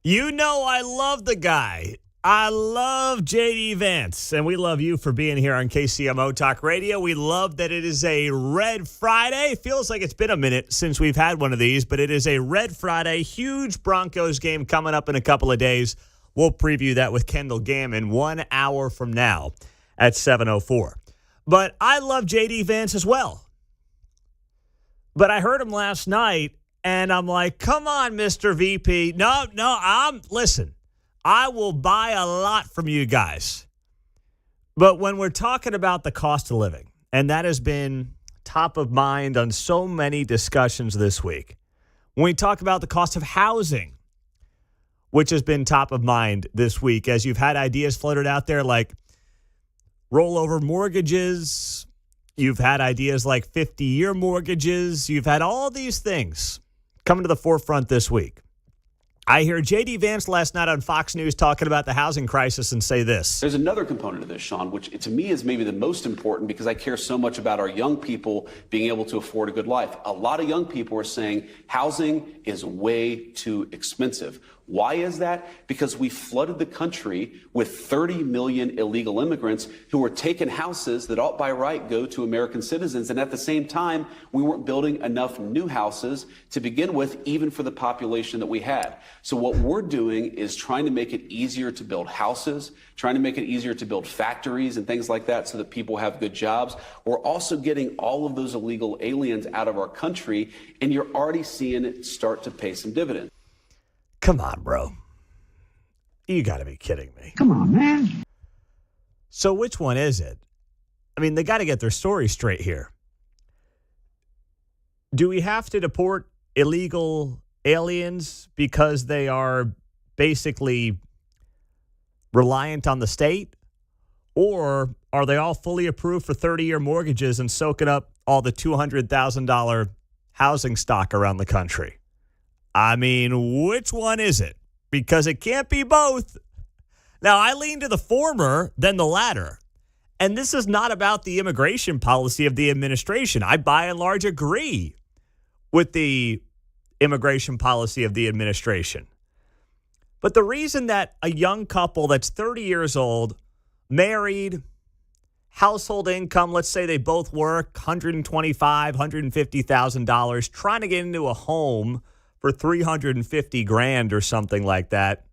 You know I love the guy. I love J.D. Vance, and we love you for being here on KCMO Talk Radio. We love that it is a Red Friday. Feels like it's been a minute since we've had one of these, but it is a Red Friday. Huge Broncos game coming up in a couple of days. We'll preview that with Kendall Gammon 1 hour from now at 7:04. But I love J.D. Vance as well. But I heard him last night, and I'm like, come on, Mr. VP. Listen. I will buy a lot from you guys. But when we're talking about the cost of living, and that has been top of mind on so many discussions this week, when we talk about the cost of housing, which has been top of mind this week, as you've had ideas floated out there like rollover mortgages, you've had ideas like 50-year mortgages, you've had all these things coming to the forefront this week. I hear J.D. Vance last night on Fox News talking about the housing crisis and say this. There's another component of this, Sean, which to me is maybe the most important because I care so much about our young people being able to afford a good life. A lot of young people are saying housing is way too expensive. Why is that? Because we flooded the country with 30 million illegal immigrants who were taking houses that ought by right go to American citizens. And at the same time, we weren't building enough new houses to begin with, even for the population that we had. So what we're doing is trying to make it easier to build houses, trying to make it easier to build factories and things like that so that people have good jobs. We're also getting all of those illegal aliens out of our country, and you're already seeing it start to pay some dividends. Come on, bro. You got to be kidding me. Come on, man. So which one is it? I mean, they got to get their story straight here. Do we have to deport illegal aliens because they are basically reliant on the state? Or are they all fully approved for 30-year mortgages and soaking up all the $200,000 housing stock around the country? I mean, which one is it? Because it can't be both. Now, I lean to the former than the latter. And this is not about the immigration policy of the administration. I, by and large, agree with the immigration policy of the administration. But the reason that a young couple that's 30 years old, married, household income, let's say they both work, $125,000, $150,000, trying to get into a home for $350,000 or something like that.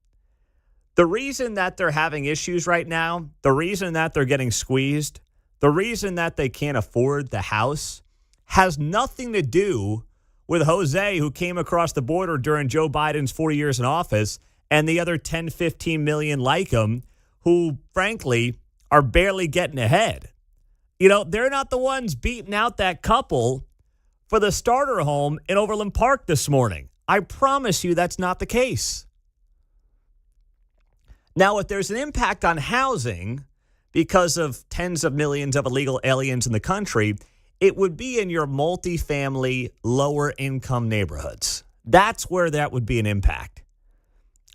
The reason that they're having issues right now, the reason that they're getting squeezed, the reason that they can't afford the house has nothing to do with Jose, who came across the border during Joe Biden's 4 years in office, and the other 10, 15 million like him who, frankly, are barely getting ahead. You know, they're not the ones beating out that couple for the starter home in Overland Park this morning. I promise you that's not the case. Now, if there's an impact on housing because of tens of millions of illegal aliens in the country, it would be in your multifamily, lower income neighborhoods. That's where that would be an impact.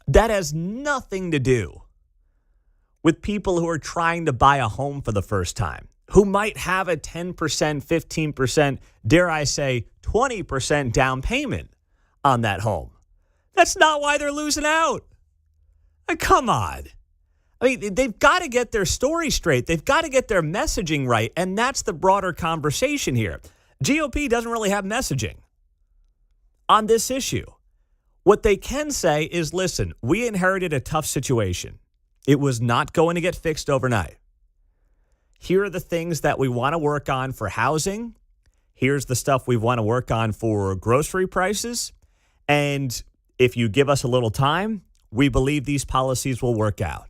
That has nothing to do with people who are trying to buy a home for the first time, who might have a 10%, 15%, dare I say, 20% down payment on that home. That's not why they're losing out. Come on. I mean, they've got to get their story straight. They've got to get their messaging right, and that's the broader conversation here. GOP doesn't really have messaging on this issue. What they can say is, listen, we inherited a tough situation. It was not going to get fixed overnight. Here are the things that we want to work on for housing. Here's the stuff we want to work on for grocery prices. And if you give us a little time, we believe these policies will work out.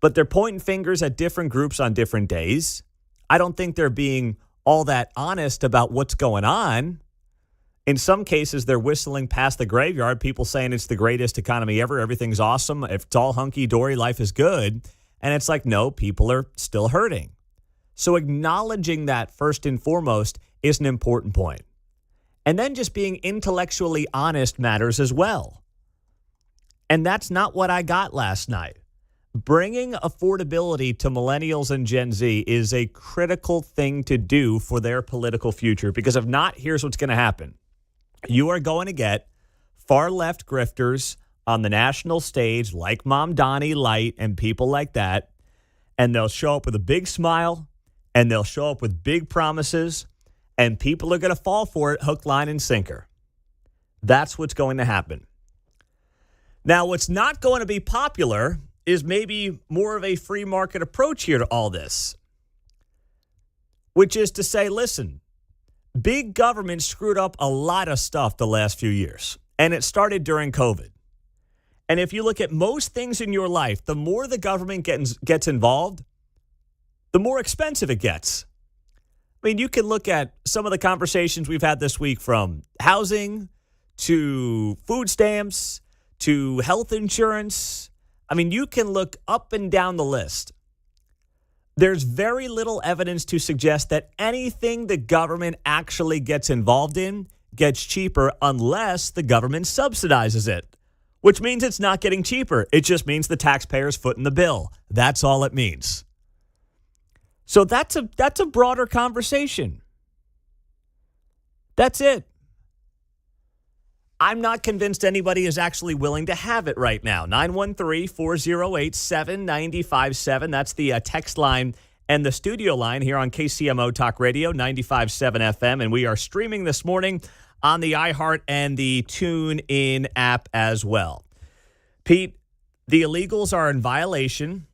But they're pointing fingers at different groups on different days. I don't think they're being all that honest about what's going on. In some cases, they're whistling past the graveyard, people saying it's the greatest economy ever, everything's awesome, if it's all hunky-dory, life is good. And it's like, no, people are still hurting. So acknowledging that first and foremost is an important point. And then just being intellectually honest matters as well. And that's not what I got last night. Bringing affordability to millennials and Gen Z is a critical thing to do for their political future, because if not, here's what's going to happen. You are going to get far left grifters on the national stage like Mom Donnie Light and people like that, and they'll show up with a big smile, and they'll show up with big promises, and people are going to fall for it hook, line, and sinker. That's what's going to happen. Now, what's not going to be popular is maybe more of a free market approach here to all this, which is to say, listen, big government screwed up a lot of stuff the last few years, and it started during COVID. And if you look at most things in your life, the more the government gets involved, the more expensive it gets. I mean, you can look at some of the conversations we've had this week, from housing to food stamps to health insurance. I mean, you can look up and down the list. There's very little evidence to suggest that anything the government actually gets involved in gets cheaper unless the government subsidizes it, which means it's not getting cheaper. It just means the taxpayer's footing the bill. That's all it means. So that's a broader conversation. That's it. I'm not convinced anybody is actually willing to have it right now. 913-408-7957. That's the text line and the studio line here on KCMO Talk Radio, 95.7 FM. And we are streaming this morning on the iHeart and the TuneIn app as well. Pete, the illegals are in violation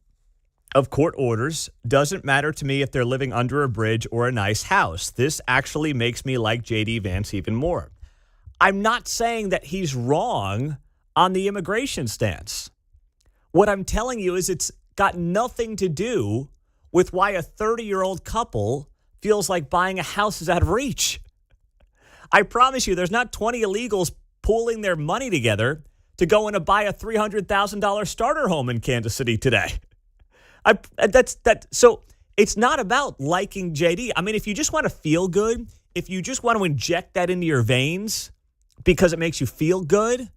of court orders. Doesn't matter to me if they're living under a bridge or a nice house. This actually makes me like J.D. Vance even more. I'm not saying that he's wrong on the immigration stance. What I'm telling you is it's got nothing to do with why a 30-year-old couple feels like buying a house is out of reach. I promise you, there's not 20 illegals pooling their money together to go in and buy a $300,000 starter home in Kansas City today. So it's not about liking JD. I mean, if you just want to feel good, if you just want to inject that into your veins because it makes you feel good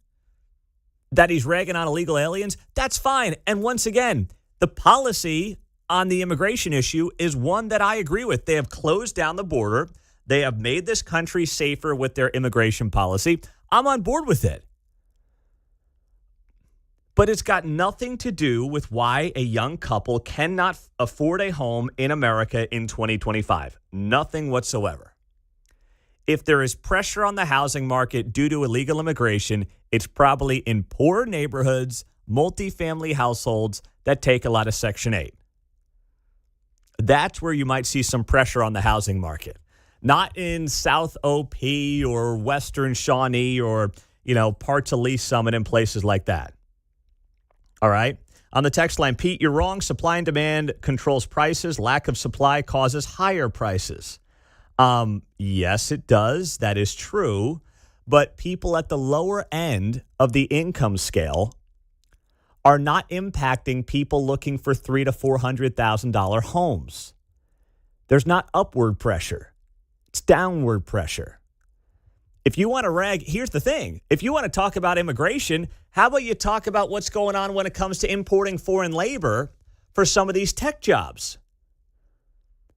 that he's ragging on illegal aliens, that's fine. And once again, the policy on the immigration issue is one that I agree with. They have closed down the border. They have made this country safer with their immigration policy. I'm on board with it. But it's got nothing to do with why a young couple cannot afford a home in America in 2025. Nothing whatsoever. If there is pressure on the housing market due to illegal immigration, it's probably in poor neighborhoods, multifamily households that take a lot of Section 8. That's where you might see some pressure on the housing market. Not in South OP or Western Shawnee or, parts of Lee Summit and places like that. All right. On the text line, Pete, you're wrong. Supply and demand controls prices. Lack of supply causes higher prices. Yes, it does. That is true. But people at the lower end of the income scale are not impacting people looking for $300,000 to $400,000 homes. There's not upward pressure. It's downward pressure. If you want to rag, here's the thing. If you want to talk about immigration, how about you talk about what's going on when it comes to importing foreign labor for some of these tech jobs?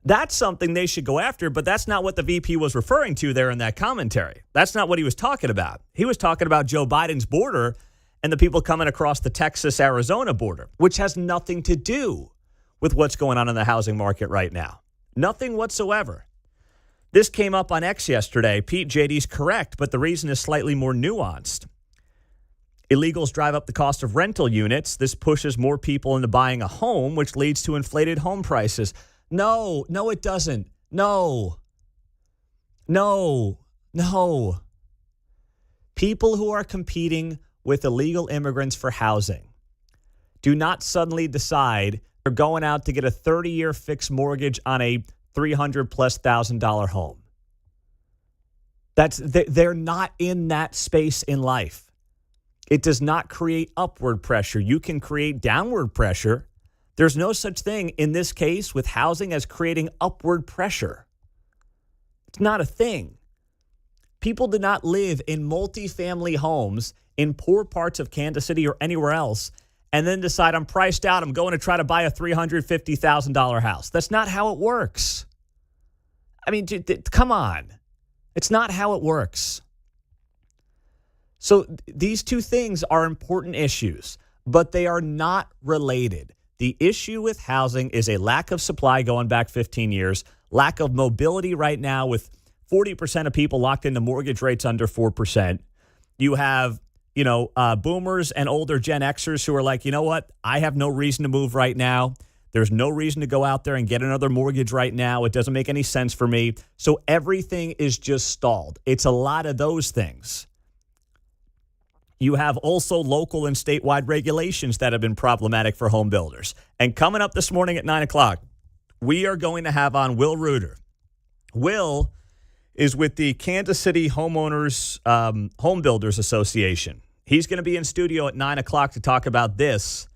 That's something they should go after, but that's not what the VP was referring to there in that commentary. That's not what he was talking about. He was talking about Joe Biden's border and the people coming across the Texas-Arizona border, which has nothing to do with what's going on in the housing market right now. Nothing whatsoever. This came up on X yesterday. Pete, JD's correct, but the reason is slightly more nuanced. Illegals drive up the cost of rental units. This pushes more people into buying a home, which leads to inflated home prices. No, it doesn't. No. People who are competing with illegal immigrants for housing do not suddenly decide they're going out to get a 30-year fixed mortgage on a $300,000+ home. They're not in that space in life. It does not create upward pressure. You can create downward pressure. There's no such thing in this case with housing as creating upward pressure. It's not a thing. People do not live in multifamily homes in poor parts of Kansas City or anywhere else and then decide I'm priced out. I'm going to try to buy a $350,000 house. That's not how it works. I mean, come on. It's not how it works. So these two things are important issues, but they are not related. The issue with housing is a lack of supply going back 15 years, lack of mobility right now with 40% of people locked into mortgage rates under 4%. You have, boomers and older Gen Xers who are like, you know what? I have no reason to move right now. There's no reason to go out there and get another mortgage right now. It doesn't make any sense for me. So everything is just stalled. It's a lot of those things. You have also local and statewide regulations that have been problematic for home builders. And coming up this morning at 9 o'clock, we are going to have on Will Reuter. Will is with the Kansas City Homeowners Home Builders Association. He's going to be in studio at 9 o'clock to talk about this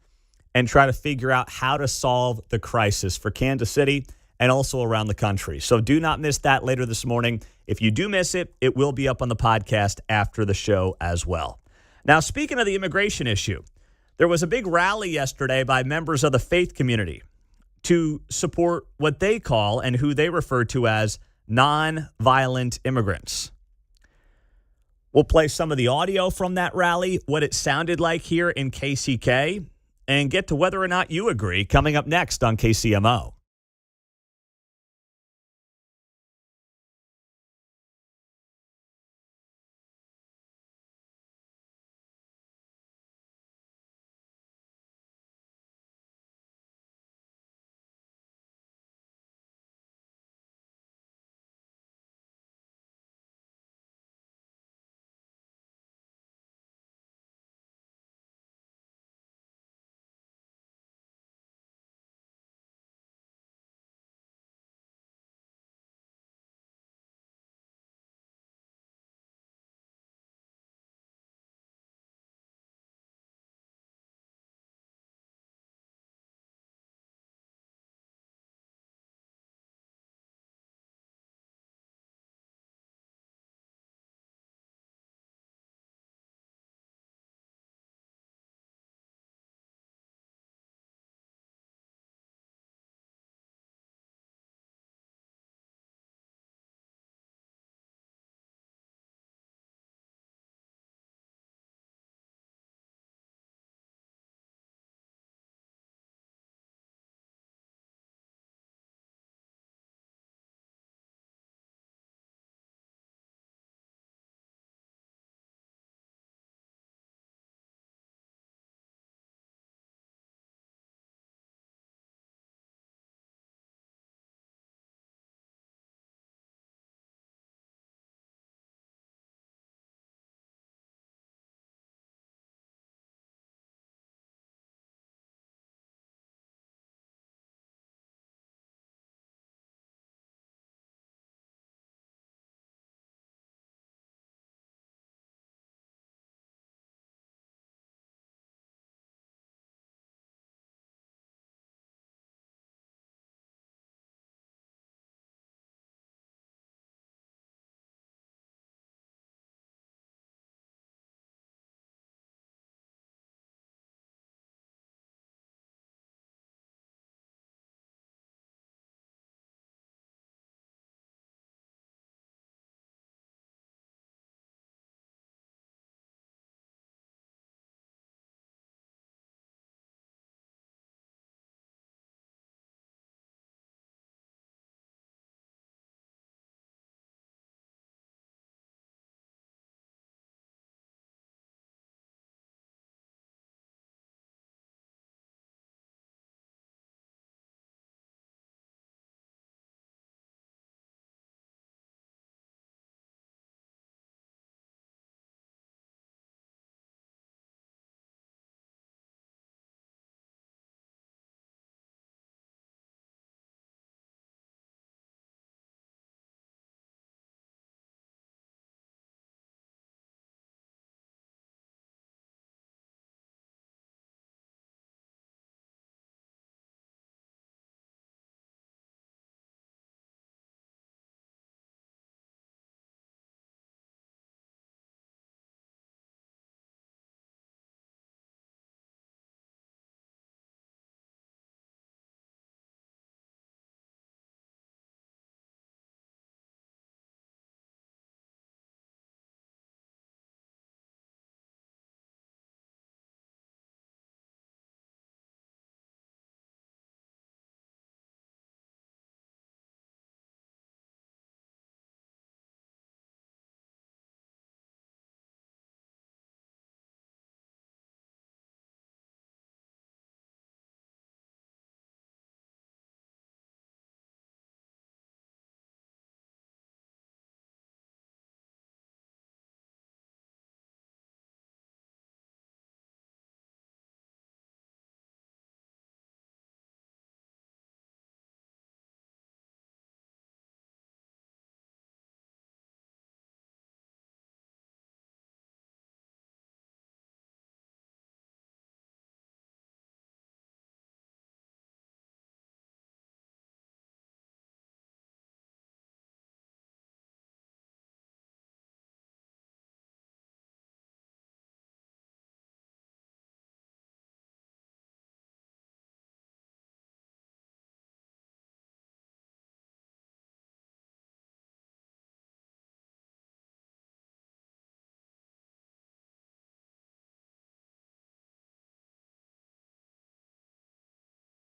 and try to figure out how to solve the crisis for Kansas City and also around the country. So do not miss that later this morning. If you do miss it, it will be up on the podcast after the show as well. Now, speaking of the immigration issue, there was a big rally yesterday by members of the faith community to support what they call and who they refer to as non-violent immigrants. We'll play some of the audio from that rally, what it sounded like here in KCK, and get to whether or not you agree coming up next on KCMO.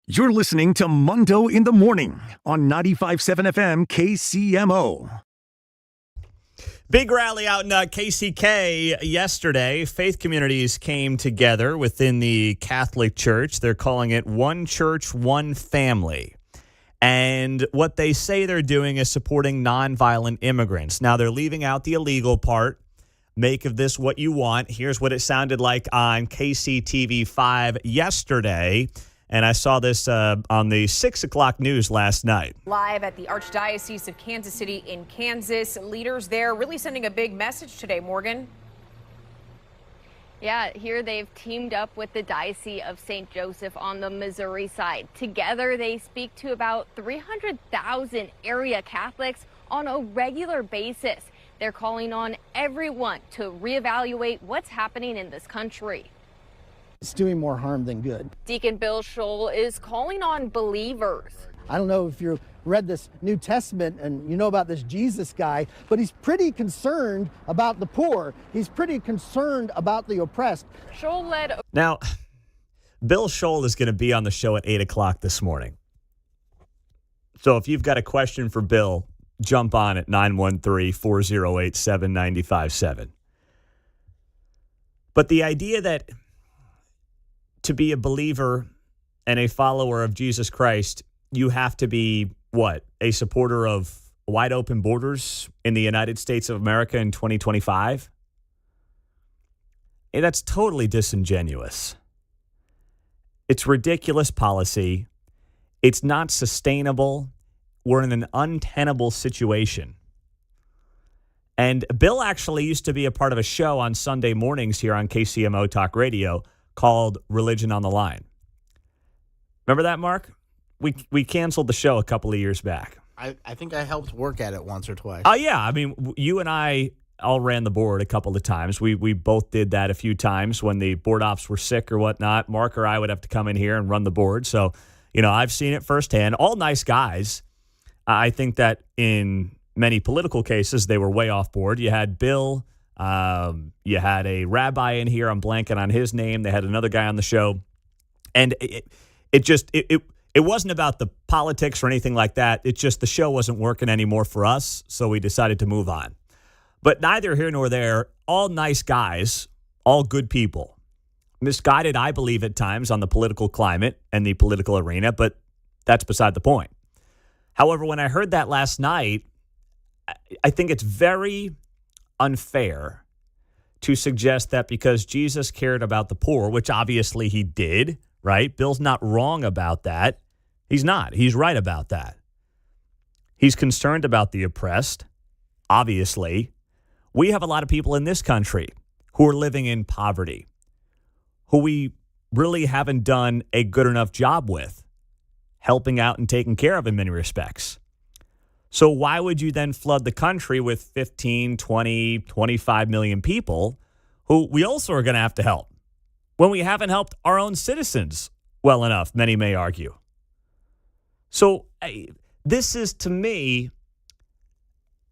You're listening to Mundo in the Morning on 95.7 FM KCMO. Big rally out in KCK yesterday. Faith communities came together within the Catholic Church. They're calling it One Church, One Family. And what they say they're doing is supporting nonviolent immigrants. Now, they're leaving out the illegal part. Make of this what you want. Here's what it sounded like on KCTV5 yesterday. And I saw this on the 6 o'clock news last night. Live at the Archdiocese of Kansas City in Kansas. Leaders there really sending a big message today, Morgan. Yeah, here they've teamed up with the Diocese of St. Joseph on the Missouri side. Together, they speak to about 300,000 area Catholics on a regular basis. They're calling on everyone to reevaluate what's happening in this country. It's doing more harm than good. Deacon Bill Scholl is calling on believers. I don't know if you read this New Testament and you know about this Jesus guy, but he's pretty concerned about the poor. He's pretty concerned about the oppressed. Scholl led. Now, Bill Scholl is going to be on the show at 8 o'clock this morning. So if you've got a question for Bill, jump on at 913-408-7957. But the idea that to be a believer and a follower of Jesus Christ, you have to be, what, a supporter of wide open borders in the United States of America in 2025? Hey, that's totally disingenuous. It's ridiculous policy. It's not sustainable. We're in an untenable situation. And Bill actually used to be a part of a show on Sunday mornings here on KCMO Talk Radio called Religion on the Line. Remember that, Mark? We canceled the show a couple of years back. I think I helped work at it once or twice. Oh, yeah. I mean, you and I all ran the board a couple of times. We both did that a few times when the board ops were sick or whatnot. Mark or I would have to come in here and run the board. So, I've seen it firsthand. All nice guys. I think that in many political cases, they were way off board. You had Bill. You had a rabbi in here. I'm blanking on his name. They had another guy on the show. And it wasn't about the politics or anything like that. It's just the show wasn't working anymore for us, so we decided to move on. But neither here nor there, all nice guys, all good people. Misguided, I believe, at times on the political climate and the political arena, but that's beside the point. However, when I heard that last night, I think it's very unfair to suggest that because Jesus cared about the poor, which obviously he did, right? Bill's not wrong about that. He's not. He's right about that. He's concerned about the oppressed, obviously. We have a lot of people in this country who are living in poverty, who we really haven't done a good enough job with, helping out and taking care of in many respects. So why would you then flood the country with 15, 20, 25 million people who we also are going to have to help when we haven't helped our own citizens well enough, many may argue? So this is, to me,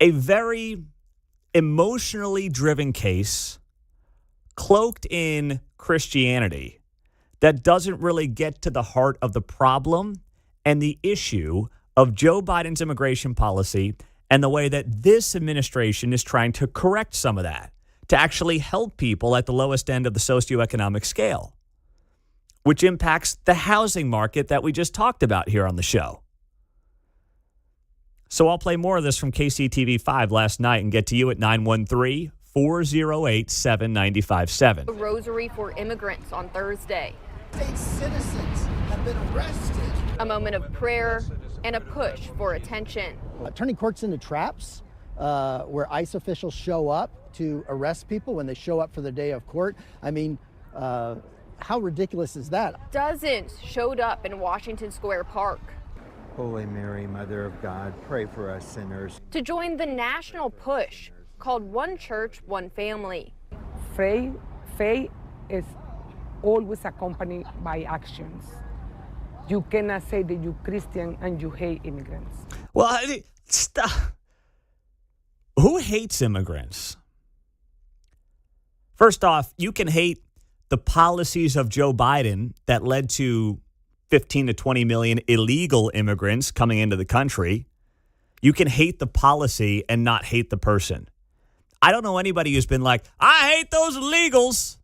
a very emotionally driven case cloaked in Christianity that doesn't really get to the heart of the problem and the issue of Joe Biden's immigration policy and the way that this administration is trying to correct some of that, to actually help people at the lowest end of the socioeconomic scale, which impacts the housing market that we just talked about here on the show. So I'll play more of this from KCTV5 last night and get to you at 913-408-7957. A rosary for immigrants on Thursday. State citizens have been arrested. A moment of prayer and a push for attention. Turning courts into traps where ICE officials show up to arrest people when they show up for the day of court. I mean, how ridiculous is that? Dozens showed up in Washington Square Park Holy Mary, Mother of God, pray for us sinners. to join the national push called One Church, One Family. Faith is always accompanied by actions. You cannot say that you're Christian and you hate immigrants. Well, stop. Who hates immigrants? First off, you can hate the policies of Joe Biden that led to 15 to 20 million illegal immigrants coming into the country. You can hate the policy and not hate the person. I don't know anybody who's been like, I hate those illegals.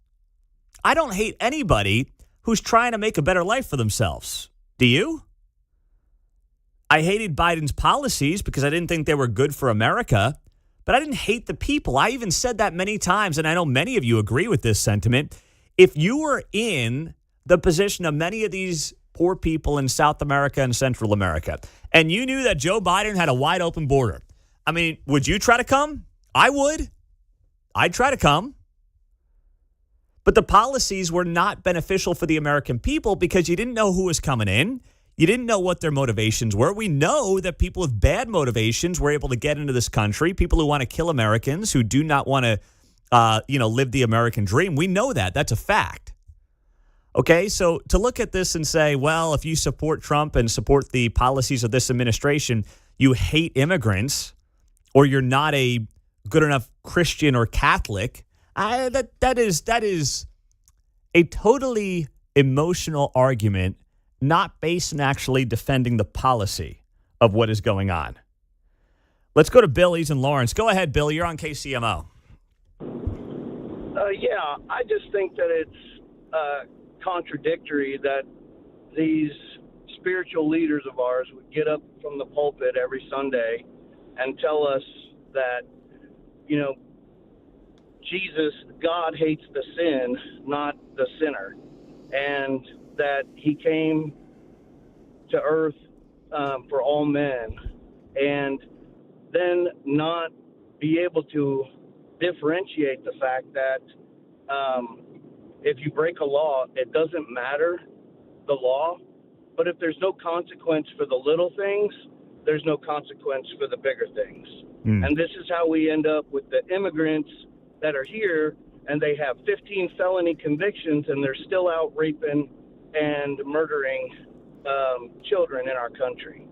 I don't hate anybody who's trying to make a better life for themselves. Do you? I hated Biden's policies because I didn't think they were good for America, but I didn't hate the people. I even said that many times, and I know many of you agree with this sentiment. If you were in the position of many of these poor people in South America and Central America, and you knew that Joe Biden had a wide open border, I mean, would you try to come? I would. I'd try to come. But the policies were not beneficial for the American people because you didn't know who was coming in. You didn't know what their motivations were. We know that people with bad motivations were able to get into this country, people who want to kill Americans, who do not want to, live the American dream. We know that. That's a fact. Okay, so to look at this and say, well, if you support Trump and support the policies of this administration, you hate immigrants, or you're not a good enough Christian or Catholic, that is a totally emotional argument, not based on actually defending the policy of what is going on. Let's go to Bill. He's in Lawrence. Go ahead, Bill. You're on KCMO. Yeah, I just think that it's contradictory that these spiritual leaders of ours would get up from the pulpit every Sunday and tell us that, Jesus, God hates the sin, not the sinner, and that he came to earth for all men, and then not be able to differentiate the fact that if you break a law, it doesn't matter the law, but if there's no consequence for the little things, there's no consequence for the bigger things. And this is how we end up with the immigrants that are here, and they have 15 felony convictions, and they're still out raping and murdering children in our country.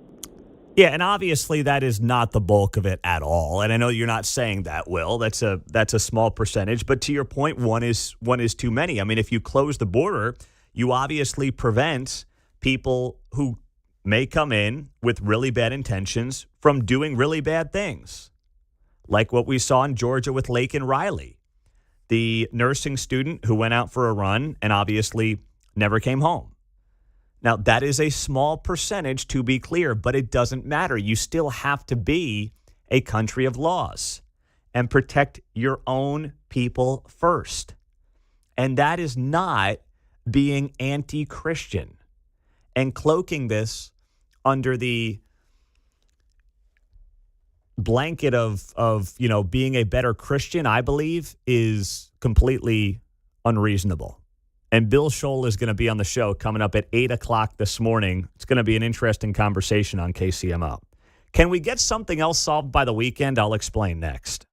Yeah, and obviously that is not the bulk of it at all. And I know you're not saying that, Will. That's a small percentage. But to your point, one is too many. I mean, if you close the border, you obviously prevent people who may come in with really bad intentions from doing really bad things, like what we saw in Georgia with Lake and Riley, the nursing student who went out for a run and obviously never came home. Now, that is a small percentage, to be clear, but it doesn't matter. You still have to be a country of laws and protect your own people first. And that is not being anti-Christian and cloaking this under the blanket of being a better Christian, I believe, is completely unreasonable. And Bill Scholl is going to be on the show coming up at 8 o'clock this morning. It's going to be an interesting conversation on KCMO. Can we get something else solved by the weekend? I'll explain next.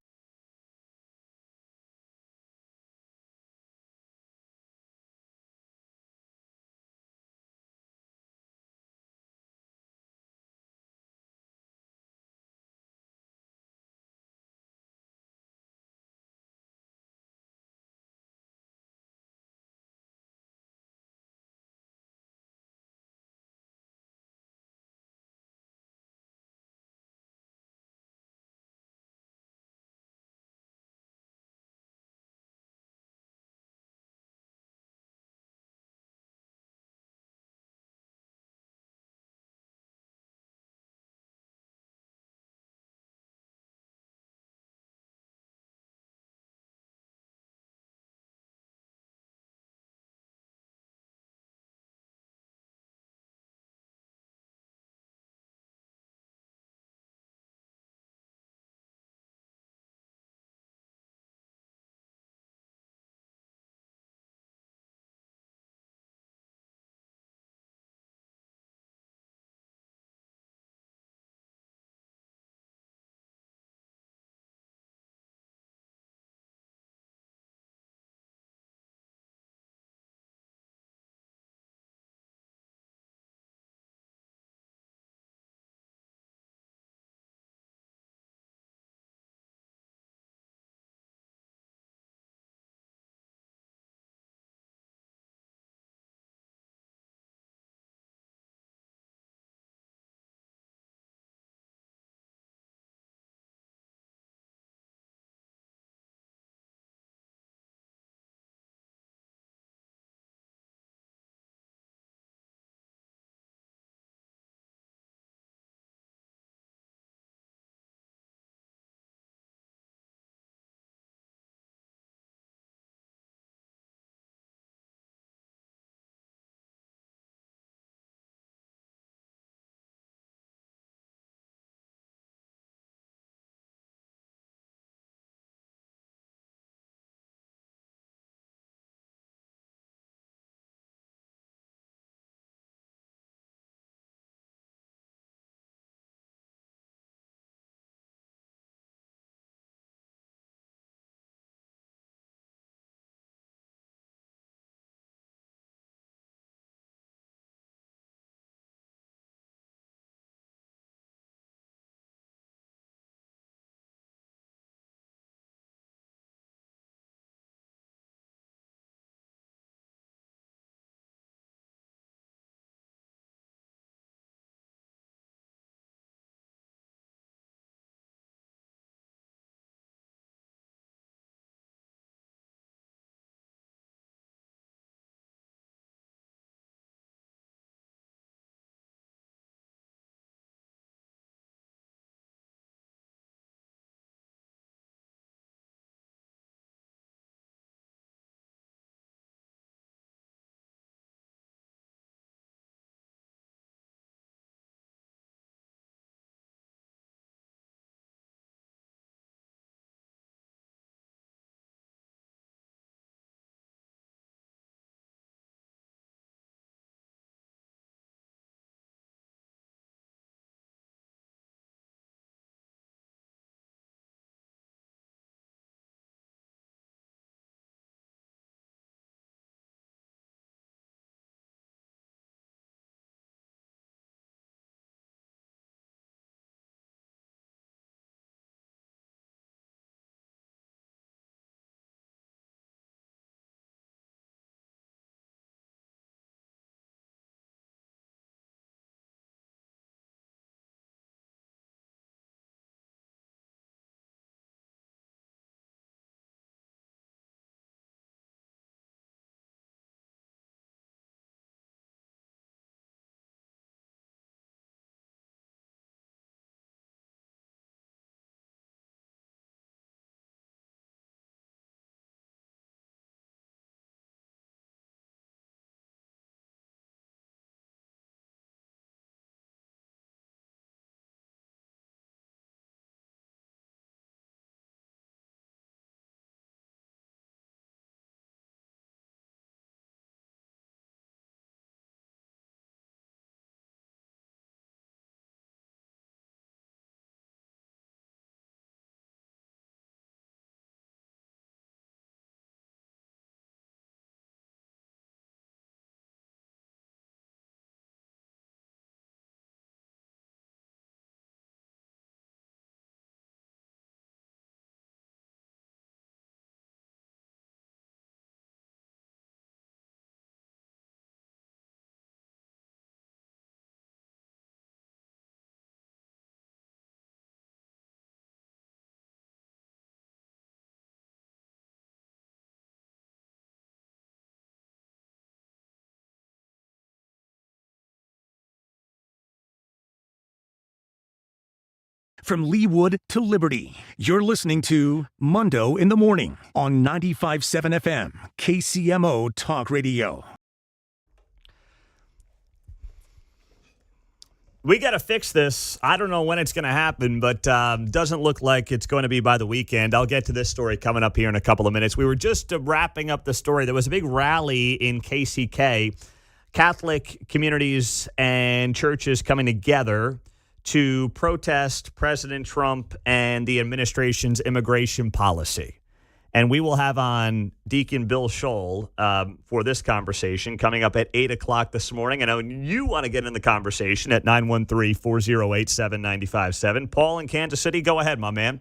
from Leawood to Liberty. You're listening to Mundo in the Morning on 95.7 FM, KCMO Talk Radio. We got to fix this. I don't know when it's going to happen, but doesn't look like it's going to be by the weekend. I'll get to this story coming up here in a couple of minutes. We were just wrapping up the story. There was a big rally in KCK, Catholic communities and churches coming together to protest President Trump and the administration's immigration policy. And we will have on Deacon Bill Scholl for this conversation coming up at 8 o'clock this morning. I know you want to get in the conversation at 913-408-7957. Paul in Kansas City, go ahead, my man.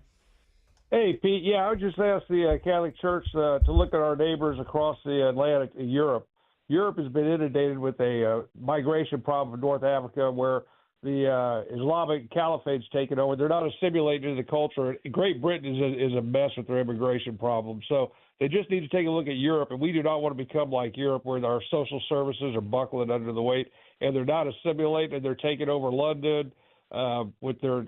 Hey, Pete. Yeah, I would just ask the Catholic Church to look at our neighbors across the Atlantic in Europe. Europe has been inundated with a migration problem in North Africa where the Islamic Caliphate's taken over. They're not assimilated into the culture. Great Britain is a mess with their immigration problem. So they just need to take a look at Europe, and we do not want to become like Europe where our social services are buckling under the weight, and they're not assimilated. They're taking over London with their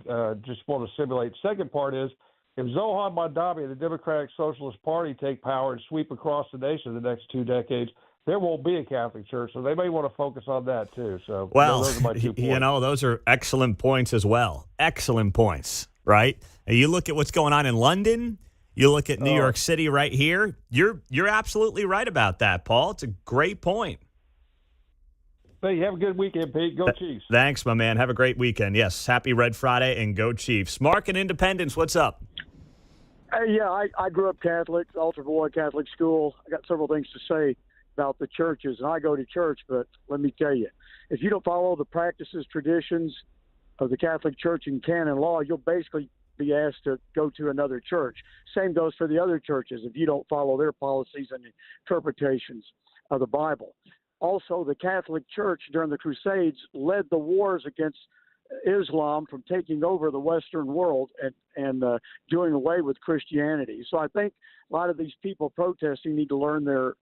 just want to assimilate. Second part is, if Zohan Mandami and the Democratic Socialist Party take power and sweep across the nation in the next 2 decades, there won't be a Catholic Church, so they may want to focus on that too. So, well, those are my 2 points. Those are excellent points as well. Excellent points, right? And you look at what's going on in London. You look at New York City right here. You're absolutely right about that, Paul. It's a great point. Hey, have a good weekend, Pete. Go Chiefs. Thanks, my man. Have a great weekend. Yes, happy Red Friday and go Chiefs. Mark in Independence, what's up? Yeah, I grew up Catholic, altar boy, Catholic school. I got several things to say about the churches, and I go to church, but let me tell you, if you don't follow the practices, traditions of the Catholic Church and canon law, you'll basically be asked to go to another church. Same goes for the other churches if you don't follow their policies and interpretations of the Bible. Also, the Catholic Church during the Crusades led the wars against Islam from taking over the Western world and doing away with Christianity. So I think a lot of these people protesting need to learn their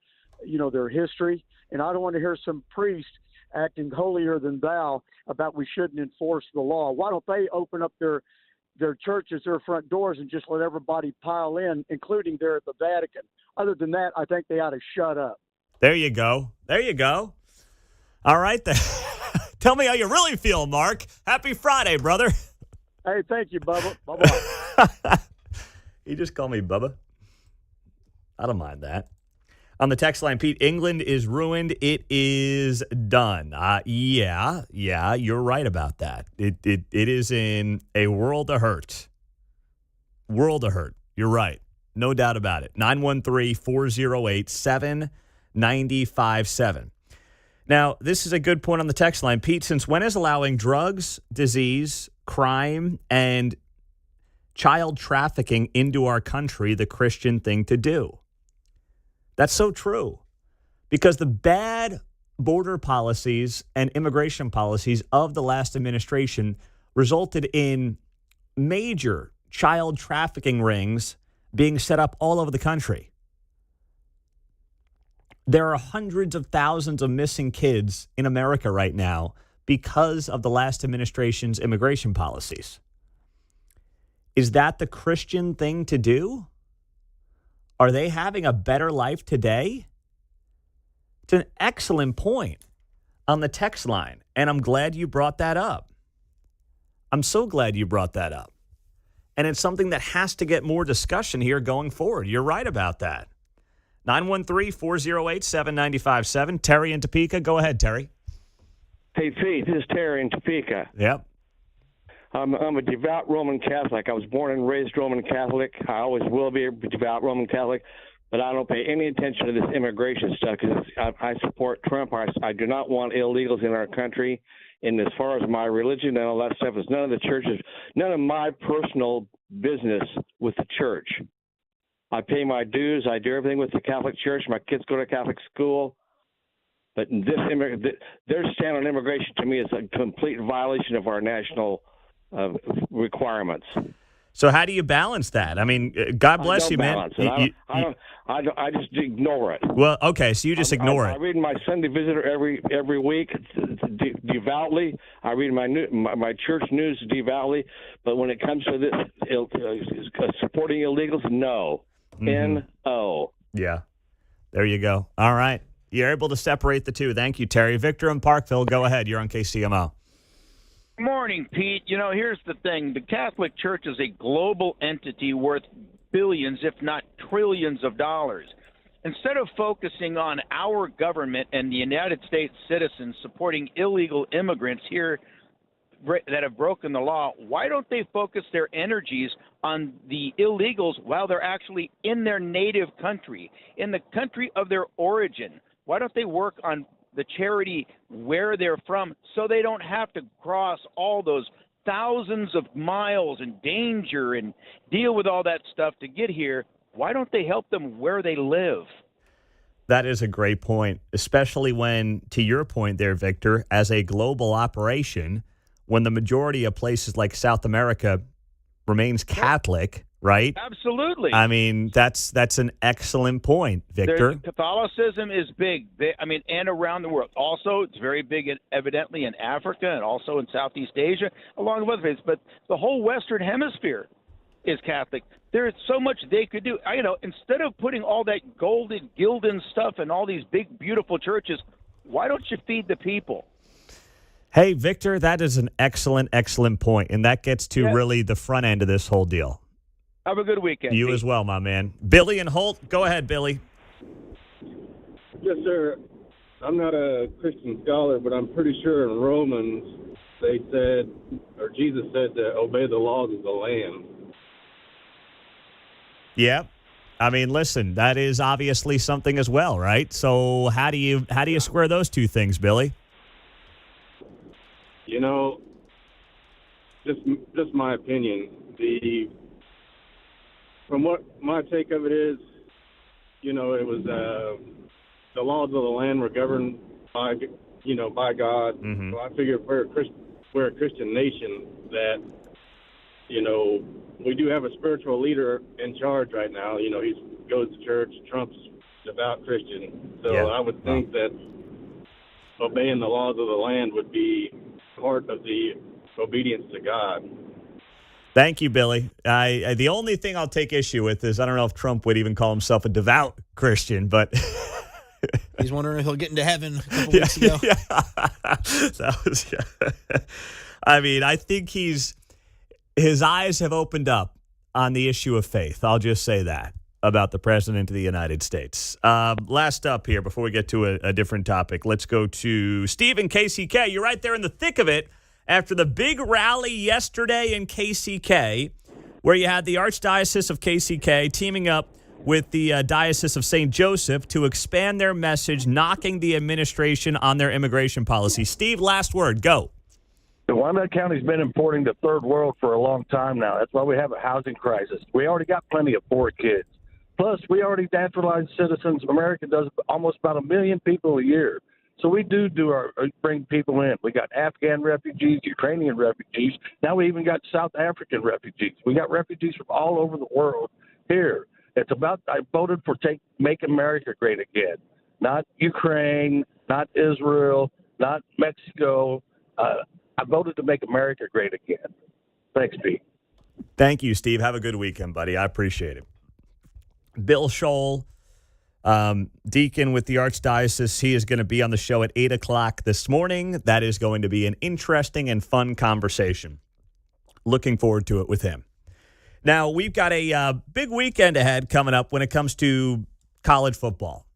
history. And I don't want to hear some priest acting holier than thou about we shouldn't enforce the law. Why don't they open up their churches, their front doors, and just let everybody pile in, including there at the Vatican? Other than that, I think they ought to shut up. There you go. There you go. All right. Tell me how you really feel, Mark. Happy Friday, brother. Hey, thank you, Bubba. Bye-bye. You just call me Bubba. I don't mind that. On the text line, Pete, England is ruined. It is done. Yeah, you're right about that. It is in a world of hurt. World of hurt. You're right. No doubt about it. 913-408-7957. Now, this is a good point on the text line. Pete, since when is allowing drugs, disease, crime, and child trafficking into our country the Christian thing to do? That's so true, because the bad border policies and immigration policies of the last administration resulted in major child trafficking rings being set up all over the country. There are hundreds of thousands of missing kids in America right now because of the last administration's immigration policies. Is that the Christian thing to do? Are they having a better life today? It's an excellent point on the text line, and I'm glad you brought that up. I'm so glad you brought that up. And it's something that has to get more discussion here going forward. You're right about that. 913-408-7957. Terry in Topeka. Go ahead, Terry. Hey, Pete, this is Terry in Topeka. Yep. I'm a devout Roman Catholic. I was born and raised Roman Catholic. I always will be a devout Roman Catholic, but I don't pay any attention to this immigration stuff because I support Trump. I do not want illegals in our country. And as far as my religion and all that stuff, is none of the churches, none of my personal business with the church. I pay my dues. I do everything with the Catholic Church. My kids go to Catholic school. But their stand on immigration to me is a complete violation of our national requirements. So how do you balance that? I mean, God bless you, man. I just ignore it. Well, okay, so you just ignore it. I read my Sunday Visitor every week devoutly. I read my church news devoutly. But when it comes to this supporting illegals, no. N-O. Yeah. There you go. All right. You're able to separate the two. Thank you, Terry. Victor in Parkville, go ahead. You're on KCMO. Morning, Pete. Here's the thing. The Catholic Church is a global entity worth billions, if not trillions of dollars. Instead of focusing on our government and the United States citizens supporting illegal immigrants here that have broken the law, why don't they focus their energies on the illegals while they're actually in their native country, in the country of their origin? Why don't they work on the charity where they're from so they don't have to cross all those thousands of miles and danger and deal with all that stuff to get here? Why don't they help them where they live? That is a great point, especially when, to your point there, Victor, as a global operation, when the majority of places like South America remains Catholic, right? Absolutely. I mean, that's an excellent point, Victor. Catholicism is big, and around the world. Also, it's very big, evidently, in Africa and also in Southeast Asia, along with other places. But the whole Western Hemisphere is Catholic. There's so much they could do. Instead of putting all that gilded stuff in all these big, beautiful churches, why don't you feed the people? Hey, Victor, that is an excellent, excellent point, and that gets to really the front end of this whole deal. Have a good weekend. You Pete. as well, my man. Billy and Holt, go ahead, Billy. Yes, sir. I'm not a Christian scholar, but I'm pretty sure in Romans they said, or Jesus said, to obey the laws of the land. Yeah. I mean, listen, that is obviously something as well, right? So how do you square those two things, Billy? Just my opinion. From what my take of it is, it was the laws of the land were governed by God. Mm-hmm. So I figure if we're a Christian nation that, we do have a spiritual leader in charge right now. He goes to church. Trump's devout Christian. So I would think that obeying the laws of the land would be part of the obedience to God. Thank you, Billy. The only thing I'll take issue with is I don't know if Trump would even call himself a devout Christian, but he's wondering if he'll get into heaven a couple weeks ago. I mean, I think his eyes have opened up on the issue of faith. I'll just say that about the President of the United States. Last up here, before we get to a different topic, let's go to Steve in KCK. You're right there in the thick of it after the big rally yesterday in KCK, where you had the Archdiocese of KCK teaming up with the Diocese of St. Joseph to expand their message, knocking the administration on their immigration policy. Steve, last word. Go. Wyandotte County's been importing the third world for a long time now. That's why we have a housing crisis. We already got plenty of poor kids. Plus, we already naturalized citizens. America does almost about 1 million people a year. So we do bring people in. We got Afghan refugees, Ukrainian refugees. Now we even got South African refugees. We got refugees from all over the world here. It's about, I voted for Make America Great Again. Not Ukraine, not Israel, not Mexico. I voted to make America great again. Thanks, Pete. Thank you, Steve. Have a good weekend, buddy. I appreciate it. Bill Scholl, deacon with the Archdiocese, he is going to be on the show at 8 o'clock this morning. That is going to be an interesting and fun conversation. Looking forward to it with him. Now, we've got a big weekend ahead coming up when it comes to college football.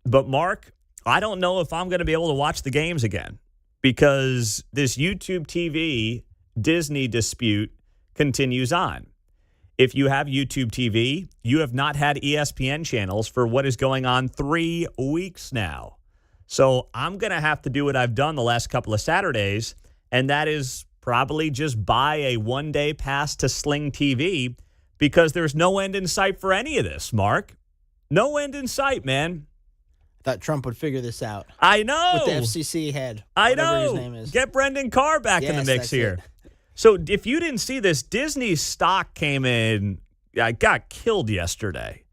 But, Mark, I don't know if I'm going to be able to watch the games again because this YouTube TV Disney dispute continues on. If you have YouTube TV, you have not had ESPN channels for what is going on 3 weeks now. So I'm going to have to do what I've done the last couple of Saturdays, and that is probably just buy a one-day pass to Sling TV because there's no end in sight for any of this, Mark. No end in sight, man. I thought Trump would figure this out. I know. With the FCC head. I whatever know. His name is. Get Brendan Carr back in the mix here. So if you didn't see this, Disney's stock came in, got killed yesterday.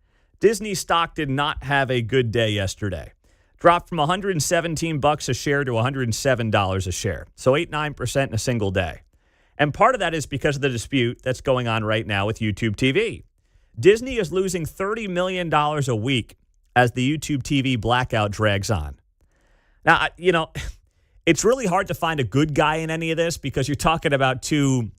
Disney stock did not have a good day yesterday. Dropped from $117 a share to $107 a share. So 8-9% in a single day. And part of that is because of the dispute that's going on right now with YouTube TV. Disney is losing $30 million a week as the YouTube TV blackout drags on. Now, it's really hard to find a good guy in any of this because you're talking about two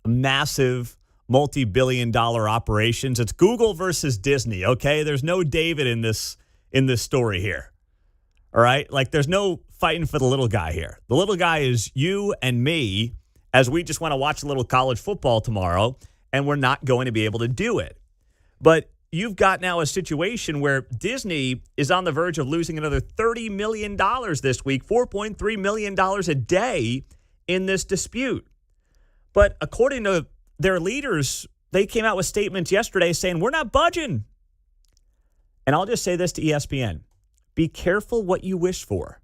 massive multi-billion-dollar operations. It's Google versus Disney, okay? There's no David in this story here. All right? Like, there's no fighting for the little guy here. The little guy is you and me, as we just want to watch a little college football tomorrow, and we're not going to be able to do it. But you've got now a situation where Disney is on the verge of losing another $30 million this week, $4.3 million a day in this dispute. But according to their leaders, they came out with statements yesterday saying, we're not budging. And I'll just say this to ESPN. Be careful what you wish for.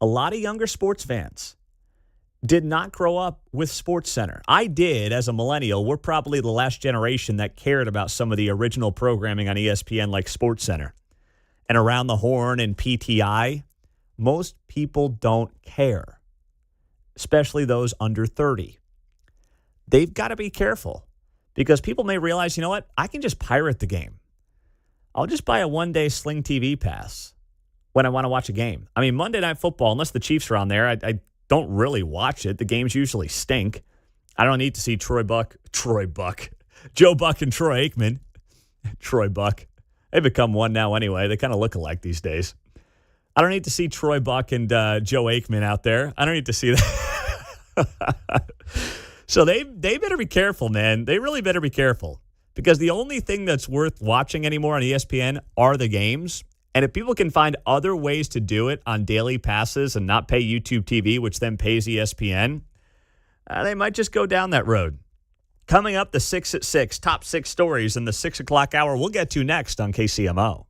A lot of younger sports fans did not grow up with SportsCenter. I did as a millennial. We're probably the last generation that cared about some of the original programming on ESPN like SportsCenter and Around the Horn and PTI. Most people don't care, especially those under 30. They've got to be careful because people may realize, you know what? I can just pirate the game. I'll just buy a one-day Sling TV pass when I want to watch a game. I mean, Monday Night Football, unless the Chiefs are on there, I don't really watch it. The games usually stink. I don't need to see Joe Buck and Troy Aikman. Troy Buck. They become one now anyway. They kind of look alike these days. I don't need to see Troy Buck and Joe Aikman out there. I don't need to see that. So they better be careful, man. They really better be careful because the only thing that's worth watching anymore on ESPN are the games. And if people can find other ways to do it on daily passes and not pay YouTube TV, which then pays ESPN, they might just go down that road. Coming up, the 6 at 6, top 6 stories in the 6 o'clock hour we'll get to next on KCMO.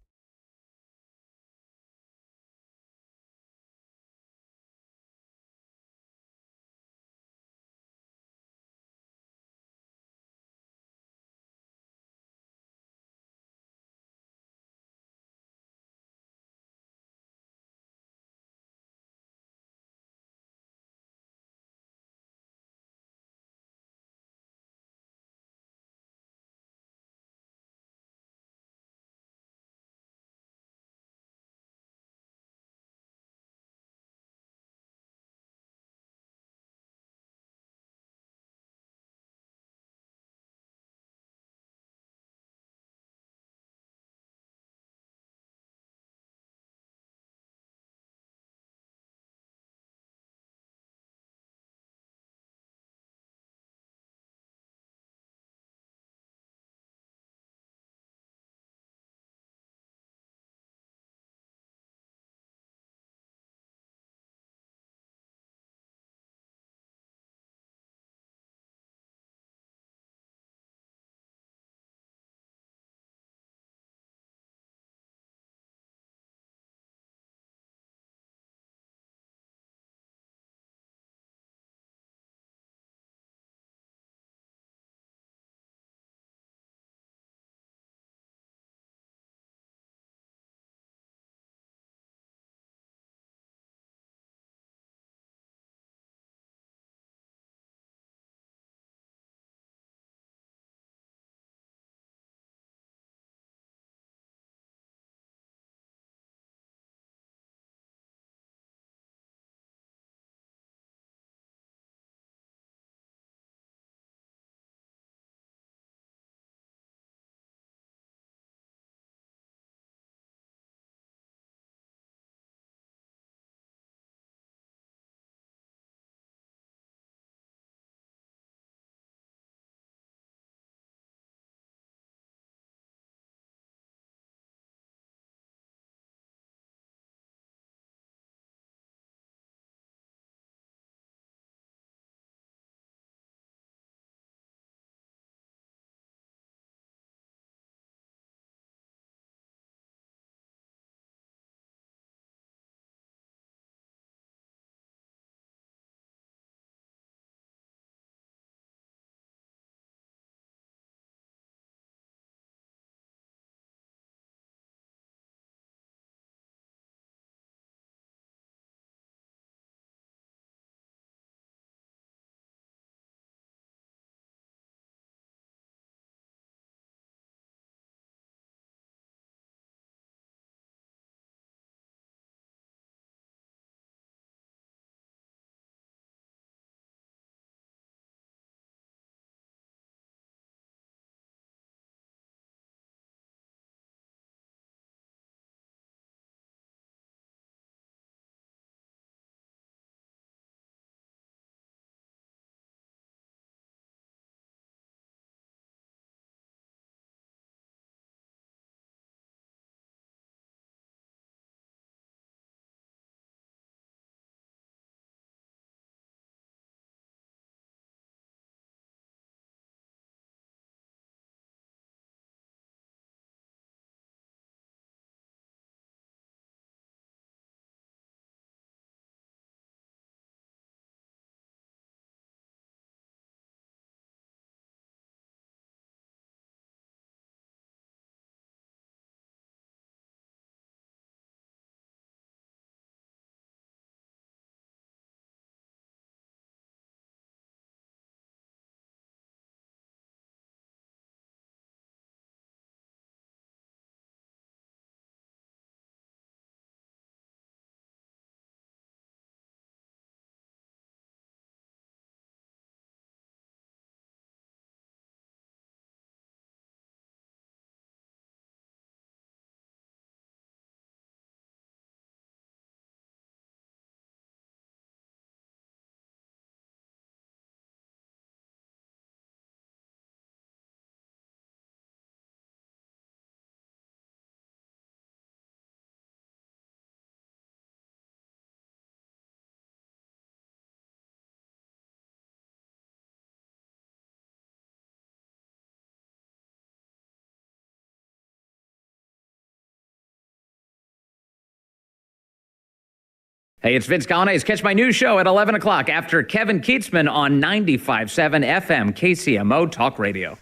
Hey, it's Vince Gallane's Catch My News Show at 11 o'clock after Kevin Keatsman on 95.7 FM KCMO Talk Radio.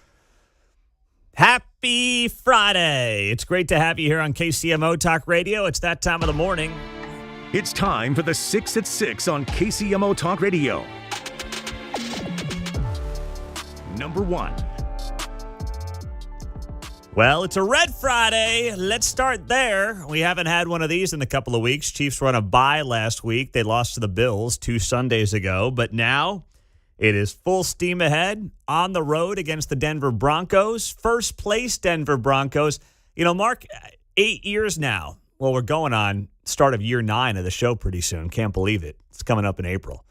Happy Friday. It's great to have you here on KCMO Talk Radio. It's that time of the morning. It's time for the 6 at 6 on KCMO Talk Radio. Number 1. Well, it's a Red Friday. Let's start there. We haven't had one of these in a couple of weeks. Chiefs were on a bye last week. They lost to the Bills 2 Sundays ago. But now it is full steam ahead on the road against the Denver Broncos. First place Denver Broncos. You know, Mark, 8 years now. Well, we're going on start of year 9 of the show pretty soon. Can't believe it. It's coming up in April.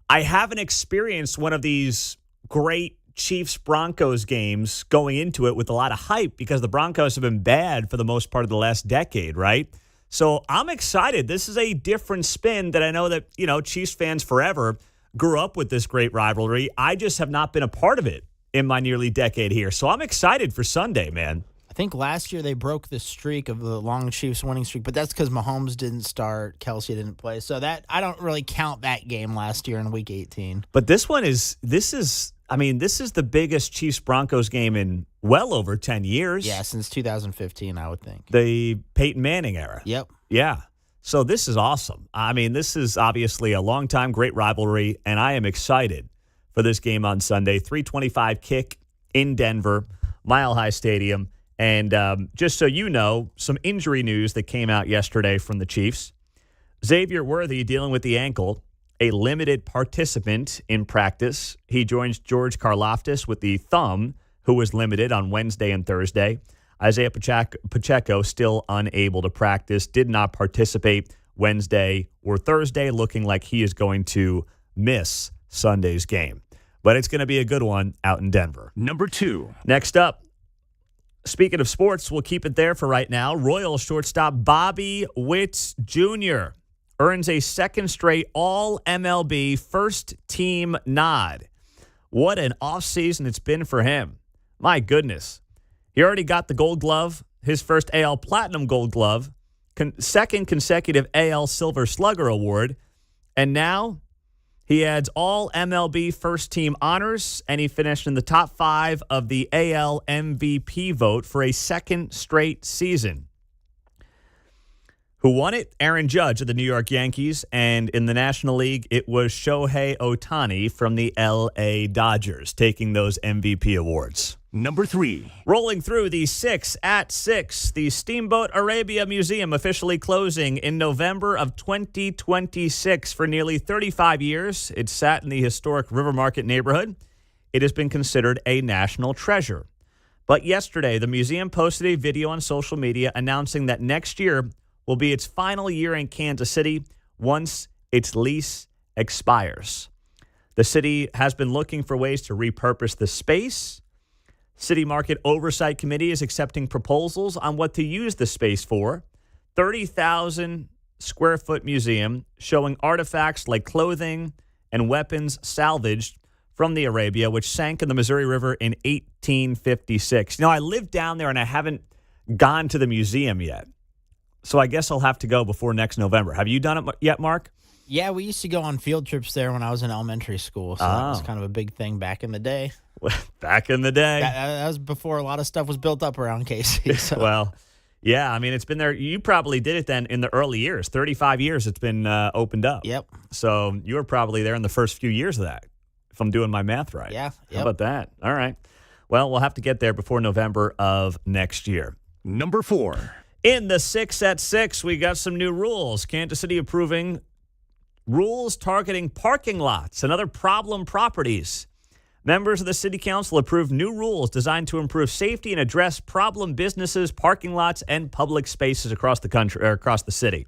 I haven't experienced one of these great Chiefs-Broncos games going into it with a lot of hype because the Broncos have been bad for the most part of the last decade, right? So I'm excited. This is a different spin that I know that, you know, Chiefs fans forever grew up with this great rivalry. I just have not been a part of it in my nearly decade here. So I'm excited for Sunday, man. I think last year they broke the streak of the long Chiefs winning streak, but that's because Mahomes didn't start, Kelsey didn't play. So that I don't really count that game last year in Week 18. But this is the biggest Chiefs-Broncos game in well over 10 years. Yeah, since 2015, I would think. The Peyton Manning era. Yep. Yeah. So this is awesome. I mean, this is obviously a long-time great rivalry, and I am excited for this game on Sunday. 3:25 kick in Denver, Mile High Stadium. And just so you know, some injury news that came out yesterday from the Chiefs. Xavier Worthy dealing with the ankle, a limited participant in practice. He joins George Karlaftis with the thumb, who was limited on Wednesday and Thursday. Isaiah Pacheco still unable to practice, did not participate Wednesday or Thursday, looking like he is going to miss Sunday's game. But it's going to be a good one out in Denver. Number 2. Next up, speaking of sports, we'll keep it there for right now. Royal shortstop Bobby Witt Jr. earns a second straight All-MLB first-team nod. What an offseason it's been for him. My goodness. He already got the Gold Glove, his first AL Platinum Gold Glove, second consecutive AL Silver Slugger Award, and now he adds All-MLB first-team honors, and he finished in the top 5 of the AL MVP vote for a second straight season. Who won it? Aaron Judge of the New York Yankees, and in the National League, it was Shohei Ohtani from the LA Dodgers taking those MVP awards. Number 3. Rolling through the 6 at 6, the Steamboat Arabia Museum officially closing in November of 2026 for nearly 35 years. It sat in the historic River Market neighborhood. It has been considered a national treasure. But yesterday, the museum posted a video on social media announcing that next year will be its final year in Kansas City once its lease expires. The city has been looking for ways to repurpose the space. City Market Oversight Committee is accepting proposals on what to use the space for. 30,000 square foot museum showing artifacts like clothing and weapons salvaged from the Arabia, which sank in the Missouri River in 1856. You know, I live down there and I haven't gone to the museum yet. So I guess I'll have to go before next November. Have you done it yet, Mark? Yeah, we used to go on field trips there when I was in elementary school, so that was kind of a big thing back in the day. Back in the day. That was before a lot of stuff was built up around KC. So. Well, yeah, I mean, it's been there. You probably did it then in the early years. 35 years it's been opened up. Yep. So you were probably there in the first few years of that, if I'm doing my math right. Yeah. Yep. How about that? All right. Well, we'll have to get there before November of next year. Number 4. In the 6 at 6, we got some new rules. Kansas City approving rules targeting parking lots and other problem properties. Members of the City Council approved new rules designed to improve safety and address problem businesses, parking lots, and public spaces across the country or across the city.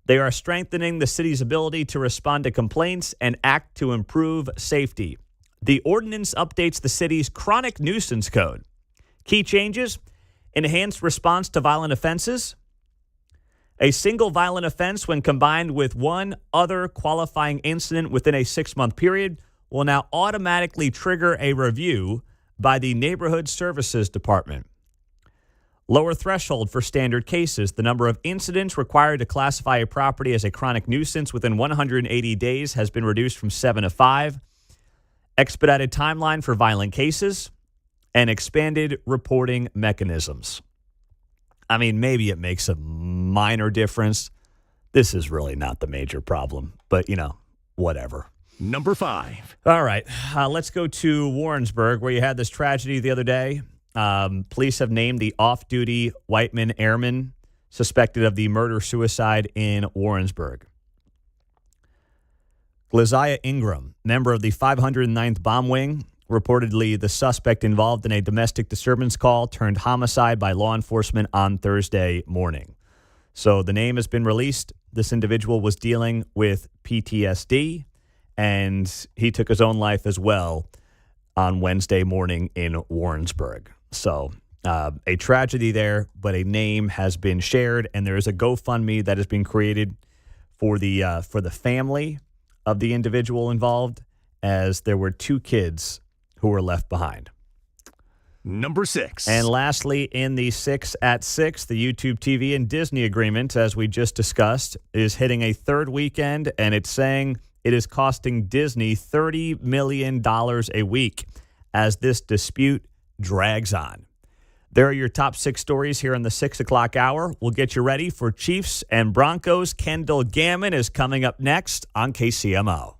They are strengthening the city's ability to respond to complaints and act to improve safety. The ordinance updates the city's chronic nuisance code. Key changes: enhanced response to violent offenses. A single violent offense, when combined with one other qualifying incident within a 6-month period, will now automatically trigger a review by the Neighborhood Services Department. Lower threshold for standard cases. The number of incidents required to classify a property as a chronic nuisance within 180 days has been reduced from 7 to 5. Expedited timeline for violent cases and expanded reporting mechanisms. I mean, maybe it makes a minor difference. This is really not the major problem, but, whatever. Number 5. All right, let's go to Warrensburg, where you had this tragedy the other day. Police have named the off-duty Whiteman airman suspected of the murder-suicide in Warrensburg. Glazia Ingram, member of the 509th Bomb Wing, reportedly the suspect involved in a domestic disturbance call turned homicide by law enforcement on Thursday morning. So the name has been released. This individual was dealing with PTSD, and he took his own life as well on Wednesday morning in Warrensburg. So a tragedy there, but a name has been shared, and there is a GoFundMe that has been created for the family of the individual involved, as there were 2 kids who were left behind. Number 6. And lastly, in the 6 at 6, the YouTube TV and Disney agreement, as we just discussed, is hitting a third weekend, and it's saying it is costing Disney $30 million a week as this dispute drags on. There are your top 6 stories here in the 6 o'clock hour. We'll get you ready for Chiefs and Broncos. Kendall Gammon is coming up next on KCMO.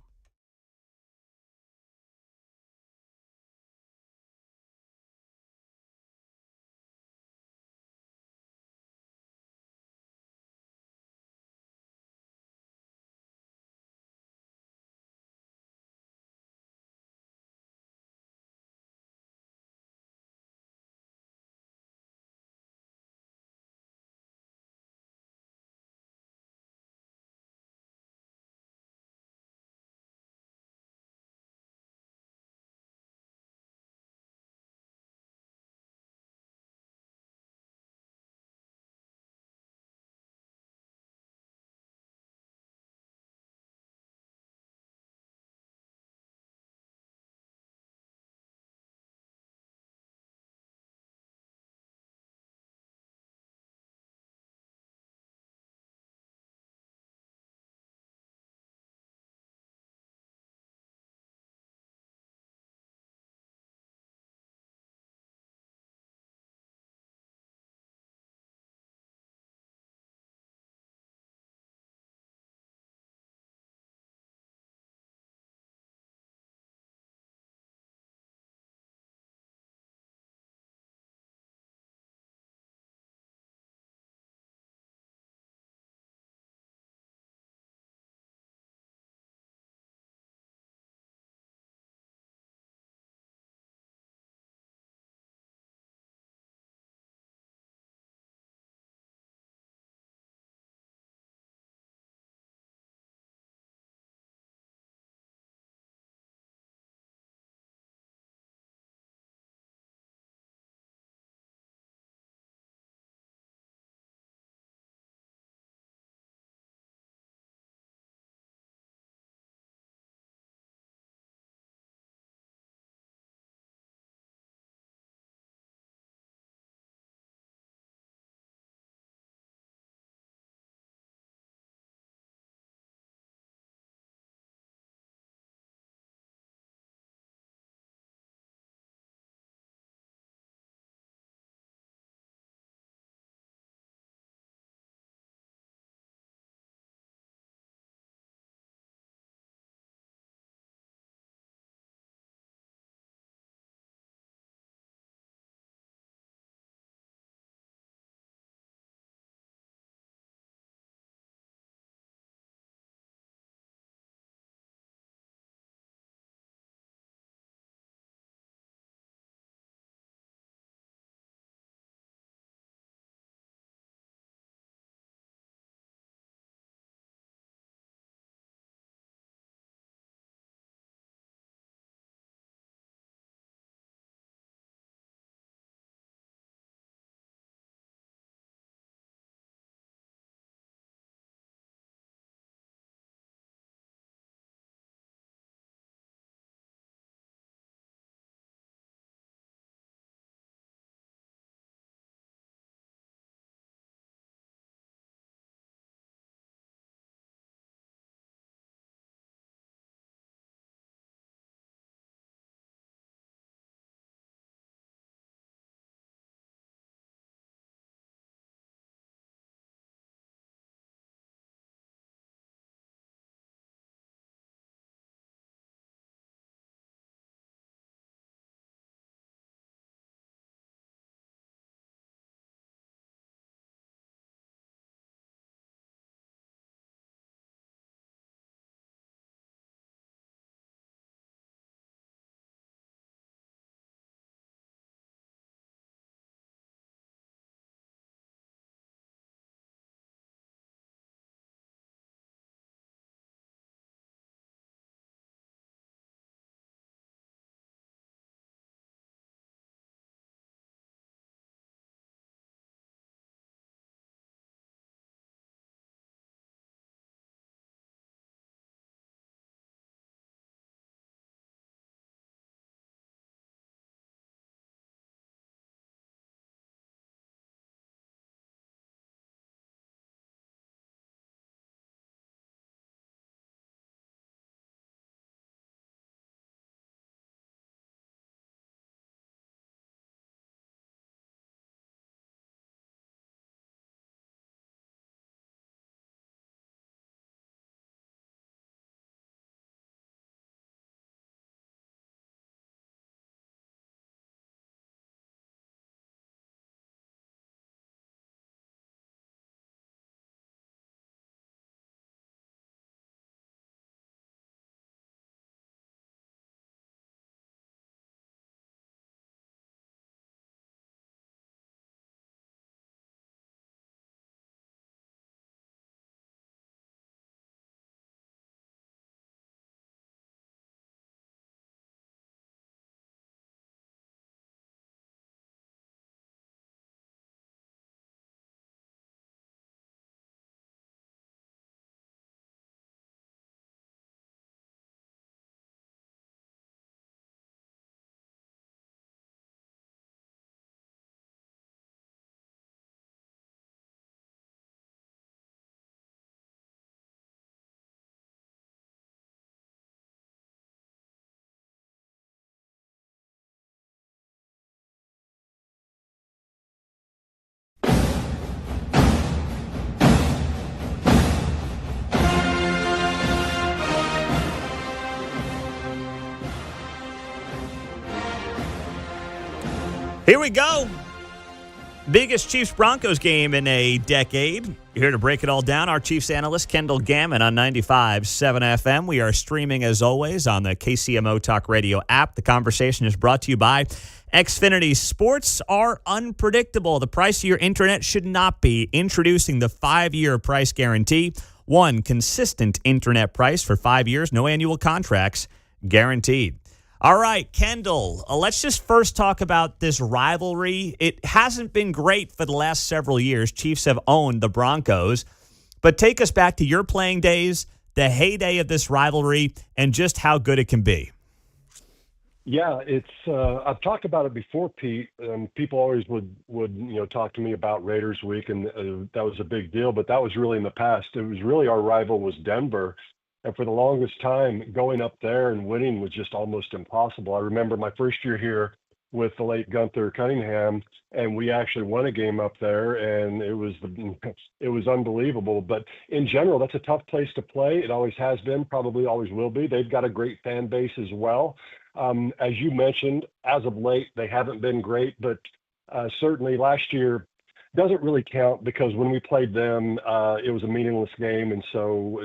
Here we go. Biggest Chiefs-Broncos game in a decade. Here to break it all down, our Chiefs analyst, Kendall Gammon on 95.7 FM. We are streaming, as always, on the KCMO Talk Radio app. The conversation is brought to you by Xfinity. Sports are unpredictable. The price of your internet should not be. Introducing the 5-year price guarantee. One consistent internet price for 5 years. No annual contracts guaranteed. All right, Kendall, let's just first talk about this rivalry. It hasn't been great for the last several years. Chiefs have owned the Broncos. But take us back to your playing days, the heyday of this rivalry, and just how good it can be. Yeah, I've talked about it before, Pete, and people always would talk to me about Raiders Week, and that was a big deal, but that was really in the past. It was really our rival was Denver. And for the longest time, going up there and winning was just almost impossible. I remember my first year here with the late Gunther Cunningham, and we actually won a game up there, and it was unbelievable. But in general, that's a tough place to play. It always has been, probably always will be. They've got a great fan base as well. As you mentioned, as of late, they haven't been great, but certainly last year doesn't really count because when we played them, it was a meaningless game, and so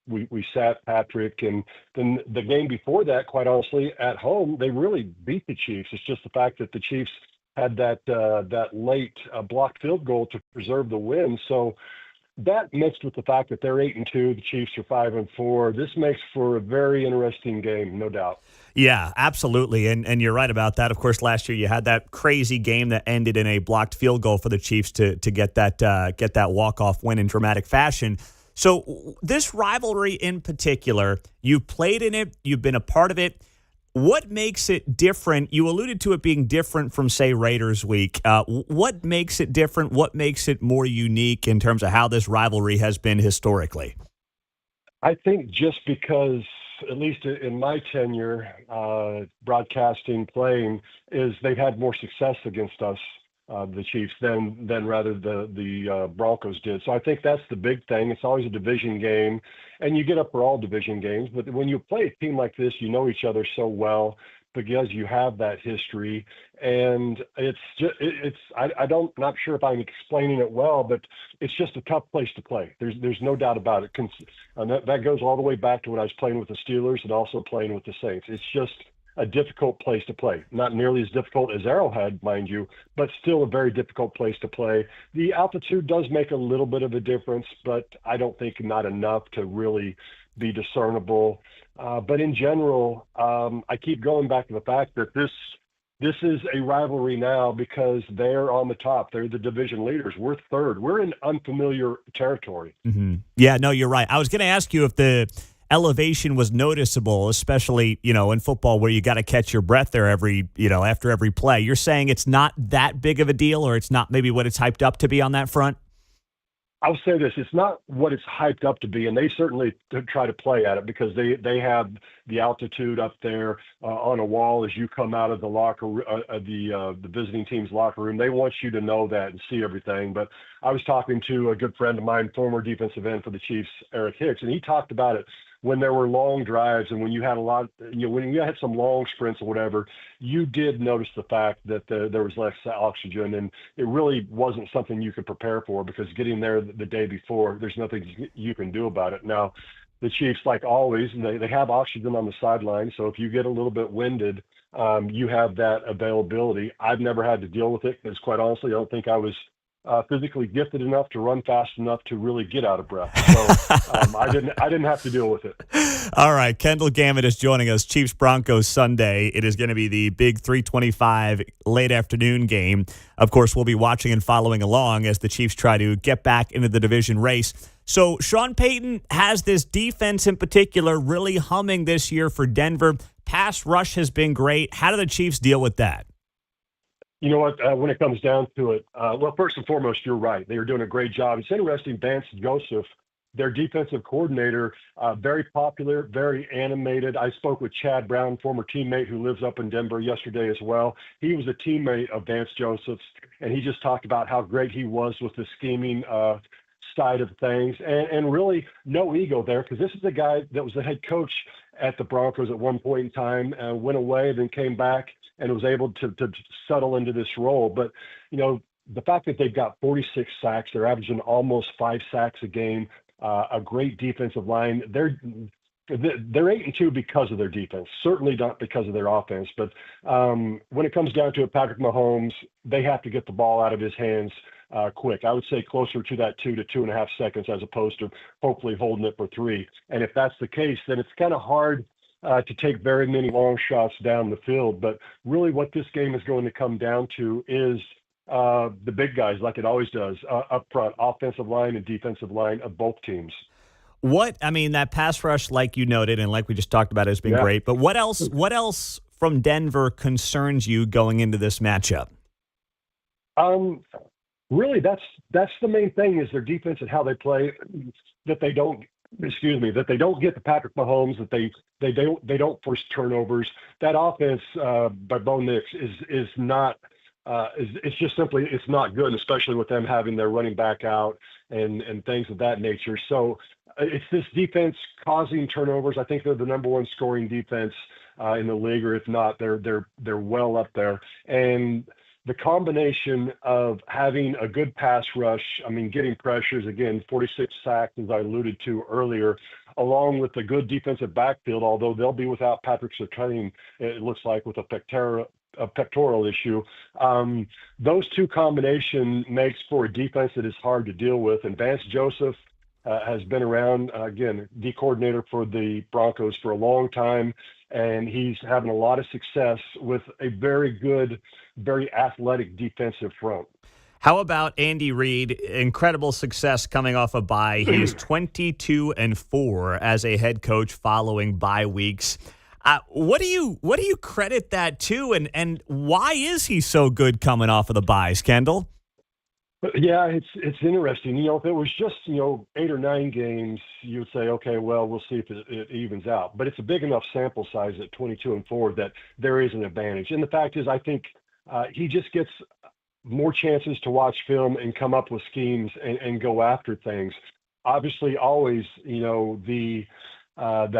we sat Patrick, and then the game before that, quite honestly, at home, they really beat the Chiefs. It's just the fact that the Chiefs had that late blocked field goal to preserve the win. So that mixed with the fact that they're 8-2, the Chiefs are 5-4. This makes for a very interesting game, no doubt. Yeah, absolutely. And you're right about that. Of course, last year you had that crazy game that ended in a blocked field goal for the Chiefs to get that walk-off win in dramatic fashion. So this rivalry in particular, you've played in it, you've been a part of it. What makes it different? You alluded to it being different from, say, Raiders Week. What makes it different? What makes it more unique in terms of how this rivalry has been historically? I think just because, at least in my tenure, broadcasting, playing, is they've had more success against us, the Chiefs, than rather the Broncos did. So I think that's the big thing. It's always a division game, and you get up for all division games. But when you play a team like this, you know each other so well because you have that history. And not sure if I'm explaining it well, but it's just a tough place to play. There's no doubt about it. And that goes all the way back to when I was playing with the Steelers and also playing with the Saints. It's just a difficult place to play. Not nearly as difficult as Arrowhead, mind you, but still a very difficult place to play. The altitude does make a little bit of a difference, but I don't think not enough to really be discernible. But in general, I keep going back to the fact that this is a rivalry now because they're on the top. They're the division leaders. We're third. We're in unfamiliar territory. Mm-hmm. Yeah, no, you're right. I was going to ask you if the elevation was noticeable, especially, in football where you got to catch your breath there after every play. You're saying it's not that big of a deal, or it's not maybe what it's hyped up to be on that front? I'll say this, it's not what it's hyped up to be, and they certainly try to play at it because they have the altitude up there on a wall as you come out of the locker the visiting team's locker room. They want you to know that and see everything. But I was talking to a good friend of mine, former defensive end for the Chiefs, Eric Hicks, and he talked about it when there were long drives and when you had when you had some long sprints or whatever, you did notice the fact that there was less oxygen, and it really wasn't something you could prepare for because getting there the day before, there's nothing you can do about it. Now, the Chiefs, like always, they have oxygen on the sideline, so if you get a little bit winded, you have that availability. I've never had to deal with it because, quite honestly, I don't think I was physically gifted enough to run fast enough to really get out of breath. So I didn't have to deal with it. All right. Kendall Gammon is joining us. Chiefs Broncos Sunday. It is going to be the big 3:25 late afternoon game. Of course, we'll be watching and following along as the Chiefs try to get back into the division race. So Sean Payton has this defense in particular really humming this year for Denver. Pass rush has been great. How do the Chiefs deal with that? You know what? When it comes down to it, well, first and foremost, you're right. They are doing a great job. It's interesting. Vance Joseph, their defensive coordinator, very popular, very animated. I spoke with Chad Brown, former teammate who lives up in Denver yesterday as well. He was a teammate of Vance Joseph's, and he just talked about how great he was with the scheming side of things, and really no ego there, because this is the guy that was the head coach at the Broncos at one point in time, went away, then came back and was able to settle into this role. But, the fact that they've got 46 sacks, they're averaging almost 5 sacks a game, a great defensive line. They're 8-2 because of their defense, certainly not because of their offense. But when it comes down to it, Patrick Mahomes, they have to get the ball out of his hands quick. I would say closer to that 2 to 2.5 seconds, as opposed to hopefully holding it for 3. And if that's the case, then it's kind of hard to take very many long shots down the field. But really what this game is going to come down to is the big guys, like it always does, up front, offensive line and defensive line of both teams. That pass rush, like you noted, and like we just talked about, has been great. But what else from Denver concerns you going into this matchup? Really, that's the main thing, is their defense and how they play. That they don't get to Patrick Mahomes. That they don't force turnovers. That offense by Bo Nix is not. It's just simply, it's not good, especially with them having their running back out and things of that nature. So it's this defense causing turnovers. I think they're the number one scoring defense in the league, or if not, they're well up there. And the combination of having a good pass rush, getting pressures, again, 46 sacks, as I alluded to earlier, along with the good defensive backfield, although they'll be without Patrick Surtain, it looks like, with a pectoral issue. Those two combination makes for a defense that is hard to deal with. And Vance Joseph has been around, again, D coordinator for the Broncos for a long time, and he's having a lot of success with a very good, very athletic defensive front. How about Andy Reid? Incredible success coming off a bye. He is 22-4 as a head coach following bye weeks. What do you credit that to, and why is he so good coming off of the buys, Kendall? Yeah, it's interesting. If it was just 8 or 9 games, you would say, okay, well, we'll see if it evens out. But it's a big enough sample size at 22-4 that there is an advantage. And the fact is, I think he just gets more chances to watch film and come up with schemes and go after things. Obviously, always, the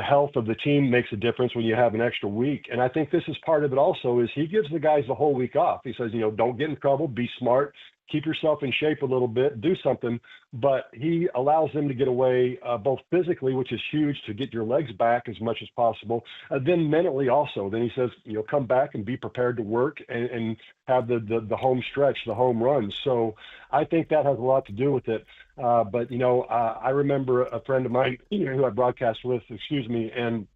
health of the team makes a difference when you have an extra week. And I think this is part of it also, is he gives the guys the whole week off. He says, don't get in trouble, be smart, keep yourself in shape a little bit, do something. But he allows them to get away both physically, which is huge, to get your legs back as much as possible, then mentally also. Then he says, come back and be prepared to work and have the home stretch, the home run. So I think that has a lot to do with it. But I remember a friend of mine who I broadcast with, and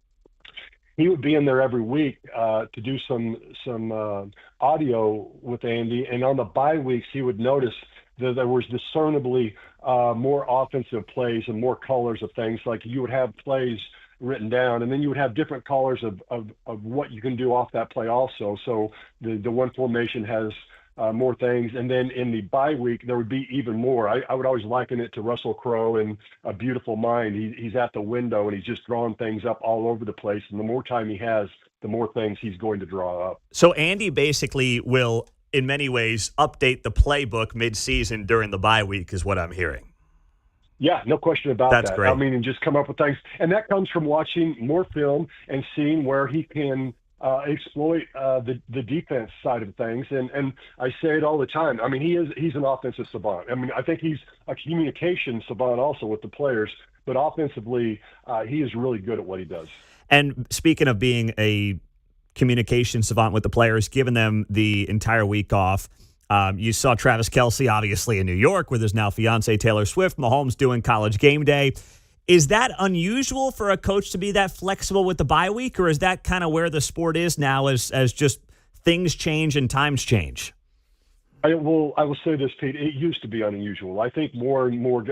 he would be in there every week to do some audio with Andy. And on the bye weeks, he would notice that there was discernibly more offensive plays and more colors of things. Like you would have plays written down, and then you would have different colors of what you can do off that play also. So the one formation has more things. And then in the bye week, there would be even more. I would always liken it to Russell Crowe in A Beautiful Mind. He's at the window and he's just drawing things up all over the place. And the more time he has, the more things he's going to draw up. So Andy basically will, in many ways, update the playbook mid-season during the bye week, is what I'm hearing. Yeah, no question about that. That's great. And just come up with things. And that comes from watching more film and seeing where he can exploit the defense side of things. And I say it all the time. He's an offensive savant. I think he's a communication savant also with the players, but offensively, he is really good at what he does. And speaking of being a communication savant with the players, giving them the entire week off, you saw Travis Kelce, obviously in New York with his now fiance Taylor Swift, Mahomes doing College Game Day. Is that unusual for a coach to be that flexible with the bye week, or is that kind of where the sport is now as just things change and times change? I will say this, Pete. It used to be unusual. I think more and more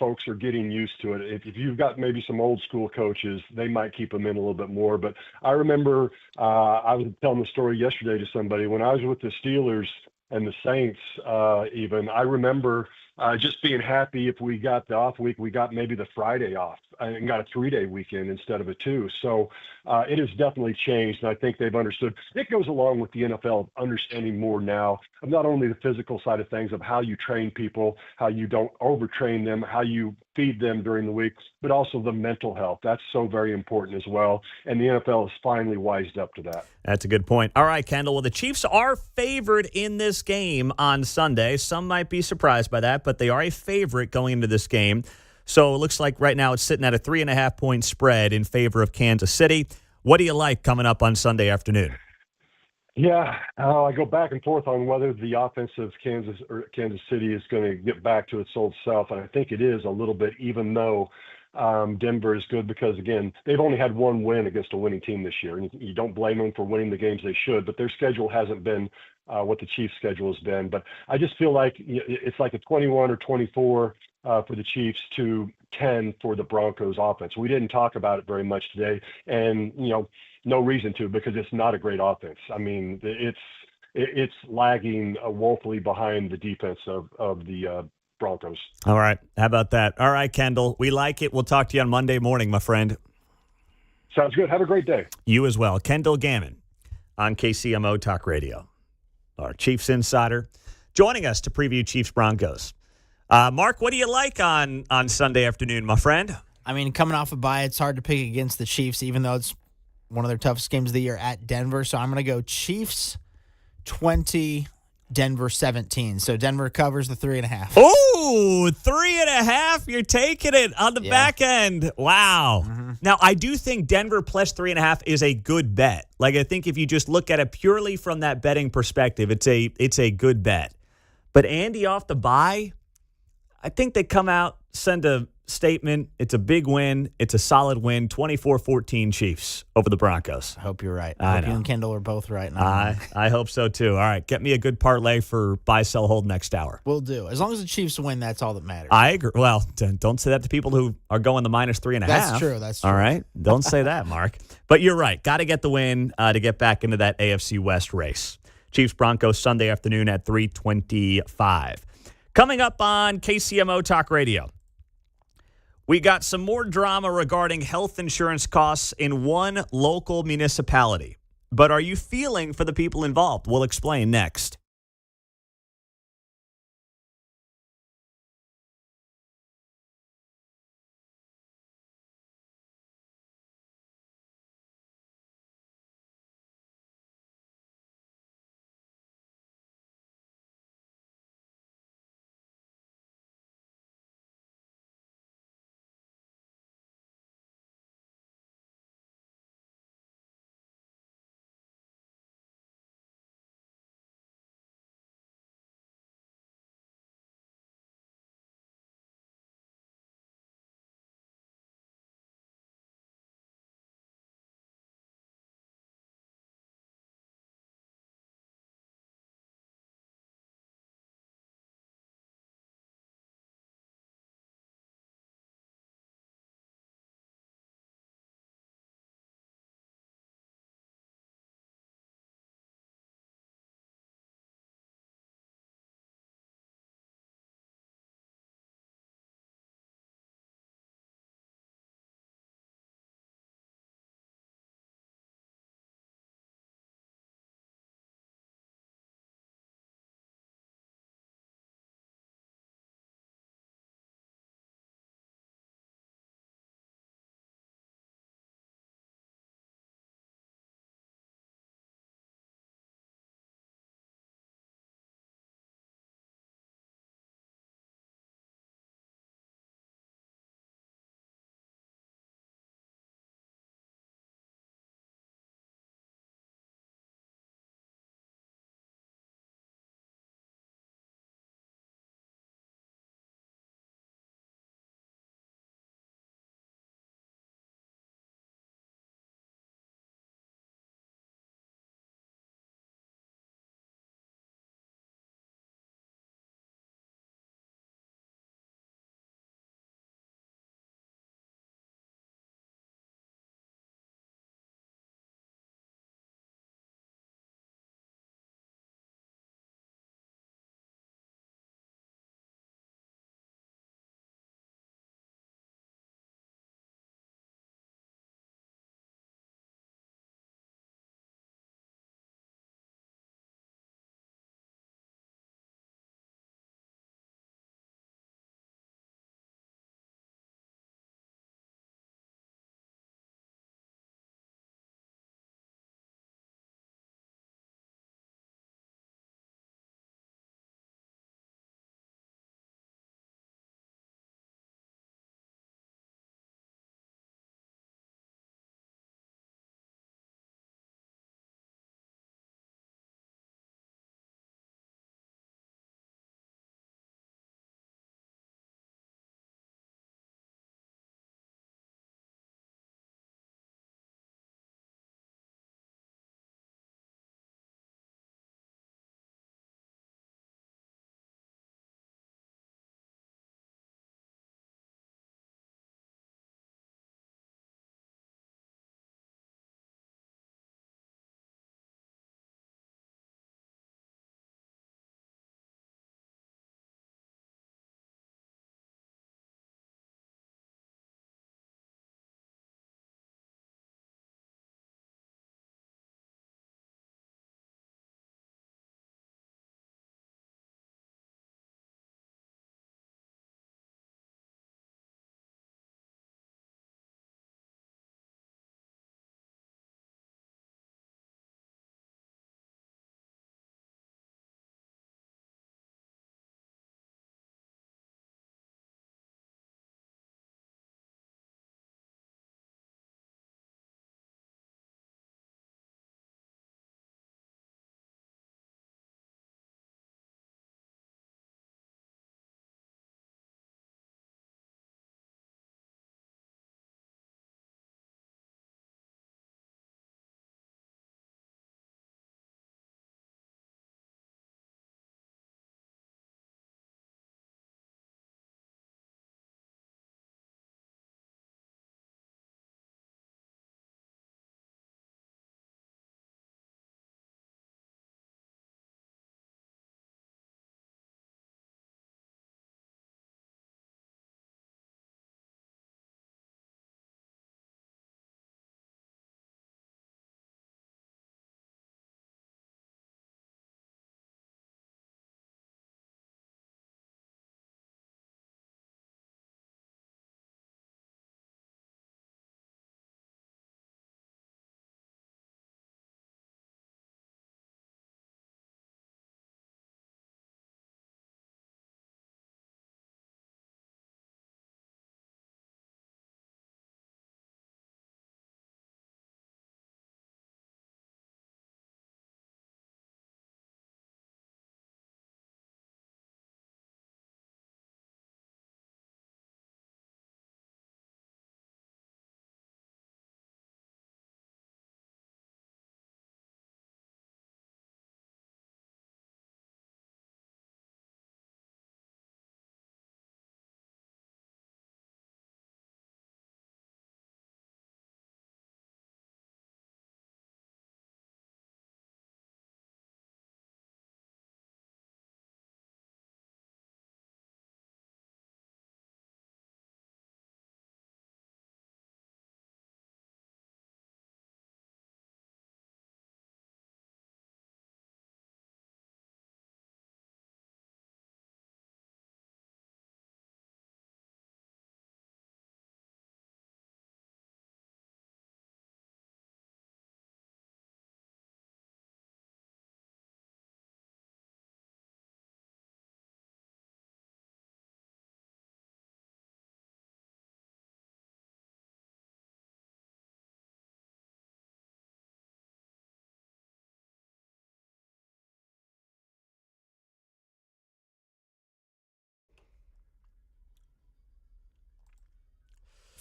folks are getting used to it. If you've got maybe some old school coaches, they might keep them in a little bit more. But I remember I was telling the story yesterday to somebody when I was with the Steelers and the Saints. I remember just being happy if we got the off week, we got maybe the Friday off and got a 3-day weekend instead of a 2. So it has definitely changed, and I think they've understood. It goes along with the NFL understanding more now of not only the physical side of things, of how you train people, how you don't overtrain them, how you feed them during the week, but also the mental health. That's so very important as well, and the NFL has finally wised up to that. That's a good point. All right, Kendall. Well, the Chiefs are favored in this game on Sunday. Some might be surprised by that, but they are a favorite going into this game. So it looks like right now it's sitting at a 3.5-point spread in favor of Kansas City. What do you like coming up on Sunday afternoon? Yeah, I go back and forth on whether the offense of Kansas City is going to get back to its old self, and I think it is a little bit, even though Denver is good because, again, they've only had one win against a winning team this year, and you don't blame them for winning the games they should, but their schedule hasn't been what the Chiefs' schedule has been. But I just feel like it's like a 21 or 24 for the Chiefs to 10 for the Broncos offense. We didn't talk about it very much today, and, no reason to, because it's not a great offense. I mean, it's lagging woefully behind the defense of the Broncos. All right. How about that? All right, Kendall. We like it. We'll talk to you on Monday morning, my friend. Sounds good. Have a great day. You as well. Kendall Gammon on KCMO Talk Radio, our Chiefs insider, joining us to preview Chiefs Broncos. Mark, what do you like on Sunday afternoon, my friend? I mean, coming off a bye, it's hard to pick against the Chiefs, even though it's one of their toughest games of the year at Denver. So I'm going to go Chiefs 20, Denver 17. So Denver covers the 3.5. Oh, 3.5. You're taking it on the back end. Wow. Mm-hmm. Now, I do think Denver plus 3.5 is a good bet. Like, I think if you just look at it purely from that betting perspective, it's a good bet. But Andy off the bye, I think they come out, send a statement. It's a big win. It's a solid win. 24-14 Chiefs over the Broncos. I hope you're right. I hope know. you and Kendall are both right. I hope so, too. All right. Get me a good parlay for buy, sell, hold next hour. We'll do. As long as the Chiefs win, that's all that matters. I agree. Well, don't say that to people who are going the minus 3.5. That's true. That's true. All right. Don't say that, Mark. But you're right. Got to get the win to get back into that AFC West race. Chiefs Broncos Sunday afternoon at 3:25. Coming up on KCMO Talk Radio, we got some more drama regarding health insurance costs in one local municipality. But are you feeling for the people involved? We'll explain next.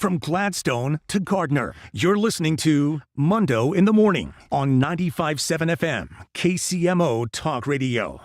From Gladstone to Gardner, you're listening to Mundo in the Morning on 95.7 FM, KCMO Talk Radio.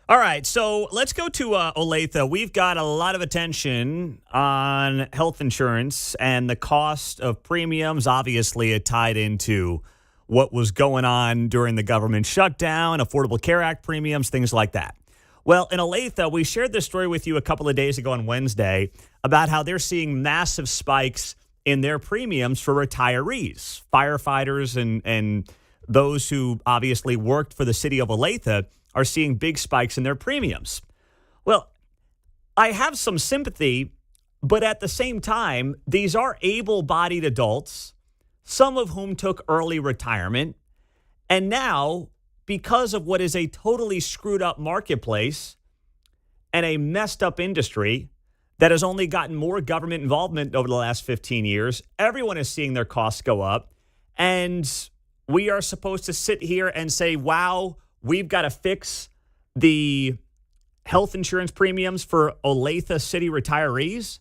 All right, so let's go to Olathe. We've got a lot of attention on health insurance and the cost of premiums. Obviously, it tied into what was going on during the government shutdown, Affordable Care Act premiums, things like that. Well, in Olathe, we shared this story with you a couple of days ago on Wednesday about how they're seeing massive spikes in their premiums for retirees, firefighters, and those who obviously worked for the city of Olathe are seeing big spikes in their premiums. Well, I have some sympathy, but at the same time, these are able-bodied adults, some of whom took early retirement, and now, because of what is a totally screwed up marketplace and a messed up industry that has only gotten more government involvement over the last 15 years, everyone is seeing their costs go up. And we are supposed to sit here and say, wow, we've got to fix the health insurance premiums for Olathe City retirees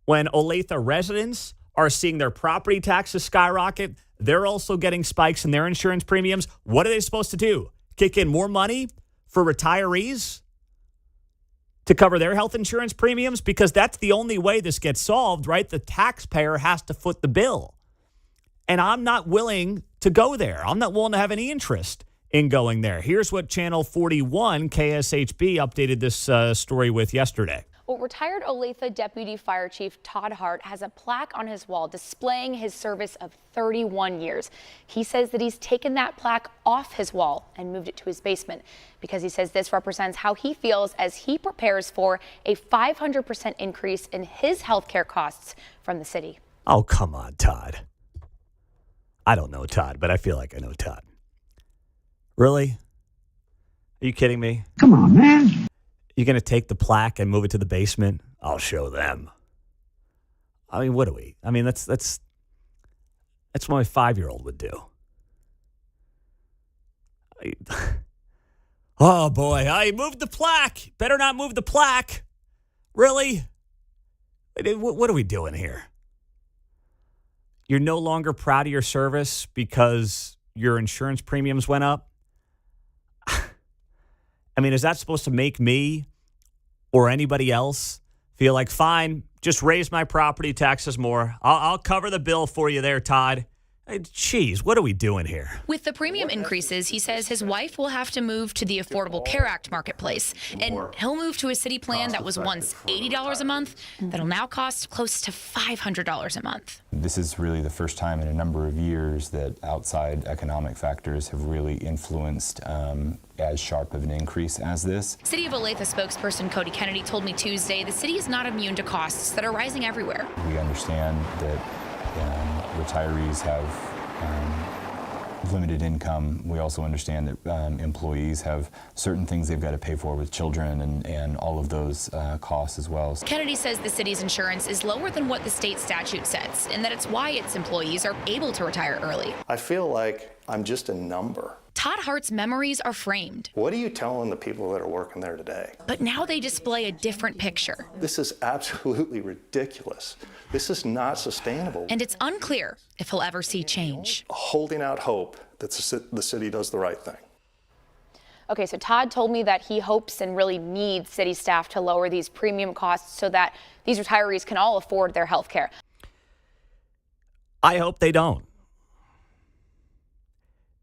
when Olathe residents are seeing their property taxes skyrocket. They're also getting spikes in their insurance premiums. What are they supposed to do? Kick in more money for retirees to cover their health insurance premiums? Because that's the only way this gets solved, right? The taxpayer has to foot the bill. And I'm not willing to go there. I'm not willing to have any interest in going there. Here's what Channel 41 KSHB updated this story with yesterday. Well, retired Olathe Deputy Fire Chief Todd Hart has a plaque on his wall displaying his service of 31 years. He says that he's taken that plaque off his wall and moved it to his basement because he says this represents how he feels as he prepares for a 500% increase in his health care costs from the city. Oh, come on, Todd. I don't know Todd, but I feel like I know Todd. Really? Are you kidding me? Come on, man. You're going to take the plaque and move it to the basement? I'll show them. I mean, what are we? I mean, that's what my 5-year-old would do. Oh, boy. I moved the plaque. Better not move the plaque. Really? What are we doing here? You're no longer proud of your service because your insurance premiums went up? I mean, is that supposed to make me or anybody else feel like, fine, just raise my property taxes more. I'll cover the bill for you there, Todd. Geez, what are we doing here? With the premium increases, he says his wife will have to move to the Affordable Care Act marketplace. And he'll move to a city plan that was once $80 a month that'll now cost close to $500 a month. This is really the first time in a number of years that outside economic factors have really influenced as sharp of an increase as this. City of Olathe spokesperson Cody Kennedy told me Tuesday the city is not immune to costs that are rising everywhere. We understand that retirees have limited income. We also understand that employees have certain things they've got to pay for with children and all of those costs as well. Kennedy says the city's insurance is lower than what the state statute sets, and that it's why its employees are able to retire early. I feel like I'm just a number. Todd Hart's memories are framed. What are you telling the people that are working there today? But now they display a different picture. This is absolutely ridiculous. This is not sustainable. And it's unclear if he'll ever see change. Holding out hope that the city does the right thing. Okay, so Todd told me that he hopes and really needs city staff to lower these premium costs so that these retirees can all afford their health care. I hope they don't.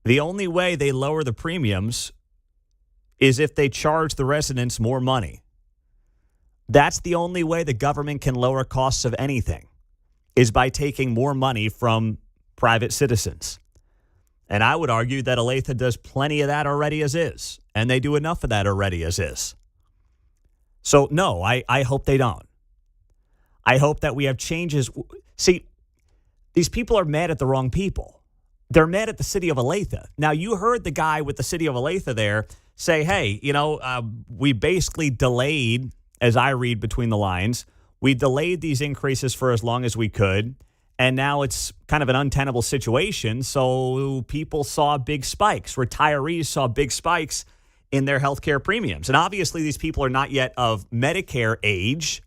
The only way they lower the premiums is if they charge the residents more money. That's the only way the government can lower costs of anything, is by taking more money from private citizens. And I would argue that Olathe does plenty of that already as is, and they do enough of that already as is. So, no, I hope they don't. I hope that we have changes. See, these people are mad at the wrong people. They're mad at the city of Olathe. Now, you heard the guy with the city of Olathe there say, hey, we basically delayed, as I read between the lines, we delayed these increases for as long as we could, and now it's kind of an untenable situation, so people saw big spikes. Retirees saw big spikes in their health care premiums. And obviously, these people are not yet of Medicare age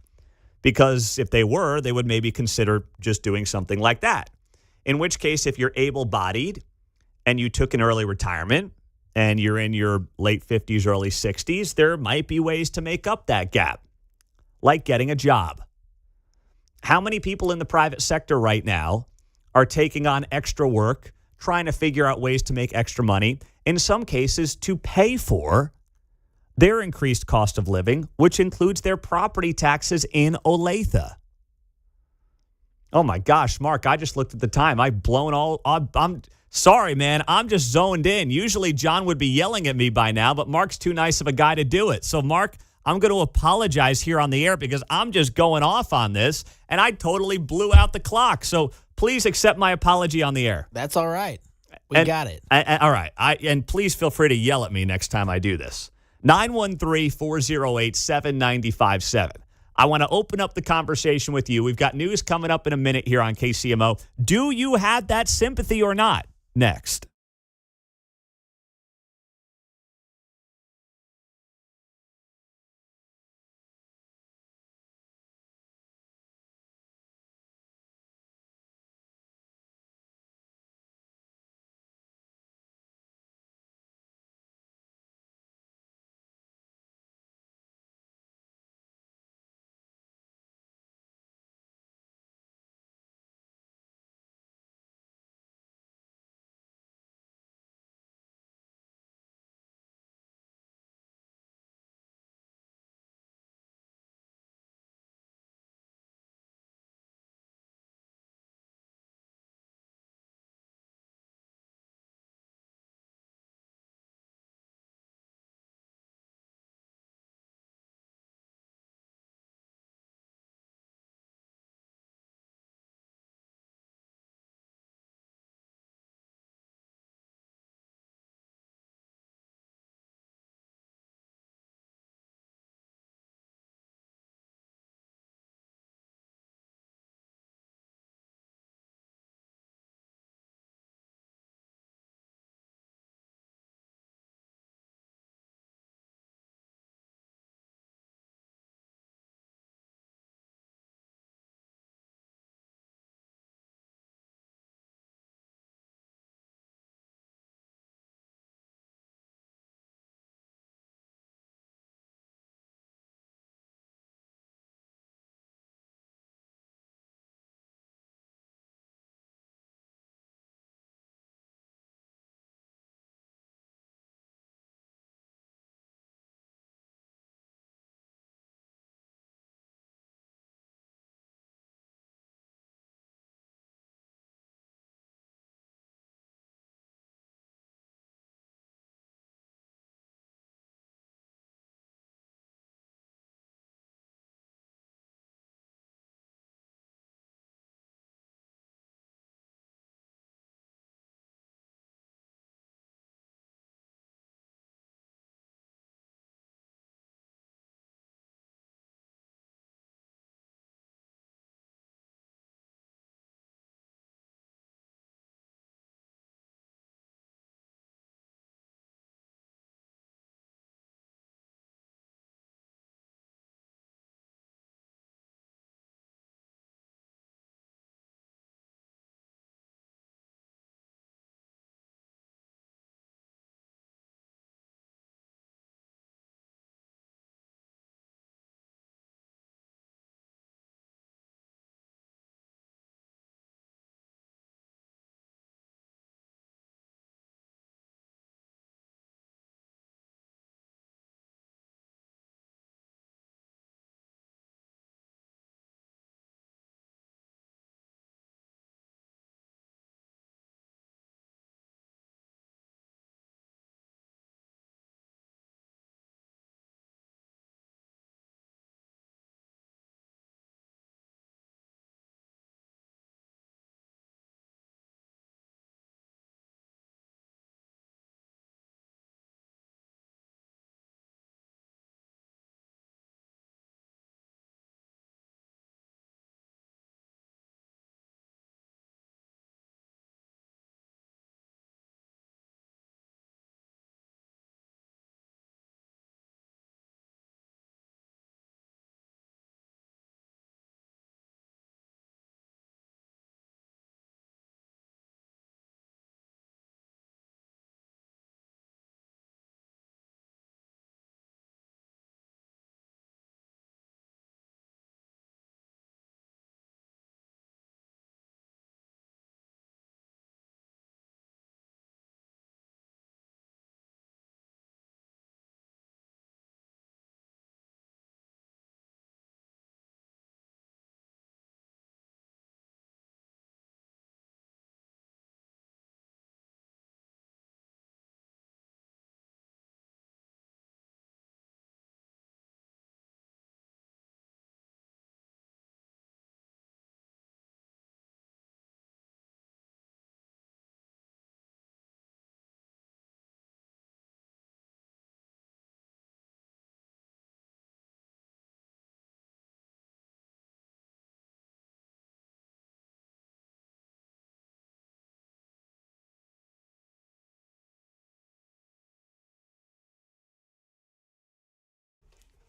Because if they were, they would maybe consider just doing something like that. In which case, if you're able-bodied and you took an early retirement and you're in your late 50s, early 60s, there might be ways to make up that gap, like getting a job. How many people in the private sector right now are taking on extra work, trying to figure out ways to make extra money, in some cases to pay for their increased cost of living, which includes their property taxes in Olathe? Oh my gosh, Mark, I just looked at the time. I'm sorry, man. I'm just zoned in. Usually John would be yelling at me by now, but Mark's too nice of a guy to do it. So, Mark, I'm going to apologize here on the air because I'm just going off on this, and I totally blew out the clock. So please accept my apology on the air. That's all right. We got it. All right. And please feel free to yell at me next time I do this. 913-408-7957. I want to open up the conversation with you. We've got news coming up in a minute here on KCMO. Do you have that sympathy or not? Next.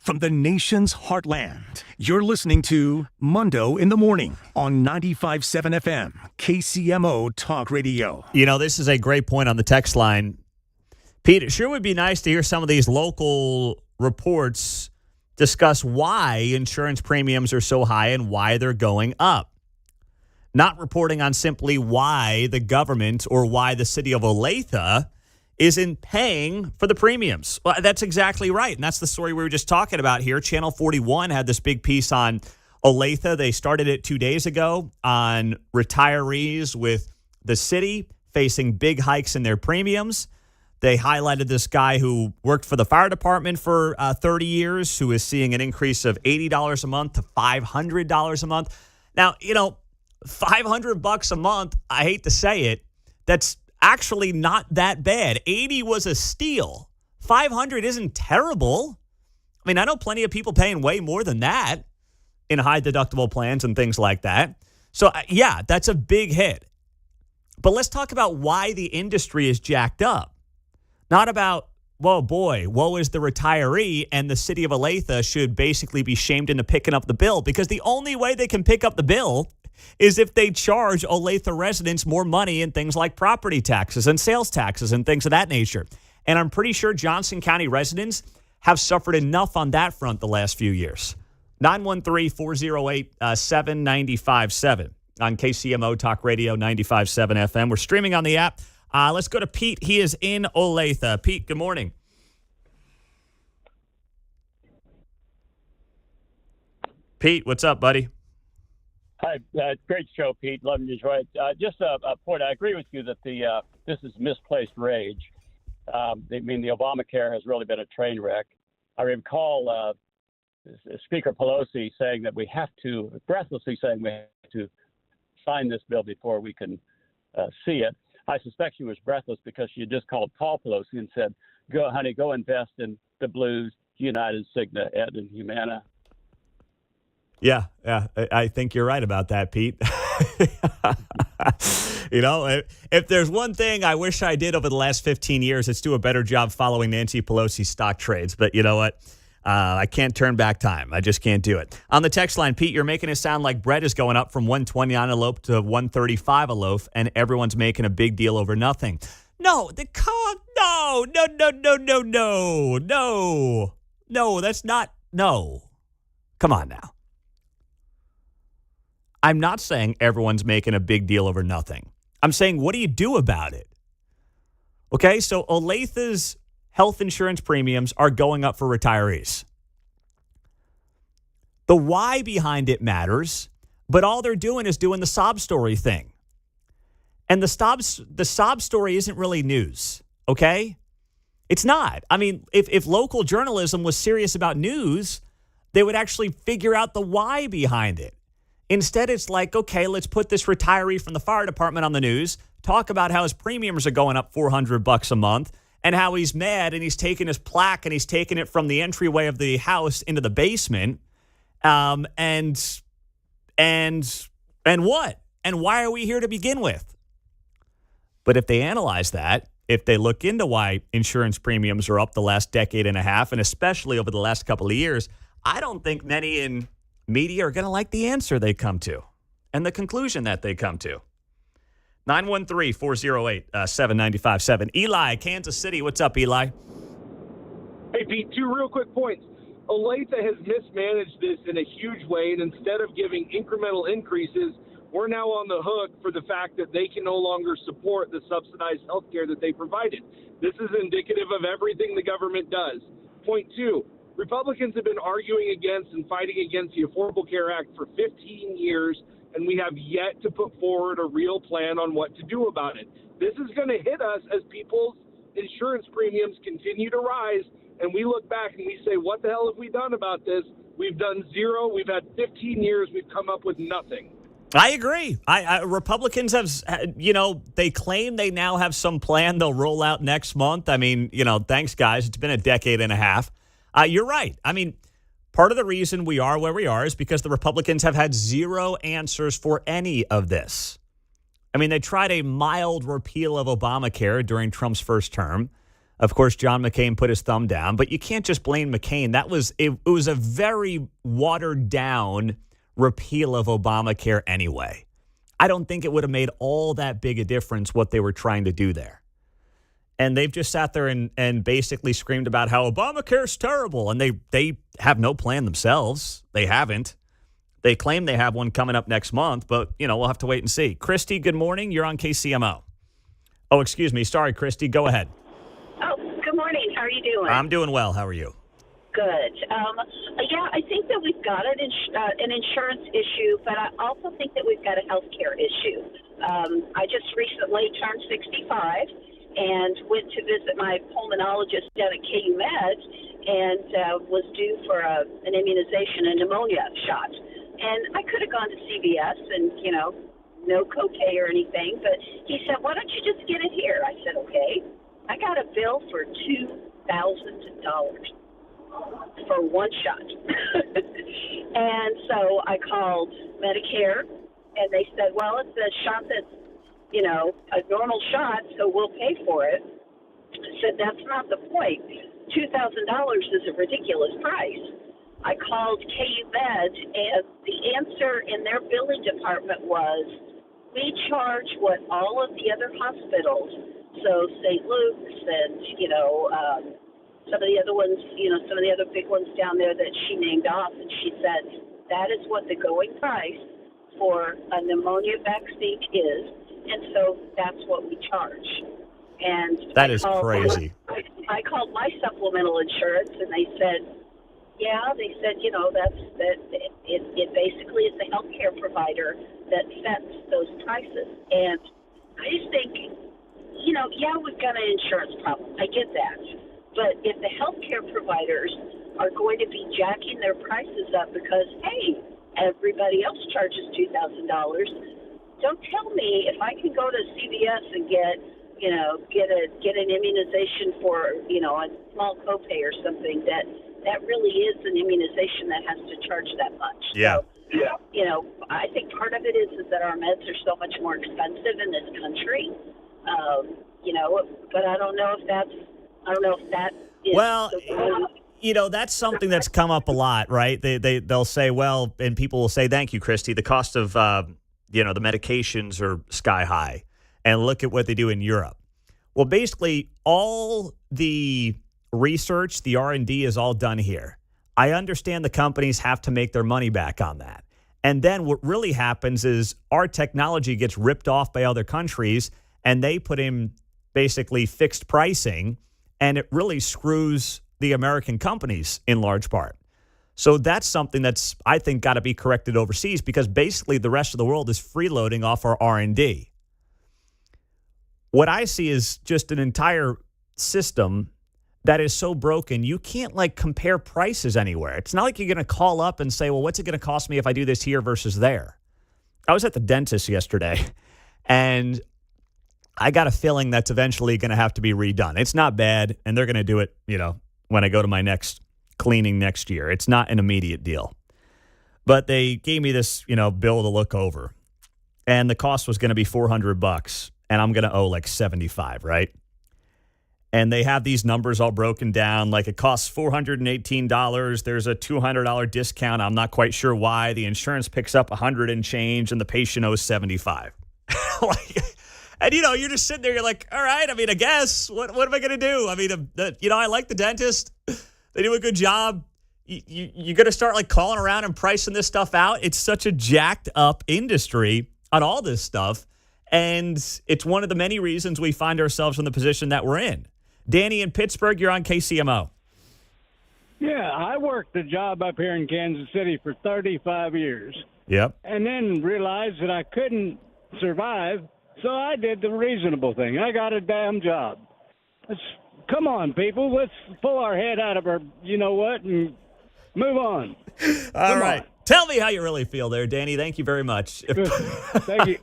from the nation's heartland. You're listening to Mundo in the Morning on 95.7 FM, KCMO Talk Radio. You know, this is a great point on the text line. Pete, it sure would be nice to hear some of these local reports discuss why insurance premiums are so high and why they're going up. Not reporting on simply why the government or why the city of Olathe isn't paying for the premiums. Well, that's exactly right. And that's the story we were just talking about here. Channel 41 had this big piece on Olathe. They started it 2 days ago on retirees with the city facing big hikes in their premiums. They highlighted this guy who worked for the fire department for 30 years, who is seeing an increase of $80 a month to $500 a month. Now, you know, $500 a month, I hate to say it, that's actually not that bad. 80 was a steal. 500 isn't terrible. I mean, I know plenty of people paying way more than that in high deductible plans and things like that. So, yeah, that's a big hit. But let's talk about why the industry is jacked up. Not about, whoa, boy, woe is the retiree and the city of Olathe should basically be shamed into picking up the bill, because the only way they can pick up the bill is if they charge Olathe residents more money in things like property taxes and sales taxes and things of that nature. And I'm pretty sure Johnson County residents have suffered enough on that front the last few years. 913-408-7957 on KCMO Talk Radio 95.7 FM. We're streaming on the app. Let's go to Pete. He is in Olathe. Pete, good morning. Pete, what's up, buddy? Hi, great show, Pete. Love and enjoy it. Just a point. I agree with you that this is misplaced rage. The Obamacare has really been a train wreck. I recall Speaker Pelosi saying that breathlessly saying we have to sign this bill before we can see it. I suspect she was breathless because she had just called Paul Pelosi and said, "Go, honey, go invest in the Blues, United, Cigna, Ed, and Humana." Yeah, I think you're right about that, Pete. You know, if there's one thing I wish I did over the last 15 years, it's do a better job following Nancy Pelosi's stock trades. But you know what? I can't turn back time. I just can't do it. On the text line, Pete, you're making it sound like bread is going up from $1.29 a loaf to $1.35 a loaf, and everyone's making a big deal over nothing. No, no, that's not. No, come on now. I'm not saying everyone's making a big deal over nothing. I'm saying, what do you do about it? Okay, so Olathe's health insurance premiums are going up for retirees. The why behind it matters, but all they're doing is doing the sob story thing. And the sob story isn't really news, okay? It's not. I mean, if local journalism was serious about news, they would actually figure out the why behind it. Instead, it's like, okay, let's put this retiree from the fire department on the news, talk about how his premiums are going up $400 a month, and how he's mad and he's taking his plaque and he's taking it from the entryway of the house into the basement. And what? And why are we here to begin with? But if they analyze that, if they look into why insurance premiums are up the last decade and a half, and especially over the last couple of years, I don't think many in media are going to like the answer they come to and the conclusion that they come to. 913-408-7957. Eli, Kansas City. What's up, Eli? Hey, Pete, two real quick points. Olathe has mismanaged this in a huge way, and instead of giving incremental increases, we're now on the hook for the fact that they can no longer support the subsidized health care that they provided. This is indicative of everything the government does. Point two, Republicans have been arguing against and fighting against the Affordable Care Act for 15 years, and we have yet to put forward a real plan on what to do about it. This is going to hit us as people's insurance premiums continue to rise, and we look back and we say, what the hell have we done about this? We've done zero. We've had 15 years. We've come up with nothing. I agree. Republicans have, they claim they now have some plan they'll roll out next month. I mean, thanks, guys. It's been a decade and a half. You're right. I mean, part of the reason we are where we are is because the Republicans have had zero answers for any of this. I mean, they tried a mild repeal of Obamacare during Trump's first term. Of course, John McCain put his thumb down, but you can't just blame McCain. It was a very watered down repeal of Obamacare anyway. I don't think it would have made all that big a difference what they were trying to do there. And they've just sat there and basically screamed about how Obamacare's terrible. And they have no plan themselves. They haven't. They claim they have one coming up next month, but, we'll have to wait and see. Christy, good morning. You're on KCMO. Oh, excuse me. Sorry, Christy. Go ahead. Oh, good morning. How are you doing? I'm doing well. How are you? Good. Yeah, I think that we've got an insurance issue, but I also think that we've got a health care issue. I just recently turned 65 and went to visit my pulmonologist down at KU Med and was due for an immunization, a pneumonia shot. And I could have gone to CVS and, no copay or anything, but he said, why don't you just get it here? I said, okay. I got a bill for $2,000 for one shot. And so I called Medicare, and they said, well, it's a shot that's, a normal shot, so we'll pay for it. I said, that's not the point. $2,000 is a ridiculous price. I called KU Med, and the answer in their billing department was, we charge what all of the other hospitals, so St. Luke's and, some of the other ones, some of the other big ones down there that she named off, and she said, that is what the going price for a pneumonia vaccine is, and so that's what we charge. And that is crazy. I called my supplemental insurance, and they said, it basically is the healthcare provider that sets those prices. And I just think, we've got an insurance problem. I get that. But if the healthcare providers are going to be jacking their prices up because, hey, everybody else charges $2,000, don't tell me if I can go to CVS and get an immunization for, a small copay or something that really is an immunization that has to charge that much. Yeah. So, I think part of it is that our meds are so much more expensive in this country. But I don't know if that is. Well, that's something that's come up a lot, right? They'll say, well, and people will say, thank you, Christy. The cost of, the medications are sky high. And look at what they do in Europe. Well, basically, all the research, the R&D is all done here. I understand the companies have to make their money back on that. And then what really happens is our technology gets ripped off by other countries, and they put in basically fixed pricing, and it really screws the American companies in large part. So that's something that's, I think, got to be corrected overseas, because basically the rest of the world is freeloading off our R&D. What I see is just an entire system that is so broken, you can't compare prices anywhere. It's not like you're going to call up and say, well, what's it going to cost me if I do this here versus there? I was at the dentist yesterday, and I got a feeling that's eventually going to have to be redone. It's not bad, and they're going to do it, when I go to my next cleaning next year. It's not an immediate deal. But they gave me this, bill to look over, and the cost was going to be $400, and I'm going to owe $75, right? And they have these numbers all broken down. It costs $418. There's a $200 discount. I'm not quite sure why. The insurance picks up $100 and change, and the patient owes $75. And, you're just sitting there. You're like, all right, I guess. What am I going to do? I like the dentist. They do a good job. You're going to start, calling around and pricing this stuff out. It's such a jacked up industry on all this stuff. And it's one of the many reasons we find ourselves in the position that we're in. Danny in Pittsburgh, you're on KCMO. Yeah, I worked a job up here in Kansas City for 35 years. Yep. And then realized that I couldn't survive, so I did the reasonable thing. I got a damn job. Come on, people. Let's pull our head out of our you-know-what and move on. All right. Tell me how you really feel there, Danny. Thank you very much. Thank you.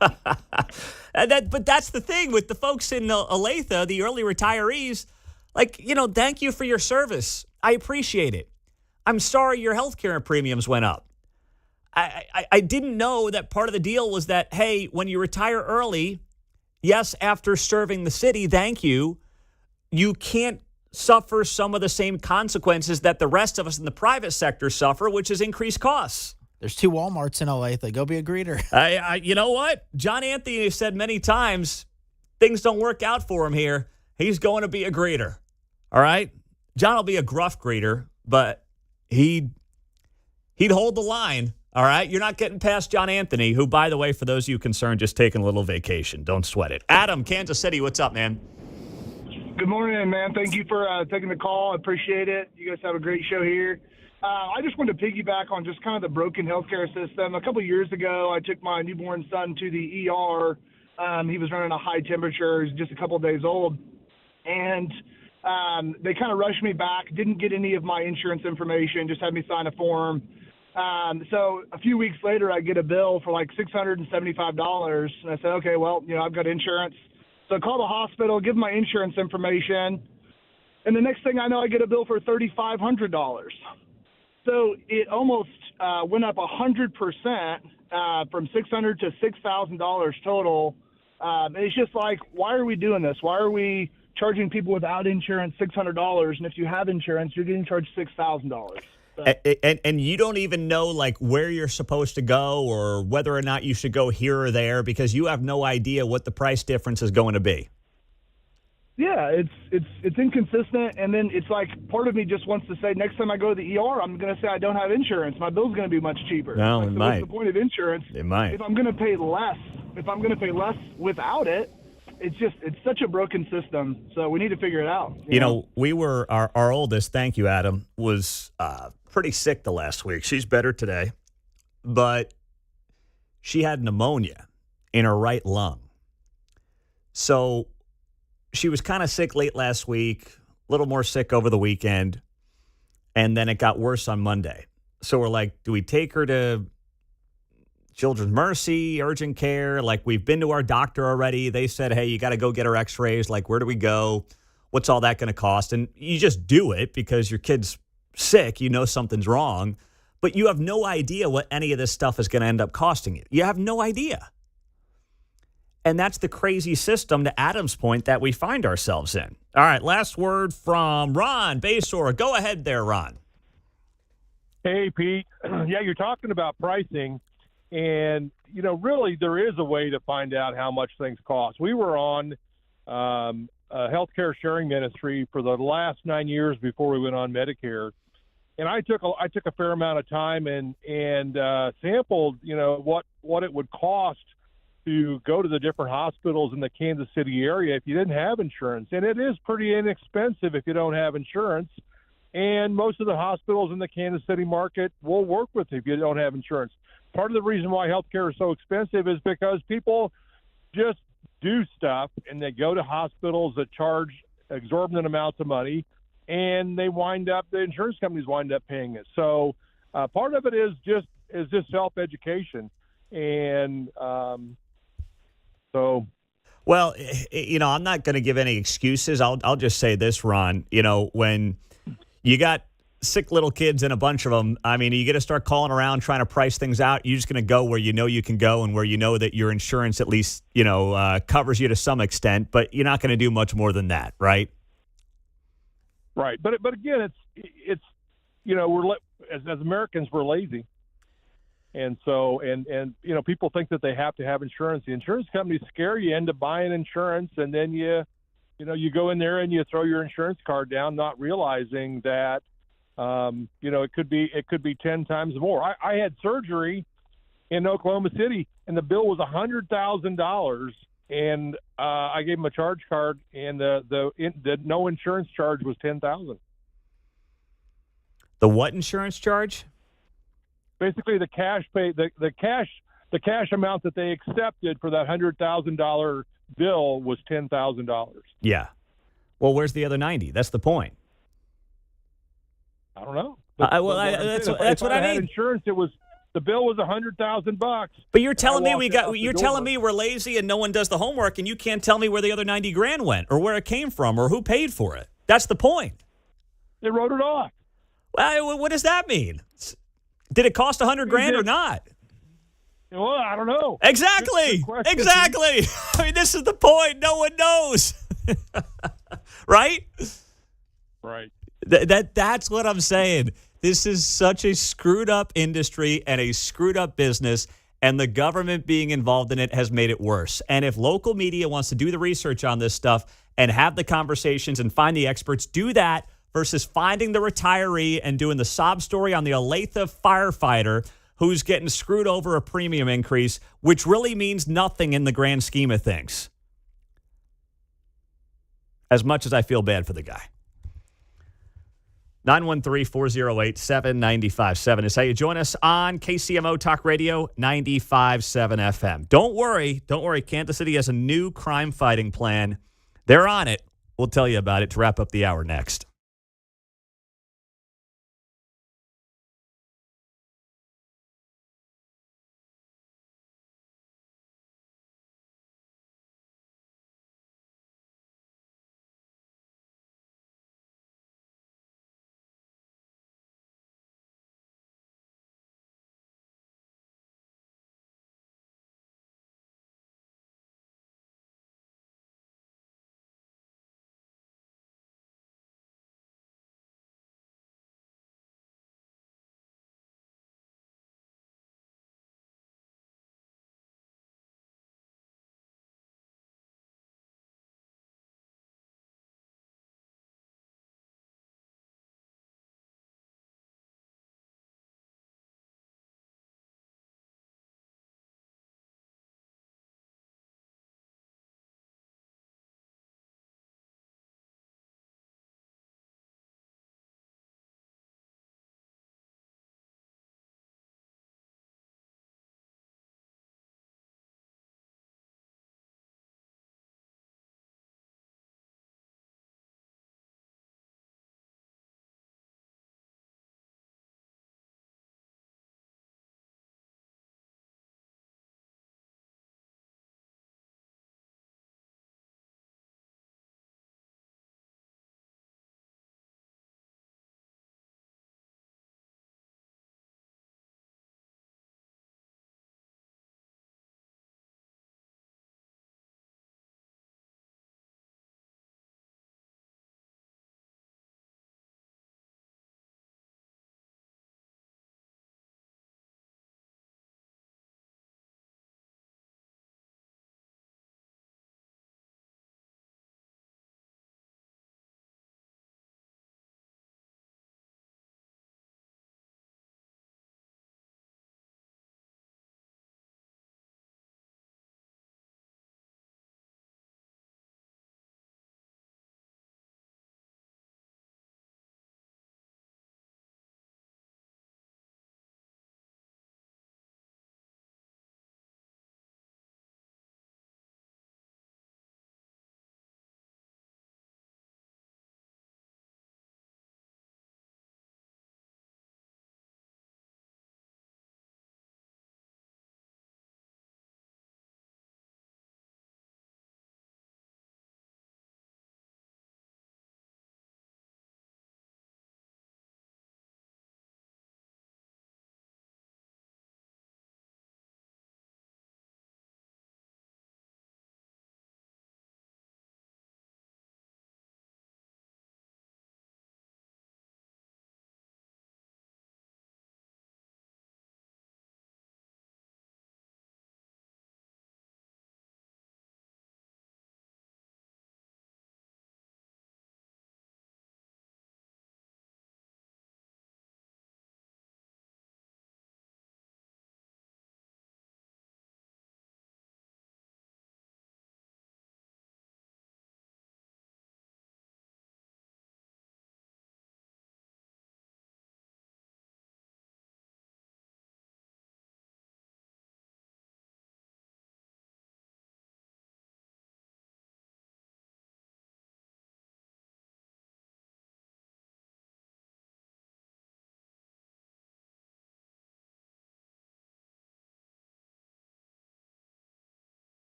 But that's the thing with the folks in Olathe, the early retirees. Thank you for your service. I appreciate it. I'm sorry your health care premiums went up. I didn't know that part of the deal was that, hey, when you retire early, yes, after serving the city, thank you, you can't suffer some of the same consequences that the rest of us in the private sector suffer, which is increased costs. There's 2 Walmarts in Olathe. Go be a greeter. You know what? John Anthony has said many times, things don't work out for him here. He's going to be a greeter. All right? John will be a gruff greeter, but he'd hold the line. All right? You're not getting past John Anthony, who, by the way, for those of you concerned, just taking a little vacation. Don't sweat it. Adam, Kansas City, what's up, man? Good morning, man. Thank you for taking the call. I appreciate it. You guys have a great show here. I just wanted to piggyback on just kind of the broken healthcare system. A couple of years ago, I took my newborn son to the ER. He was running a high temperature. He was just a couple of days old. And they kind of rushed me back, didn't get any of my insurance information, just had me sign a form. So a few weeks later, I get a bill for like $675. And I said, okay, well, I've got insurance. So I call the hospital, give them my insurance information, and the next thing I know, I get a bill for $3,500. So it almost went up 100% from $600 to $6,000 total. And it's just like, why are we doing this? Why are we charging people without insurance $600, and if you have insurance, you're getting charged $6,000? And you don't even know like where you're supposed to go or whether or not you should go here or there because you have no idea what the price difference is going to be. Yeah, it's inconsistent, and then it's like part of me just wants to say next time I go to the ER, I'm going to say I don't have insurance. My bill's going to be much cheaper. No, like, it so might. What's the point of insurance? It might. If I'm going to pay less without it, it's such a broken system. So we need to figure it out. You know, we were our oldest. Thank you, Adam. Was pretty sick the last week. She's better today, but she had pneumonia in her right lung. So she was kind of sick late last week, a little more sick over the weekend, and then it got worse on Monday. So we're like, do we take her to Children's Mercy, urgent care? Like, we've been to our doctor already. They said, hey, you got to go get her x-rays. Like, where do we go? What's all that going to cost? And you just do it because your kid's sick. You know something's wrong, but you have no idea what any of this stuff is going to end up costing you. You have no idea. And that's the crazy system, to Adam's point, that we find ourselves in. All right, last word from Ron Basor. Go ahead there, Ron. Hey, Pete. Yeah, you're talking about pricing. And, really there is a way to find out how much things cost. We were on a healthcare sharing ministry for the last 9 years before we went on Medicare. And I took a fair amount of time and sampled, what it would cost to go to the different hospitals in the Kansas City area if you didn't have insurance. And it is pretty inexpensive if you don't have insurance. And most of the hospitals in the Kansas City market will work with you if you don't have insurance. Part of the reason why healthcare is so expensive is because people just do stuff and they go to hospitals that charge exorbitant amounts of money, and the insurance companies wind up paying it. So part of it is just self-education. And so. Well, I'm not going to give any excuses. I'll just say this, Ron. When you got sick little kids and a bunch of them, I mean, you got to start calling around trying to price things out. You're just going to go where you can go and where that your insurance at least, covers you to some extent, but you're not going to do much more than that, right? Right. But again, it's we're as Americans, we're lazy. And so, and people think that they have to have insurance. The insurance companies scare you into buying insurance, and then you go in there and you throw your insurance card down, not realizing that it could be 10 times more. I had surgery in Oklahoma City, and the bill was $100,000, and I gave them a charge card, and the no insurance charge was $10,000. The what insurance charge? Basically, the cash amount that they accepted for that $100,000 bill was $10,000. Yeah. Well, where's the other 90? That's the point. I don't know. That's what I mean. Insurance, the bill was $100,000. But you're telling me we're lazy and no one does the homework, and you can't tell me where the other $90,000 went or where it came from or who paid for it. That's the point. They wrote it off. Well, what does that mean? Did it cost $100,000 or not? Well, I don't know. Exactly. I mean, this is the point. No one knows. Right? Right. That's what I'm saying. This is such a screwed up industry and a screwed up business, and the government being involved in it has made it worse. And if local media wants to do the research on this stuff and have the conversations and find the experts, do that versus finding the retiree and doing the sob story on the Olathe firefighter who's getting screwed over a premium increase, which really means nothing in the grand scheme of things. As much as I feel bad for the guy. 913-408-7957 is how you join us on KCMO Talk Radio 95.7 FM. Don't worry. Kansas City has a new crime fighting plan. They're on it. We'll tell you about it to wrap up the hour next.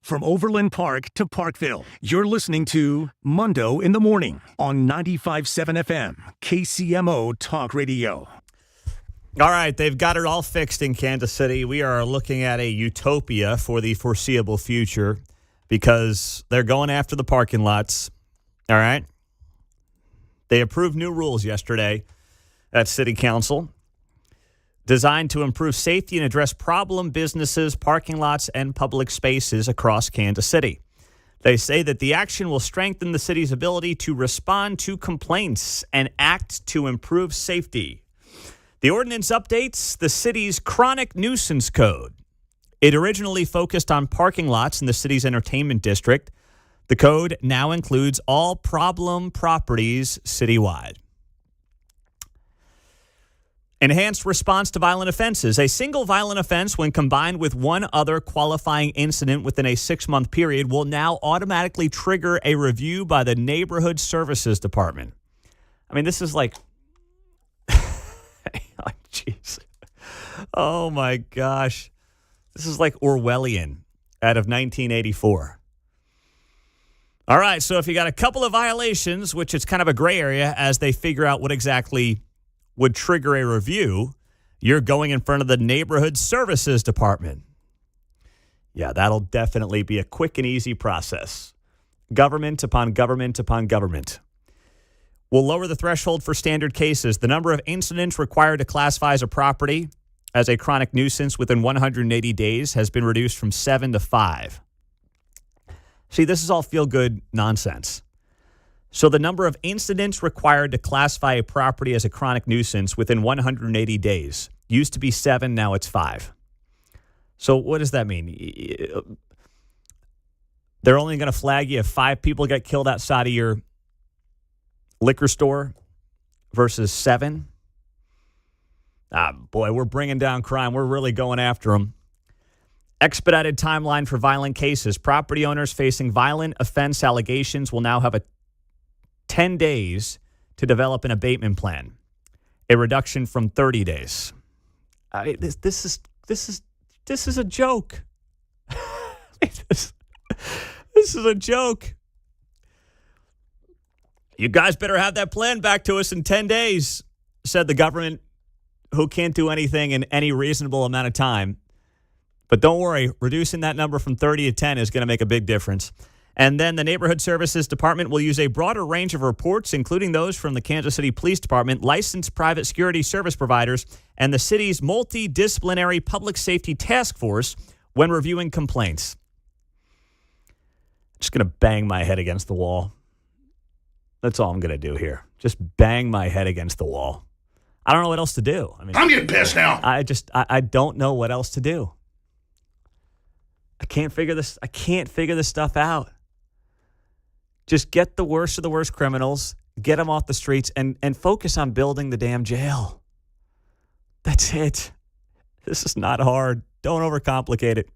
From Overland Park to Parkville, you're listening to Mundo in the Morning on 95.7 FM, KCMO Talk Radio. All right, they've got it all fixed in Kansas City. We are looking at a utopia for the foreseeable future because they're going after the parking lots. All right? They approved new rules yesterday at City Council designed to improve safety and address problem businesses, parking lots, and public spaces across Kansas City. They say that the action will strengthen the city's ability to respond to complaints and act to improve safety. The ordinance updates the city's chronic nuisance code. It originally focused on parking lots in the city's entertainment district. The code now includes all problem properties citywide. Enhanced response to violent offenses. A single violent offense, when combined with one other qualifying incident within a 6-month period, will now automatically trigger a review by the Neighborhood Services Department. I mean, this is like, oh, jeez. Oh, my gosh. This is like Orwellian out of 1984. All right, so if you got a couple of violations, which is kind of a gray area as they figure out what exactly would trigger a review, you're going in front of the Neighborhood Services Department. Yeah, that'll definitely be a quick and easy process. Government upon government upon government. We'll lower the threshold for standard cases. The number of incidents required to classify as a property as a chronic nuisance within 180 days has been reduced from 7 to 5. See, this is all feel-good nonsense. So the number of incidents required to classify a property as a chronic nuisance within 180 days used to be 7, now it's 5. So what does that mean? They're only going to flag you if 5 people get killed outside of your liquor store versus 7? Boy, we're bringing down crime. We're really going after them. Expedited timeline for violent cases. Property owners facing violent offense allegations will now have 10 days to develop an abatement plan, a reduction from 30 days. This is a joke. This is a joke. You guys better have that plan back to us in 10 days, said the government, who can't do anything in any reasonable amount of time. But don't worry, reducing that number from 30 to 10 is going to make a big difference. And then the Neighborhood Services Department will use a broader range of reports, including those from the Kansas City Police Department, licensed private security service providers, and the city's multidisciplinary public safety task force when reviewing complaints. I'm just going to bang my head against the wall. That's all I'm going to do here. Just bang my head against the wall. I don't know what else to do. I mean, I'm getting pissed now. I don't know what else to do. I can't figure this stuff out. Just get the worst of the worst criminals, get them off the streets, and focus on building the damn jail. That's it. This is not hard. Don't overcomplicate it.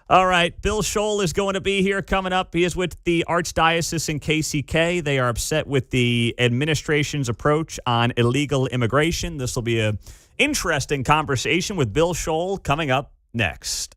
All right, Bill Scholl is going to be here coming up. He is with the Archdiocese in KCK. They are upset with the administration's approach on illegal immigration. This will be an interesting conversation with Bill Scholl coming up next.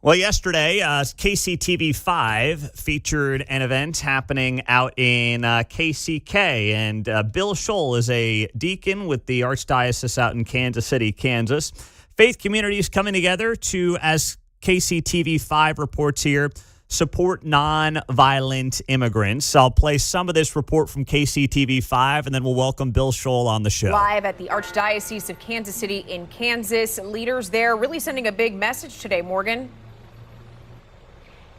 Well, yesterday, KCTV5 featured an event happening out in KCK, and Bill Scholl is a deacon with the Archdiocese out in Kansas City, Kansas. Faith communities coming together to, as KCTV5 reports here, support non-violent immigrants. I'll play some of this report from KCTV5, and then we'll welcome Bill Scholl on the show. Live at the Archdiocese of Kansas City in Kansas, leaders there really sending a big message today, Morgan.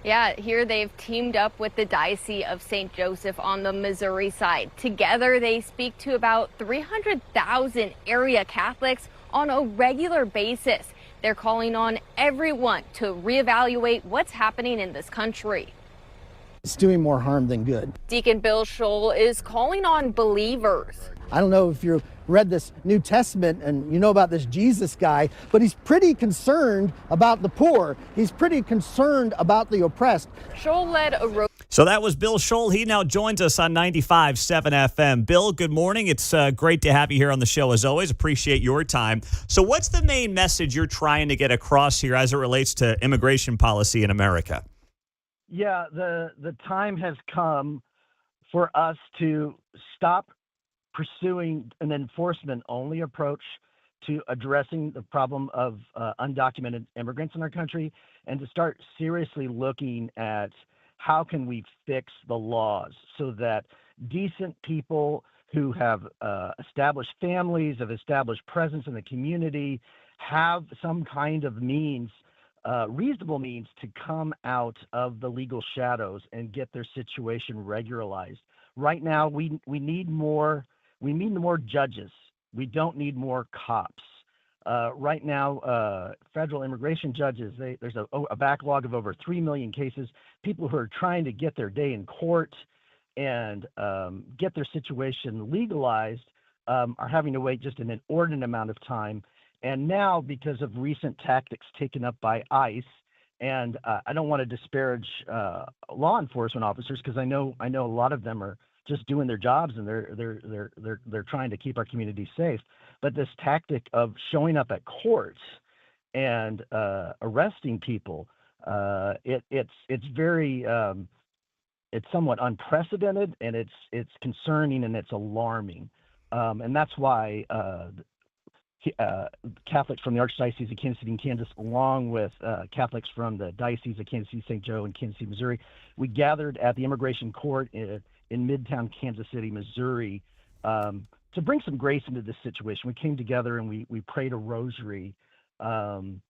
Yeah, here they've teamed up with the Diocese of St. Joseph on the Missouri side. Together, they speak to about 300,000 area Catholics on a regular basis. They're calling on everyone to reevaluate what's happening in this country. It's doing more harm than good. Deacon Bill Scholl is calling on believers. I don't know if you read this New Testament and you know about this Jesus guy, but he's pretty concerned about the poor. He's pretty concerned about the oppressed. Scholl led a So that was Bill Scholl. He now joins us on 95.7 FM. Bill, good morning. It's great to have you here on the show as always. Appreciate your time. So what's the main message you're trying to get across here as it relates to immigration policy in America? Yeah, the time has come for us to stop pursuing an enforcement-only approach to addressing the problem of undocumented immigrants in our country, and to start seriously looking at how can we fix the laws so that decent people who have established families, have established presence in the community, have some kind of means, reasonable means to come out of the legal shadows and get their situation regularized. Right now, we need more judges. We don't need more cops. Right now, federal immigration judges, there's a backlog of over 3 million cases. People who are trying to get their day in court and get their situation legalized are having to wait just an inordinate amount of time. And now, because of recent tactics taken up by ICE, and I don't want to disparage law enforcement officers because I know a lot of them are just doing their jobs and they're trying to keep our community safe. But this tactic of showing up at courts and arresting people, it's very it's somewhat unprecedented, and it's concerning, and it's alarming, and that's why Catholics from the Archdiocese of Kansas City and Kansas, along with Catholics from the Diocese of Kansas City, St. Joe, and Kansas City, Missouri, we gathered at the Immigration Court in Midtown Kansas City, Missouri, to bring some grace into this situation. We came together and we prayed a rosary, and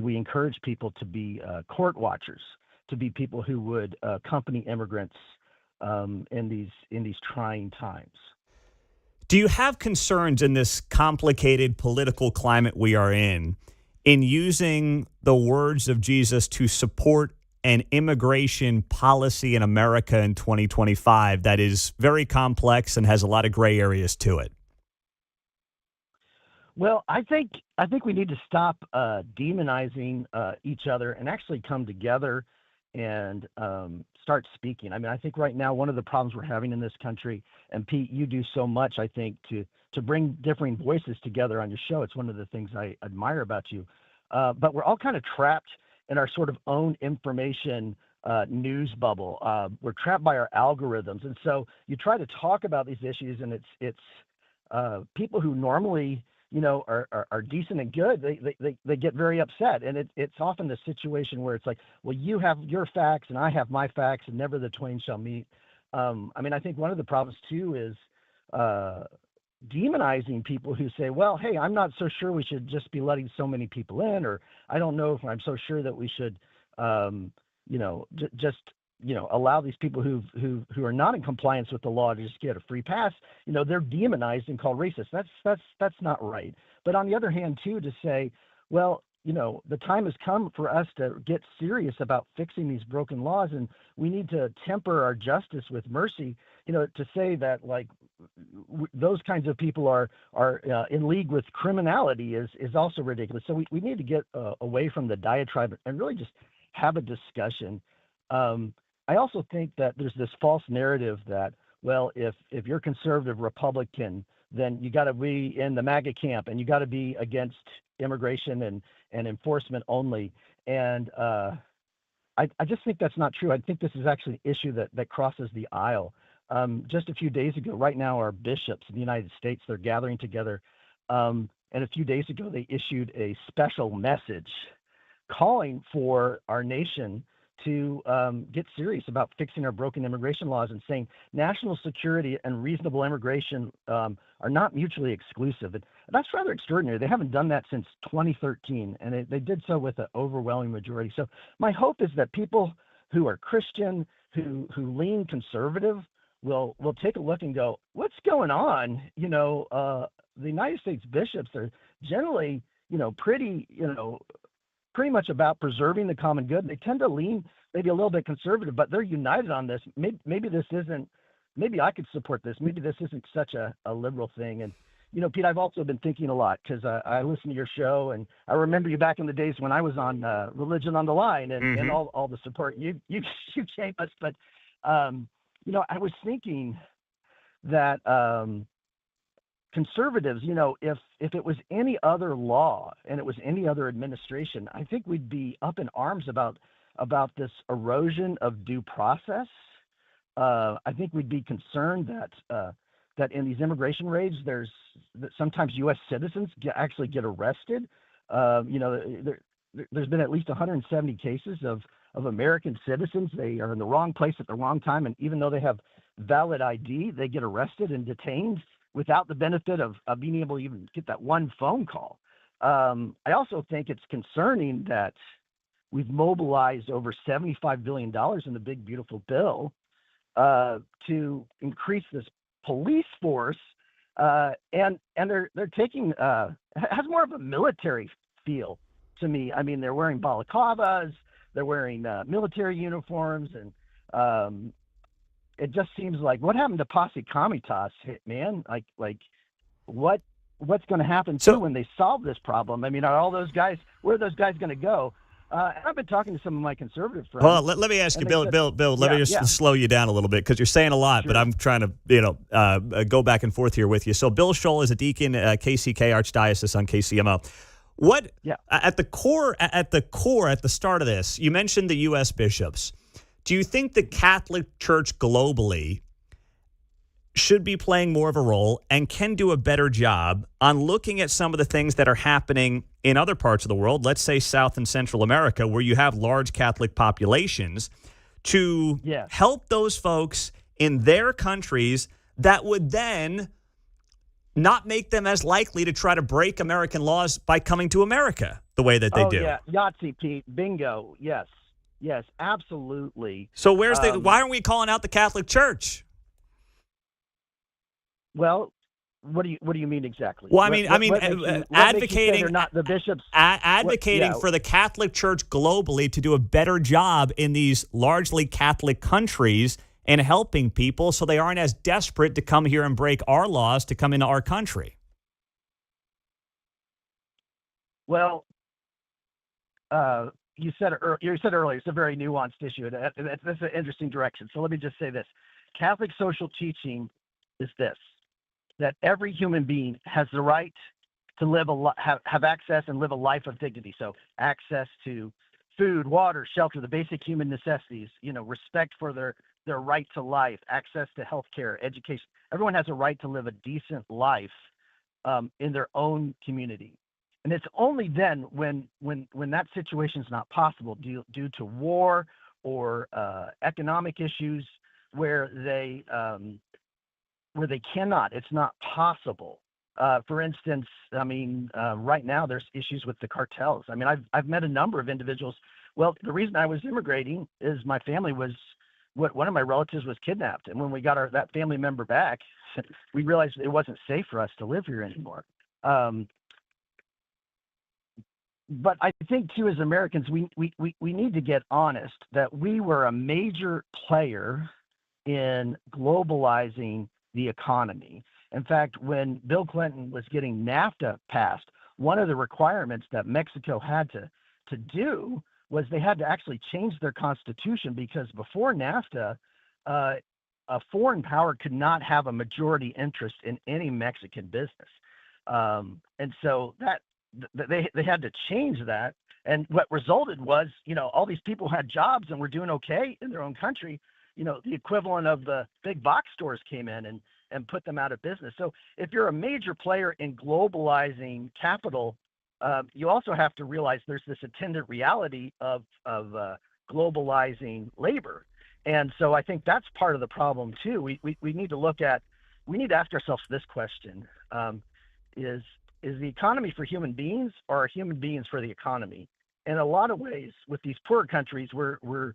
we encouraged people to be court watchers, to be people who would accompany immigrants in these trying times. Do you have concerns in this complicated political climate we are in using the words of Jesus to support an immigration policy in America in 2025 that is very complex and has a lot of gray areas to it? Well, I think we need to stop demonizing each other and actually come together and start speaking. I mean, I think right now one of the problems we're having in this country, and Pete, you do so much, I think, to bring differing voices together on your show. It's one of the things I admire about you. But we're all kind of trapped in our sort of own information news bubble. We're trapped by our algorithms. And so you try to talk about these issues, and it's people who normally, are decent and good, they get very upset. And it's often the situation where it's like, well, you have your facts and I have my facts, and never the twain shall meet. I think one of the problems too is demonizing people who say, well, hey, I'm not so sure we should just be letting so many people in, or I don't know if I'm so sure that we should, allow these people who are not in compliance with the law to just get a free pass. They're demonized and called racist. That's not right. But on the other hand, too, to say, well, the time has come for us to get serious about fixing these broken laws, and we need to temper our justice with mercy. To say that those kinds of people are in league with criminality is also ridiculous. So we need to get away from the diatribe and really just have a discussion. I also think that there's this false narrative that, well, if you're conservative Republican, then you got to be in the MAGA camp and you got to be against immigration and enforcement only. And I just think that's not true. I think this is actually an issue that crosses the aisle. Just a few days ago, right now, our bishops in the United States, they're gathering together. And a few days ago, they issued a special message calling for our nation to get serious about fixing our broken immigration laws and saying national security and reasonable immigration are not mutually exclusive. And that's rather extraordinary. They haven't done that since 2013, and they did so with an overwhelming majority. So my hope is that people who are Christian, who lean conservative, will take a look and go, what's going on? The United States bishops are generally, pretty much about preserving the common good. They tend to lean maybe a little bit conservative, but they're united on this. Maybe I could support this. Maybe this isn't such a liberal thing. And, Pete, I've also been thinking a lot because I listen to your show, and I remember you back in the days when I was on Religion on the Line and all the support you gave us. But, I was thinking that conservatives, if it was any other law and it was any other administration, I think we'd be up in arms about this erosion of due process. I think we'd be concerned that in these immigration raids, that sometimes U.S. citizens actually get arrested. There's been at least 170 cases of American citizens. They are in the wrong place at the wrong time, and even though they have valid ID, they get arrested and detained without the benefit of being able to even get that one phone call. I also think it's concerning that we've mobilized over $75 billion in the big, beautiful bill to increase this police force. And they're taking, it has more of a military feel to me. I mean, they're wearing balaclavas, they're wearing military uniforms, and it just seems like, what happened to Posse Comitas, man? Like what's going to happen when they solve this problem? I mean, are all those guys, where are those guys going to go? I've been talking to some of my conservative friends. Well, let me ask you, Bill, let me just slow you down a little bit because you're saying a lot, but I'm trying to, go back and forth here with you. So Bill Scholl is a deacon at KCK Archdiocese on KCMO. What, at the start of this, you mentioned the U.S. bishops. Do you think the Catholic Church globally should be playing more of a role and can do a better job on looking at some of the things that are happening in other parts of the world, let's say South and Central America, where you have large Catholic populations, to help those folks in their countries that would then not make them as likely to try to break American laws by coming to America the way that they do? Yeah, Yahtzee, Pete. Bingo. Yes, absolutely. So why aren't we calling out the Catholic Church? Well, what do you mean exactly? Well, advocating, or not the bishops advocating for the Catholic Church globally to do a better job in these largely Catholic countries and helping people so they aren't as desperate to come here and break our laws to come into our country. Well, you said earlier, it's a very nuanced issue. That's an interesting direction. So let me just say this. Catholic social teaching is this, that every human being has the right to live have access and live a life of dignity. So access to food, water, shelter, the basic human necessities, respect for their right to life, access to health care, education. Everyone has a right to live a decent life in their own community. And it's only then when that situation is not possible due to war or economic issues where they cannot. It's not possible. For instance, right now there's issues with the cartels. I mean, I've met a number of individuals. Well, the reason I was immigrating is my family was one of my relatives was kidnapped, and when we got that family member back, we realized it wasn't safe for us to live here anymore. But I think too, as Americans, we need to get honest that we were a major player in globalizing the economy. In fact, when Bill Clinton was getting NAFTA passed, one of the requirements that Mexico had to do was they had to actually change their constitution, because before NAFTA, a foreign power could not have a majority interest in any Mexican business. And so that they had to change that And what resulted was, all these people had jobs and were doing okay in their own country. The equivalent of the big box stores came in and put them out of business. So if you're a major player in globalizing capital, you also have to realize there's this attendant reality of globalizing labor. And so I think that's part of the problem too. We need to ask ourselves this question: is the economy for human beings, or are human beings for the economy? In a lot of ways, with these poorer countries, we're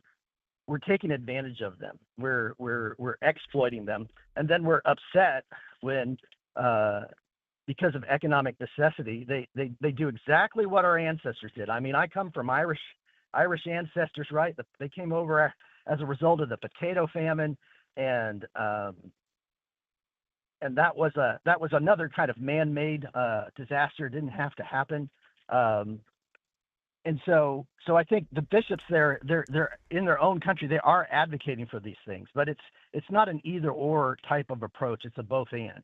taking advantage of them. We're exploiting them, and then we're upset when, because of economic necessity, they do exactly what our ancestors did. I mean, I come from Irish ancestors, right? They came over as a result of the potato famine, and that was another kind of man-made disaster. It didn't have to happen. And so I think the bishops they're in their own country, they are advocating for these things, but it's not an either or type of approach. It's a both and.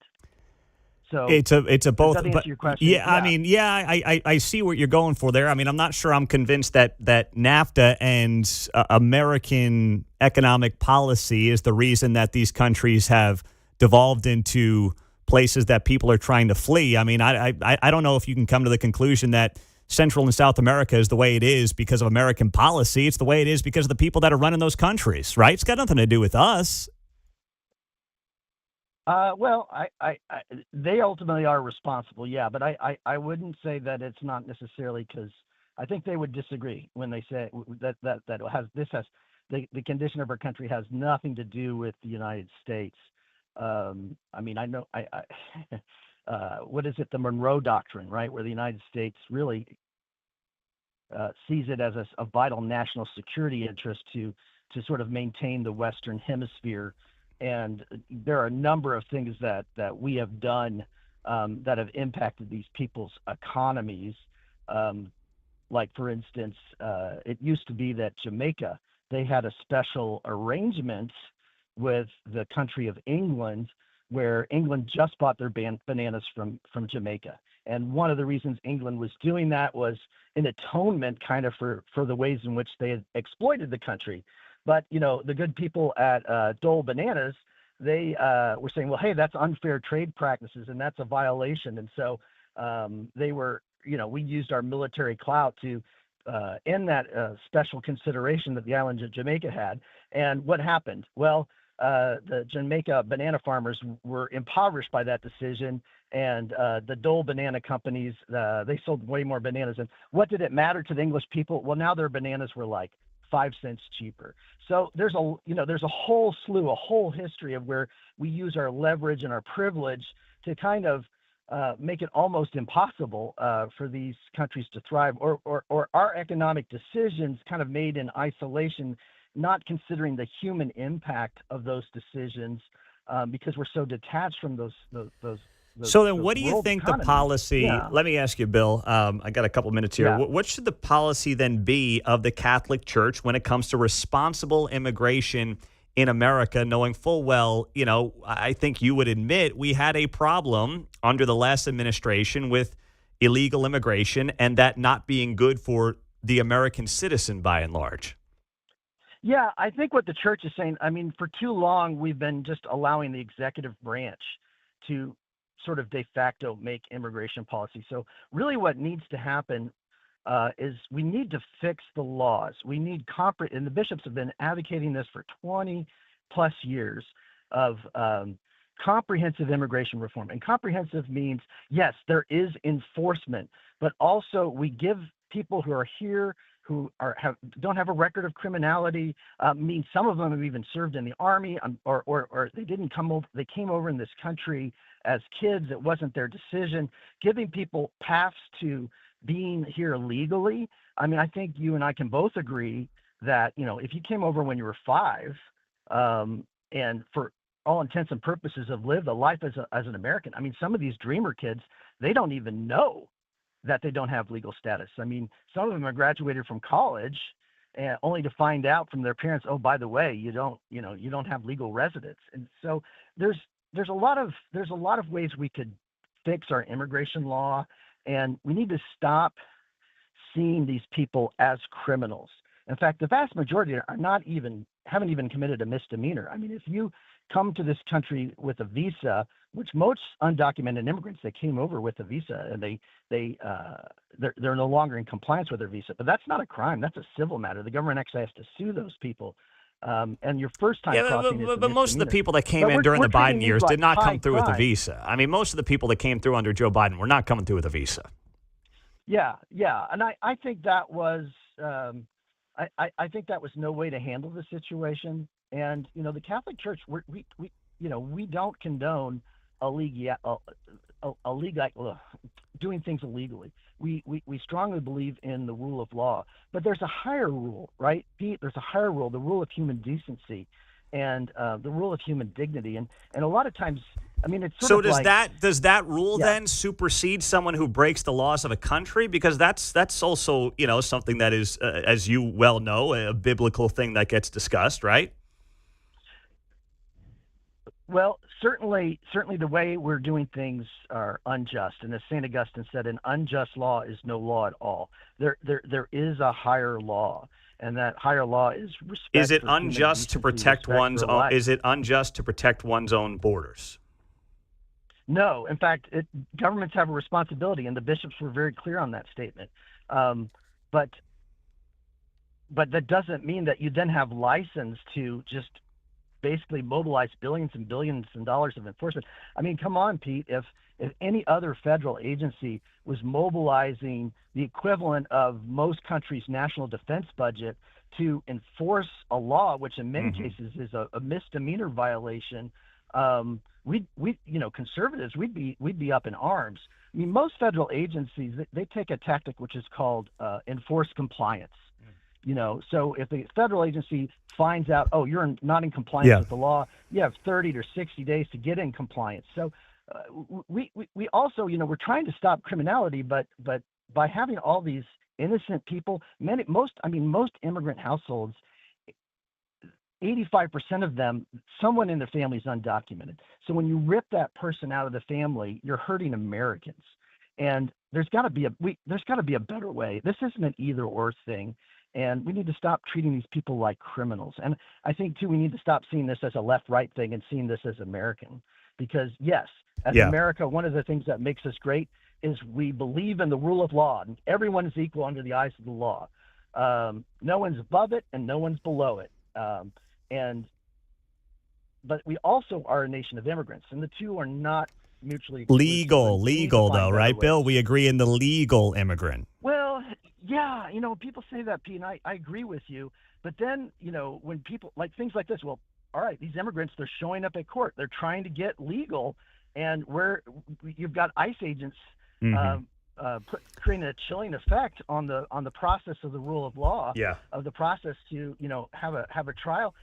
So it's a both. Does that answer your question? Yeah, I mean, I see what you're going for there. I mean, I'm not sure I'm convinced that NAFTA and American economic policy is the reason that these countries have devolved into places that people are trying to flee. I mean, I don't know if you can come to the conclusion that Central and South America is the way it is because of American policy. It's the way it is because of the people that are running those countries, right? It's got nothing to do with us. Well, they ultimately are responsible, yeah, but I wouldn't say that it's not necessarily, because I think they would disagree when they say that the condition of our country has nothing to do with the United States. I mean, I know what is it, the Monroe Doctrine, right, where the United States really sees it as a vital national security interest to sort of maintain the Western Hemisphere. And there are a number of things that we have done that have impacted these people's economies. Like, for instance, it used to be that Jamaica, they had a special arrangement with the country of England, where England just bought their bananas from Jamaica. And one of the reasons England was doing that was in atonement kind of for the ways in which they had exploited the country. But, the good people at Dole Bananas, they were saying, well, hey, that's unfair trade practices, and that's a violation. And so they were, we used our military clout to end that special consideration that the island of Jamaica had. And what happened? Well, the Jamaica banana farmers were impoverished by that decision, and the Dole banana companies, they sold way more bananas. And what did it matter to the English people? Well, now their bananas were like 5 cents cheaper. So there's a whole slew, a whole history of where we use our leverage and our privilege to kind of make it almost impossible for these countries to thrive, or our economic decisions kind of made in isolation, not considering the human impact of those decisions, because we're so detached from those. So then what do you think economies. The policy, Yeah. let me ask you, Bill, I got a couple minutes here. Yeah. What should the policy then be of the Catholic Church when it comes to responsible immigration in America, knowing full well, I think you would admit we had a problem under the last administration with illegal immigration, and that not being good for the American citizen by and large? Yeah, I think what the church is saying, I mean, for too long, we've been just allowing the executive branch to sort of de facto make immigration policy. So really what needs to happen is we need to fix the laws. We need and the bishops have been advocating this for 20 plus years of comprehensive immigration reform. And comprehensive means, yes, there is enforcement, but also we give people who are here who don't have a record of criminality. Means some of them have even served in the army, or they didn't come over. They came over in this country as kids. It wasn't their decision. Giving people paths to being here legally. I mean, I think you and I can both agree that if you came over when you were 5, and for all intents and purposes have lived a life as an American. I mean, some of these dreamer kids, they don't even know that they don't have legal status. I mean, some of them are graduated from college and only to find out from their parents, oh, by the way, you don't have legal residence. And so there's a lot of ways we could fix our immigration law, and we need to stop seeing these people as criminals. In fact, the vast majority haven't even committed a misdemeanor. I mean, if you come to this country with a visa, which most undocumented immigrants, they came over with a visa and they're no longer in compliance with their visa. But that's not a crime. That's a civil matter. The government actually has to sue those people. And your first time crossing is a but most of the misdemeanor. people that came But in during the we're treating Biden these years like did not high come through with a crime. visa. I mean, most of the people that came through under Joe Biden were not coming through with a visa. Yeah, and I think that was I think that was no way to handle the situation. And the Catholic Church, we don't condone doing things illegally. We strongly believe in the rule of law, but there's a higher rule, right, Pete? There's a higher rule, the rule of human decency, and the rule of human dignity. And a lot of times, I mean, it's sort of does like, that rule Yeah. then supersede someone who breaks the laws of a country? Because that's also something that is, as you well know, a biblical thing that gets discussed, right? Well, certainly the way we're doing things are unjust. And as St. Augustine said, an unjust law is no law at all. There is a higher law, and that higher law is respect. Is it for human unjust to decency, protect respect one's for own? life. Is it unjust to protect one's own borders? No, in fact, governments have a responsibility, and the bishops were very clear on that statement. But that doesn't mean that you then have license to just basically mobilize billions and billions of dollars of enforcement. I mean, come on, Pete. If any other federal agency was mobilizing the equivalent of most countries' national defense budget to enforce a law, which in many cases is a misdemeanor violation, we conservatives, we'd be up in arms. I mean, most federal agencies, they take a tactic which is called enforced compliance. So if the federal agency finds out, oh, you're not in compliance with the law, you have 30 to 60 days to get in compliance. So we also, we're trying to stop criminality, but by having all these innocent people, most immigrant households, 85% of them, someone in their family is undocumented. So when you rip that person out of the family, you're hurting Americans. And there's got to be a better way. This isn't an either or thing. And we need to stop treating these people like criminals. And I think, too, we need to stop seeing this as a left-right thing and seeing this as American. Because, yes, as America, one of the things that makes us great is we believe in the rule of law. And everyone is equal under the eyes of the law. No one's above it and no one's below it. But we also are a nation of immigrants. And the two are not mutually exclusive. Legal, though, right, Bill? We agree in the legal immigrant. Well, yeah, people say that, Pete, and I agree with you. But then, when people like things like this, well, all right, these immigrants, they're showing up at court. They're trying to get legal. And you've got ICE agents creating a chilling effect on the process of the rule of law, of the process to, have a trial.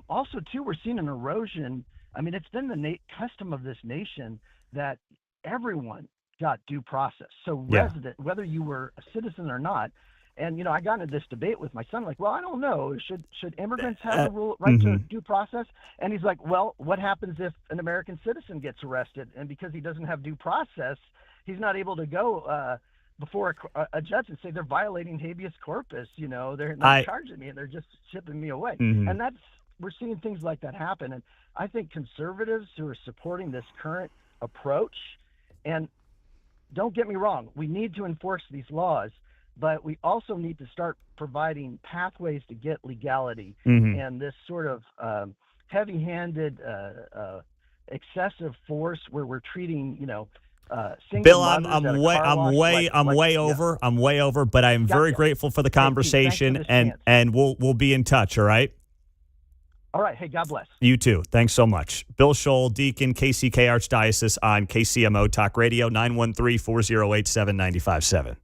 Also, too, we're seeing an erosion. I mean, it's been the custom of this nation that everyone got due process. So resident, whether you were a citizen or not, and I got into this debate with my son, like, well, I don't know, should immigrants have the right to due process? And he's like, well, what happens if an American citizen gets arrested, and because he doesn't have due process, he's not able to go before a judge and say they're violating habeas corpus? They're not charging me and they're just shipping me away. And we're seeing things like that happen. And I think conservatives who are supporting this current approach, and don't get me wrong, we need to enforce these laws, but we also need to start providing pathways to get legality. And this sort of heavy-handed, excessive force where we're treating, single Bill, mothers I'm at a way car wash, I'm way over. I'm way over, but I'm very grateful for the conversation, Pete, thanks for the and we'll be in touch. All right. All right. Hey, God bless. You too. Thanks so much. Bill Scholl, Deacon, KCK Archdiocese on KCMO Talk Radio, 913-408-7957.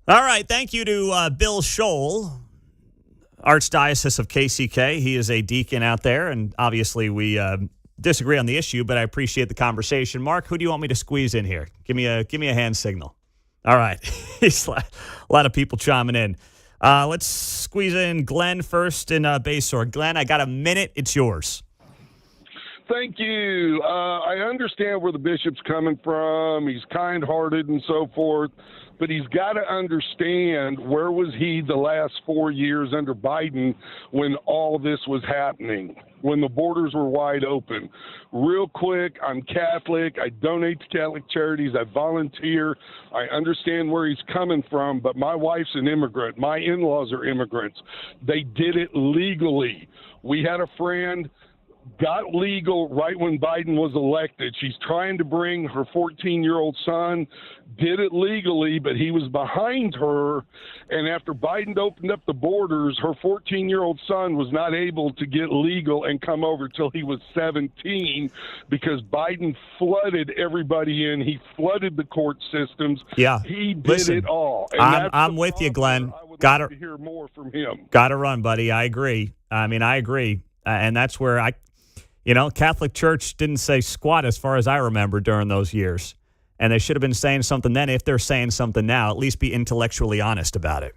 All right. Thank you to Bill Scholl, Archdiocese of KCK. He is a deacon out there, and obviously we disagree on the issue, but I appreciate the conversation. Mark, who do you want me to squeeze in here? Give me a hand signal. All right. A lot of people chiming in. Let's squeeze in Glenn first in Basehor. Glenn, I got a minute. It's yours. Thank you. I understand where the bishop's coming from. He's kind-hearted and so forth, but he's got to understand, where was he the last 4 years under Biden when all this was happening, when the borders were wide open? Real quick, I'm Catholic. I donate to Catholic charities. I volunteer. I understand where he's coming from, but my wife's an immigrant. My in-laws are immigrants. They did it legally. We had a friend got legal right when Biden was elected. She's trying to bring her 14-year-old son, did it legally, but he was behind her. And after Biden opened up the borders, her 14-year-old son was not able to get legal and come over till he was 17 because Biden flooded everybody in. He flooded the court systems. Yeah. He did Listen, it all. And I'm with you, Glenn. Got to hear more from him. Got to run, buddy. I agree. I agree. And that's where Catholic Church didn't say squat as far as I remember during those years. And they should have been saying something then. If they're saying something now, at least be intellectually honest about it.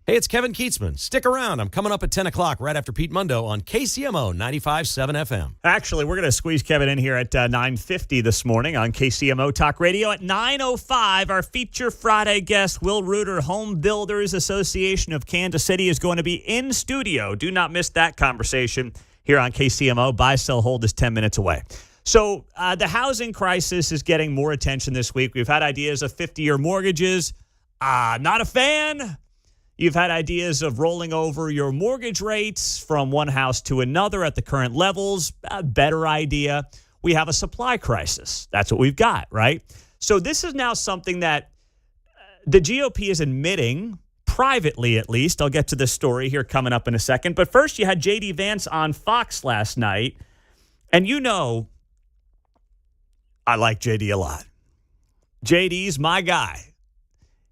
Hey, it's Kevin Keatsman. Stick around. I'm coming up at 10 o'clock right after Pete Mundo on KCMO 95.7 FM. Actually, we're going to squeeze Kevin in here at 9:50 this morning on KCMO Talk Radio. At 9:05, our feature Friday guest, Will Reuter, Home Builders Association of Kansas City, is going to be in studio. Do not miss that conversation here on KCMO. Buy, sell, hold is 10 minutes away. So the housing crisis is getting more attention this week. We've had ideas of 50-year mortgages. Not a fan. You've had ideas of rolling over your mortgage rates from one house to another at the current levels. A better idea. We have a supply crisis. That's what we've got, right? So this is now something that the GOP is admitting, privately at least. I'll get to this story here coming up in a second. But first, you had J.D. Vance on Fox last night. And you know I like J.D. a lot. J.D.'s my guy.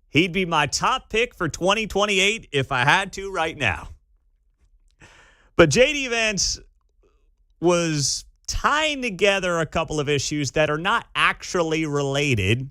He'd be my top pick for 2028 if I had to right now. But J.D. Vance was tying together a couple of issues that are not actually related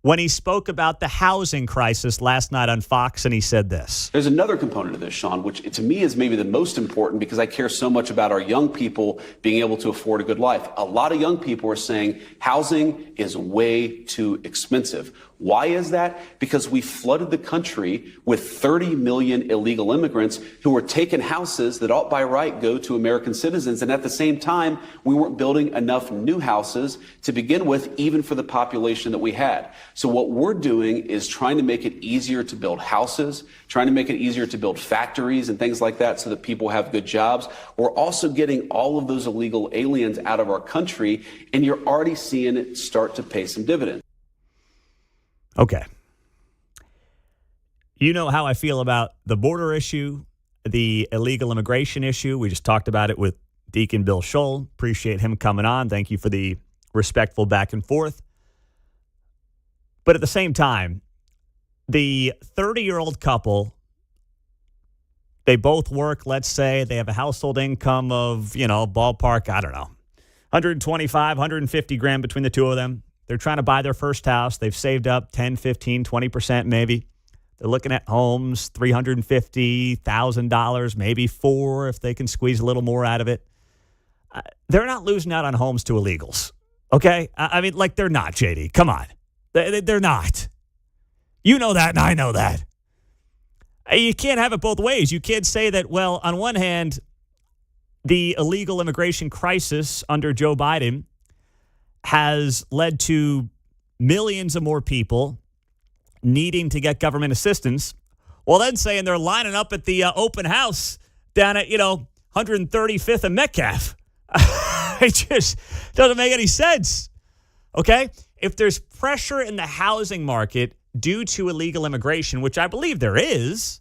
when he spoke about the housing crisis last night on Fox, and he said this. There's another component of this, Sean, which to me is maybe the most important because I care so much about our young people being able to afford a good life. A lot of young people are saying housing is way too expensive. Why is that? Because we flooded the country with 30 million illegal immigrants who were taking houses that ought by right go to American citizens. And at the same time, we weren't building enough new houses to begin with, even for the population that we had. So what we're doing is trying to make it easier to build houses, trying to make it easier to build factories and things like that so that people have good jobs. We're also getting all of those illegal aliens out of our country, and you're already seeing it start to pay some dividends. Okay. You know how I feel about the border issue, the illegal immigration issue. We just talked about it with Deacon Bill Scholl. Appreciate him coming on. Thank you for the respectful back and forth. But at the same time, the 30-year-old couple, they both work, let's say, they have a household income of, ballpark, I don't know, 125, 150 grand between the two of them. They're trying to buy their first house. They've saved up 10, 15, 20% maybe. They're looking at homes, $350,000, maybe $4,000 if they can squeeze a little more out of it. They're not losing out on homes to illegals, okay? I mean, they're not, JD. Come on. They're not. You know that, and I know that. You can't have it both ways. You can't say that, well, on one hand, the illegal immigration crisis under Joe Biden has led to millions of more people needing to get government assistance, well, then saying they're lining up at the open house down at, 135th and Metcalf. It just doesn't make any sense, okay? If there's pressure in the housing market due to illegal immigration, which I believe there is,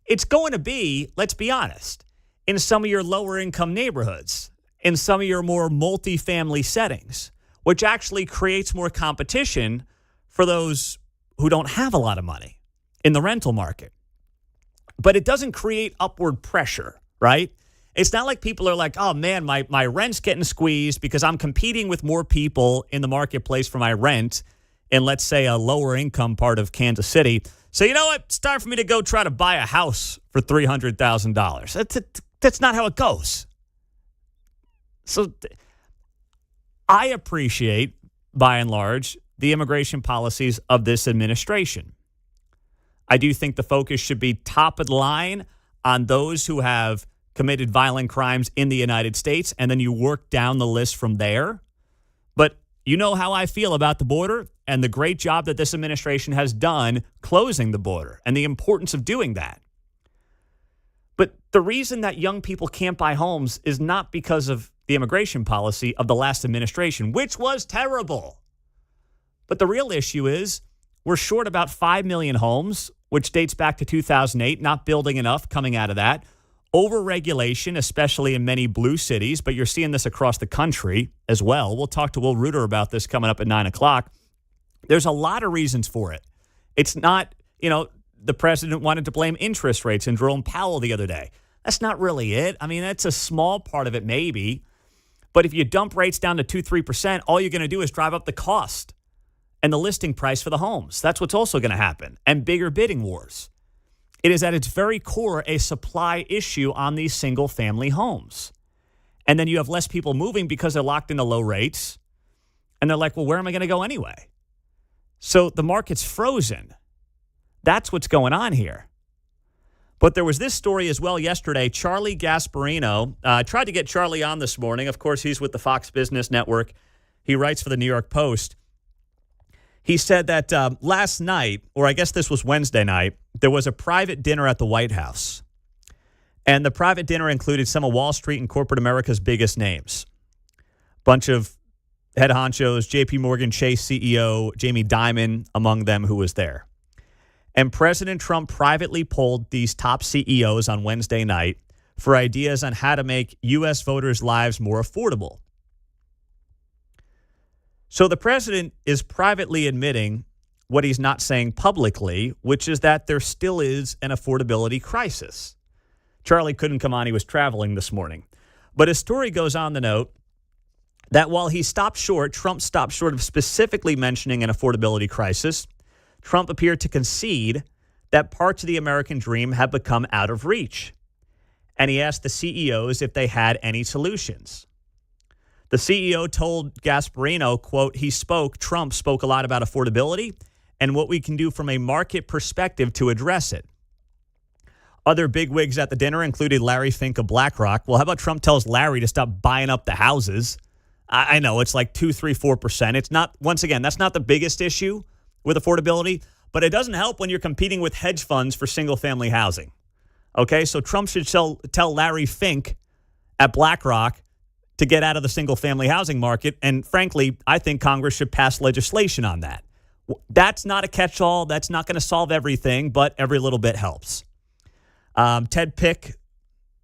it's going to be, let's be honest, in some of your lower income neighborhoods, in some of your more multifamily settings, which actually creates more competition for those who don't have a lot of money in the rental market. But it doesn't create upward pressure, right? It's not like people are like, oh, man, my rent's getting squeezed because I'm competing with more people in the marketplace for my rent in, let's say, a lower income part of Kansas City. So you know what? It's time for me to go try to buy a house for $300,000. That's not how it goes. So I appreciate, by and large, the immigration policies of this administration. I do think the focus should be top of the line on those who have committed violent crimes in the United States, and then you work down the list from there. But you know how I feel about the border and the great job that this administration has done closing the border and the importance of doing that. But the reason that young people can't buy homes is not because of the immigration policy of the last administration, which was terrible. But the real issue is we're short about 5 million homes, which dates back to 2008, not building enough coming out of that. Overregulation, especially in many blue cities, but you're seeing this across the country as well. We'll talk to Will Reuter about this coming up at 9 o'clock. There's a lot of reasons for it. It's not, the president wanted to blame interest rates and Jerome Powell the other day. That's not really it. I mean, that's a small part of it maybe. But if you dump rates down to 2-3%, all you're going to do is drive up the cost and the listing price for the homes. That's what's also going to happen. And bigger bidding wars. It is at its very core a supply issue on these single-family homes. And then you have less people moving because they're locked into low rates. And they're like, well, where am I going to go anyway? So the market's frozen. That's what's going on here. But there was this story as well yesterday. Charlie Gasparino, tried to get Charlie on this morning. Of course, he's with the Fox Business Network. He writes for the New York Post. He said that last night, or I guess this was Wednesday night, there was a private dinner at the White House. And the private dinner included some of Wall Street and corporate America's biggest names. Bunch of head honchos, JP Morgan Chase CEO Jamie Dimon among them, who was there. And President Trump privately polled these top CEOs on Wednesday night for ideas on how to make U.S. voters' lives more affordable. So the president is privately admitting what he's not saying publicly, which is that there still is an affordability crisis. Charlie couldn't come on. He was traveling this morning. But his story goes on to note that while Trump stopped short of specifically mentioning an affordability crisis, Trump appeared to concede that parts of the American dream have become out of reach. And he asked the CEOs if they had any solutions. The CEO told Gasparino, quote, Trump spoke a lot about affordability and what we can do from a market perspective to address it. Other bigwigs at the dinner included Larry Fink of BlackRock. Well, how about Trump tells Larry to stop buying up the houses? I know it's like 2, 3, 4%. It's not, once again, that's not the biggest issue with affordability, but it doesn't help when you're competing with hedge funds for single-family housing. Okay, so Trump should tell Larry Fink at BlackRock to get out of the single-family housing market, and frankly, I think Congress should pass legislation on that. That's not a catch-all. That's not going to solve everything, but every little bit helps. Ted Pick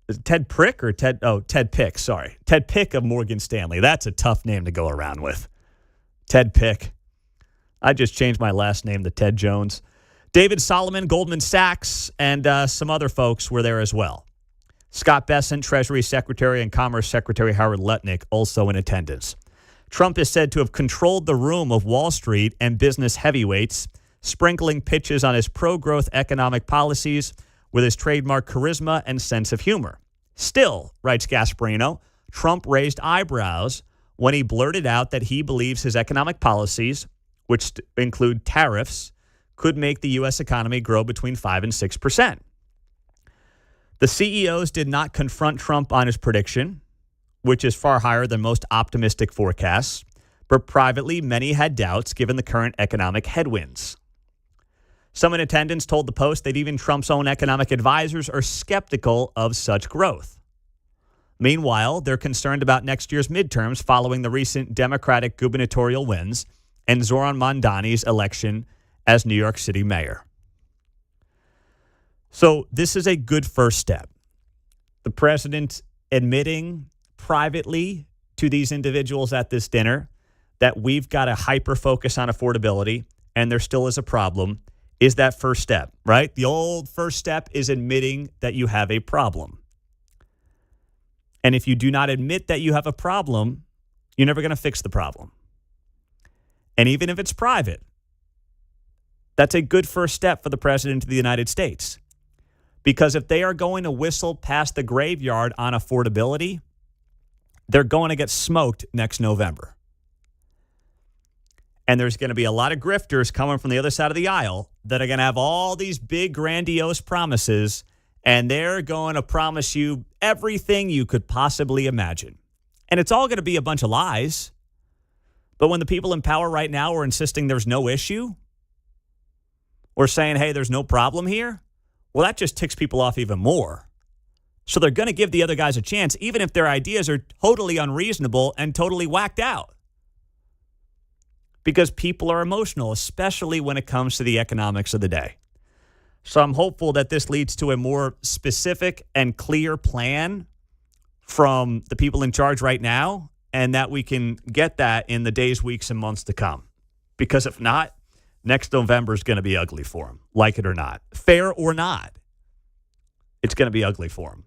of Morgan Stanley. That's a tough name to go around with. Ted Pick. I just changed my last name to Ted Jones. David Solomon, Goldman Sachs, and some other folks were there as well. Scott Bessent, Treasury Secretary, and Commerce Secretary Howard Lutnick also in attendance. Trump is said to have controlled the room of Wall Street and business heavyweights, sprinkling pitches on his pro-growth economic policies with his trademark charisma and sense of humor. Still, writes Gasparino, Trump raised eyebrows when he blurted out that he believes his economic policies, which include tariffs, could make the U.S. economy grow between 5 and 6%. The CEOs did not confront Trump on his prediction, which is far higher than most optimistic forecasts, but privately, many had doubts given the current economic headwinds. Some in attendance told the Post that even Trump's own economic advisors are skeptical of such growth. Meanwhile, they're concerned about next year's midterms following the recent Democratic gubernatorial wins and Zoran Mondani's election as New York City mayor. So this is a good first step. The president admitting privately to these individuals at this dinner that we've got a hyper-focus on affordability and there still is a problem is that first step, right? The old first step is admitting that you have a problem. And if you do not admit that you have a problem, you're never going to fix the problem. And even if it's private, that's a good first step for the president of the United States. Because if they are going to whistle past the graveyard on affordability, they're going to get smoked next November. And there's going to be a lot of grifters coming from the other side of the aisle that are going to have all these big, grandiose promises, and they're going to promise you everything you could possibly imagine. And it's all going to be a bunch of lies. But when the people in power right now are insisting there's no issue or saying, hey, there's no problem here, well, that just ticks people off even more. So they're going to give the other guys a chance, even if their ideas are totally unreasonable and totally whacked out. Because people are emotional, especially when it comes to the economics of the day. So I'm hopeful that this leads to a more specific and clear plan from the people in charge right now, and that we can get that in the days, weeks, and months to come. Because if not, next November is going to be ugly for them, like it or not. Fair or not, it's going to be ugly for them.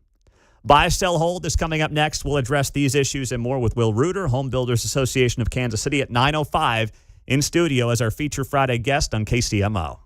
Buy, sell, hold is coming up next. We'll address these issues and more with Will Reuter, Home Builders Association of Kansas City, at 9:05 in studio as our Feature Friday guest on KCMO.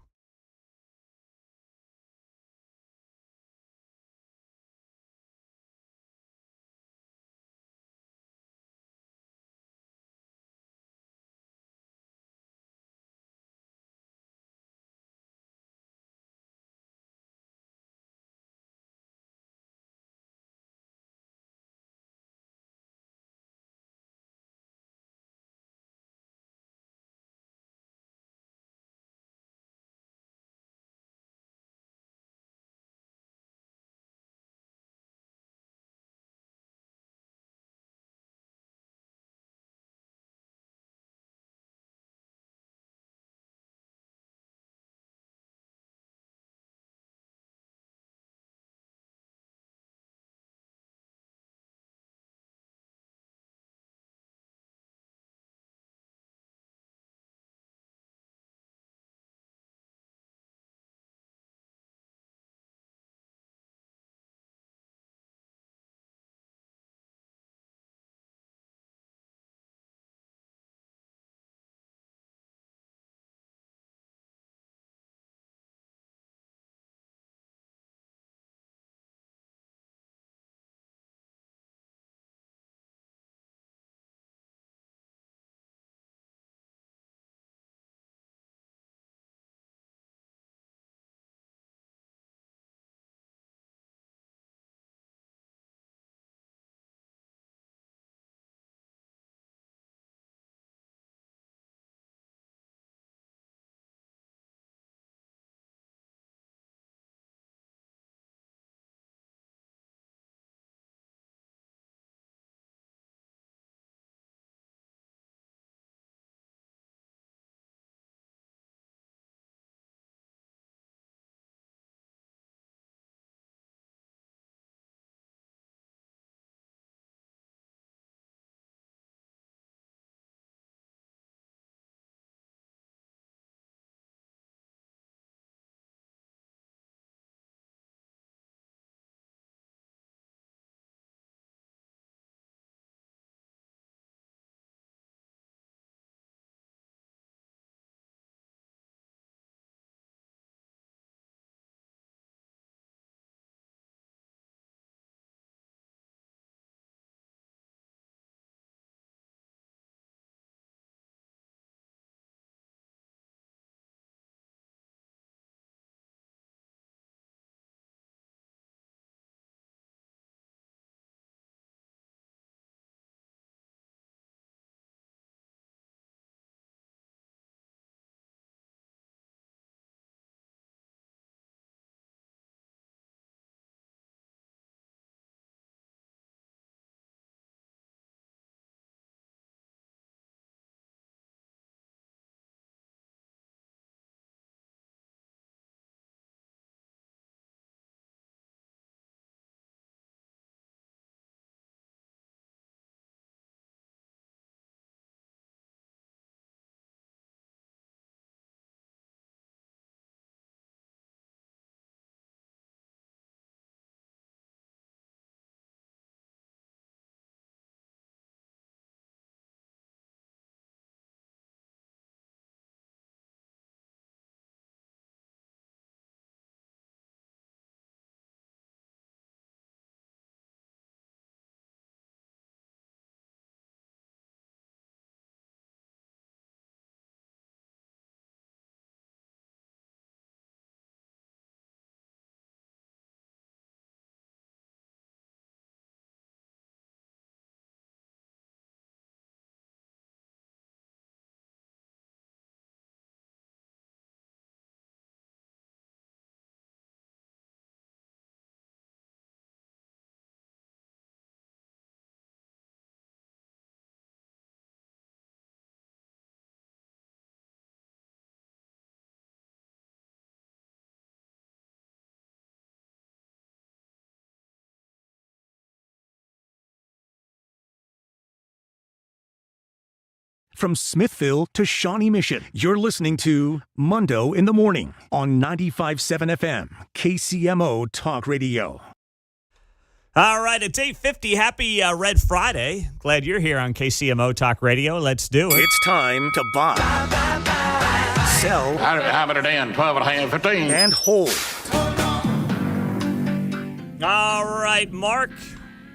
From Smithville to Shawnee Mission, you're listening to Mundo in the Morning on 95.7 FM, KCMO Talk Radio. All right, it's 8:50. Happy Red Friday. Glad you're here on KCMO Talk Radio. Let's do it. It's time to buy, sell, how about a damn 12 and a half, 15, and hold. All right, Mark,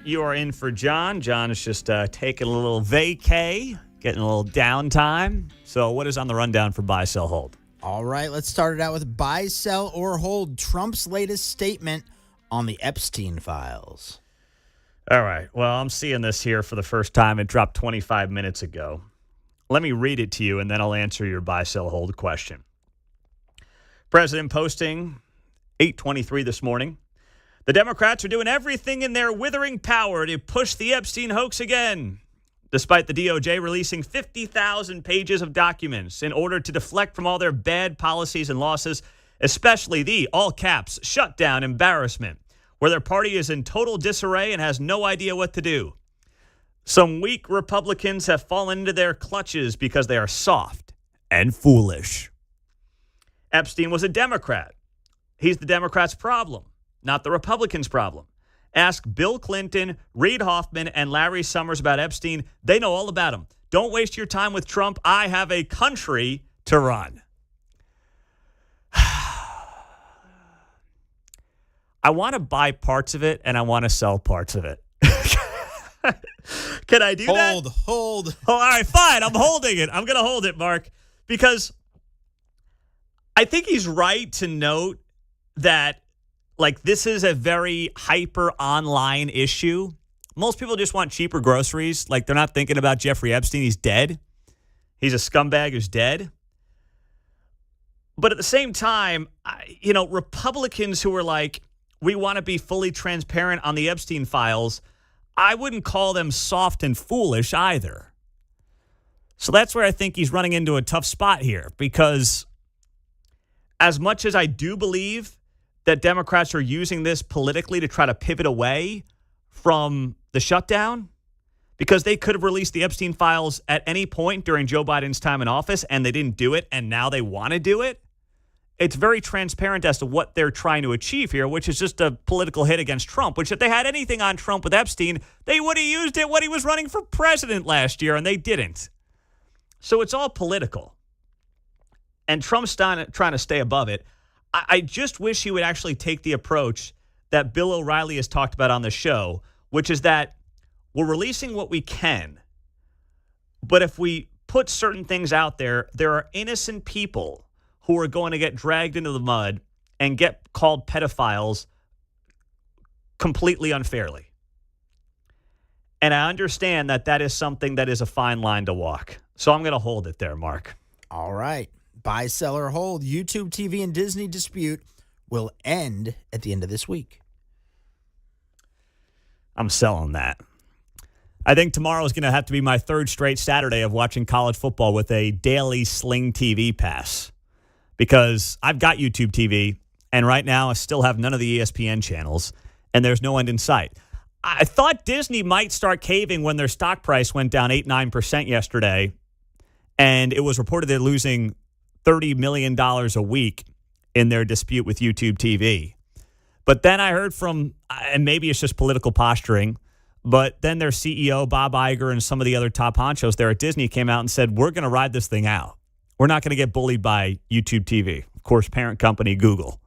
you are in for John. John is just taking a little vacay, getting a little downtime. So what is on the rundown for buy, sell, hold? All right, let's start it out with buy, sell, or hold Trump's latest statement on the Epstein files. All right. Well, I'm seeing this here for the first time. It dropped 25 minutes ago. Let me read it to you, and then I'll answer your buy, sell, hold question. President posting 8:23 this morning. The Democrats are doing everything in their withering power to push the Epstein hoax again, despite the DOJ releasing 50,000 pages of documents in order to deflect from all their bad policies and losses, especially the, all caps, shutdown embarrassment, where their party is in total disarray and has no idea what to do. Some weak Republicans have fallen into their clutches because they are soft and foolish. Epstein was a Democrat. He's the Democrats' problem, not the Republicans' problem. Ask Bill Clinton, Reid Hoffman, and Larry Summers about Epstein. They know all about him. Don't waste your time with Trump. I have a country to run. I want to buy parts of it, and I want to sell parts of it. Can I do that? Hold. Oh, all right, fine. I'm holding it. I'm going to hold it, Mark, because I think he's right to note that, like, this is a very hyper online issue. Most people just want cheaper groceries. Like, they're not thinking about Jeffrey Epstein. He's dead. He's a scumbag who's dead. But at the same time, Republicans who are like, we want to be fully transparent on the Epstein files, I wouldn't call them soft and foolish either. So that's where I think he's running into a tough spot here, because as much as I do believe that Democrats are using this politically to try to pivot away from the shutdown, because they could have released the Epstein files at any point during Joe Biden's time in office, and they didn't do it, and now they want to do it. It's very transparent as to what they're trying to achieve here, which is just a political hit against Trump, which if they had anything on Trump with Epstein, they would have used it when he was running for president last year, and they didn't. So it's all political. And Trump's trying to stay above it. I just wish he would actually take the approach that Bill O'Reilly has talked about on the show, which is that we're releasing what we can, but if we put certain things out there, there are innocent people who are going to get dragged into the mud and get called pedophiles completely unfairly. And I understand that that is something that is a fine line to walk. So I'm going to hold it there, Mark. All right. Buy, sell, or hold. YouTube TV and Disney dispute will end at the end of this week. I'm selling that. I think tomorrow is going to have to be my third straight Saturday of watching college football with a daily Sling TV pass, because I've got YouTube TV, and right now I still have none of the ESPN channels, and there's no end in sight. I thought Disney might start caving when their stock price went down 8-9% yesterday, and it was reported they're losing $30 million a week in their dispute with YouTube TV. But then I heard from, and maybe it's just political posturing, but then their CEO, Bob Iger, and some of the other top honchos there at Disney came out and said, we're going to ride this thing out. We're not going to get bullied by YouTube TV. Of course, parent company Google.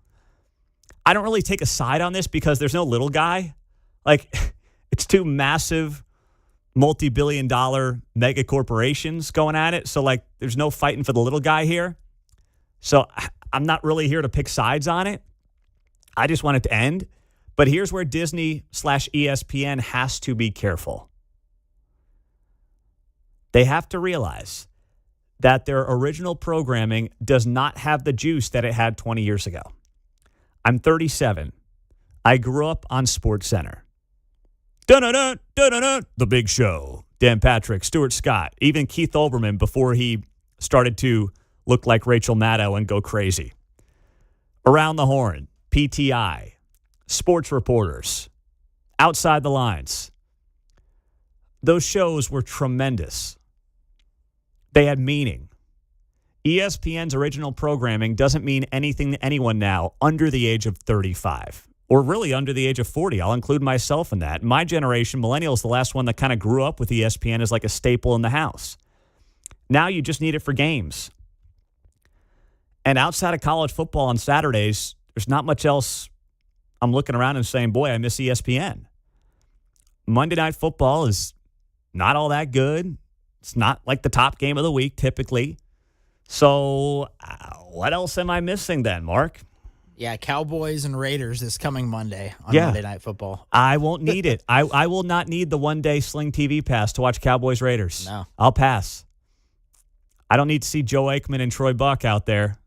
I don't really take a side on this because there's no little guy. Like, it's two massive multi-billion-dollar mega corporations going at it. So, like, there's no fighting for the little guy here. So I'm not really here to pick sides on it. I just want it to end. But here's where Disney/ESPN has to be careful. They have to realize that their original programming does not have the juice that it had 20 years ago. I'm 37. I grew up on SportsCenter. Dun-dun-dun, dun-dun-dun, The Big Show. Dan Patrick, Stuart Scott, even Keith Olbermann before he started to look like Rachel Maddow and go crazy. Around the Horn, PTI, Sports Reporters, Outside the Lines. Those shows were tremendous. They had meaning. ESPN's original programming doesn't mean anything to anyone now under the age of 35 or really under the age of 40. I'll include myself in that. My generation, millennials, the last one that kind of grew up with ESPN as like a staple in the house. Now you just need it for games. And outside of college football on Saturdays, there's not much else I'm looking around and saying, boy, I miss ESPN. Monday Night Football is not all that good. It's not like the top game of the week typically. So what else am I missing then, Mark? Yeah, Cowboys and Raiders this coming Monday on Yeah. Monday Night Football. I won't need it. I will not need the one-day Sling TV pass to watch Cowboys Raiders. No. I'll pass. I don't need to see Joe Aikman and Troy Buck out there.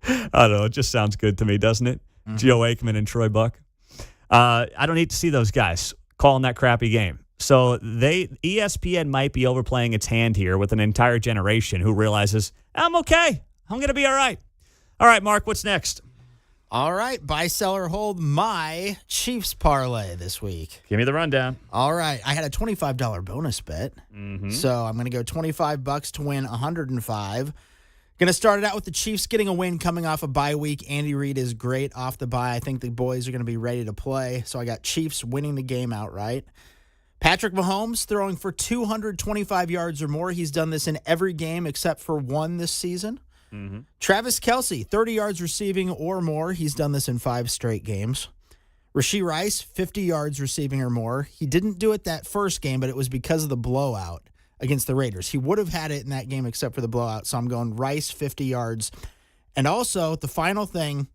I don't know. It just sounds good to me, doesn't it? Mm-hmm. Joe Aikman and Troy Buck. I don't need to see those guys calling that crappy game. So ESPN might be overplaying its hand here with an entire generation who realizes, I'm okay. I'm going to be all right. All right, Mark, what's next? All right, buy, sell, or hold my Chiefs parlay this week. Give me the rundown. All right, I had a $25 bonus bet, so I'm going to go $25 to win $105. Going to start it out with the Chiefs getting a win coming off a bye week. Andy Reid is great off the bye. I think the boys are going to be ready to play, so I got Chiefs winning the game outright. Patrick Mahomes throwing for 225 yards or more. He's done this in every game except for one this season. Mm-hmm. Travis Kelce, 30 yards receiving or more. He's done this in 5 straight games. Rashee Rice, 50 yards receiving or more. He didn't do it that first game, but it was because of the blowout against the Raiders. He would have had it in that game except for the blowout, so I'm going Rice, 50 yards. And also, the final thing,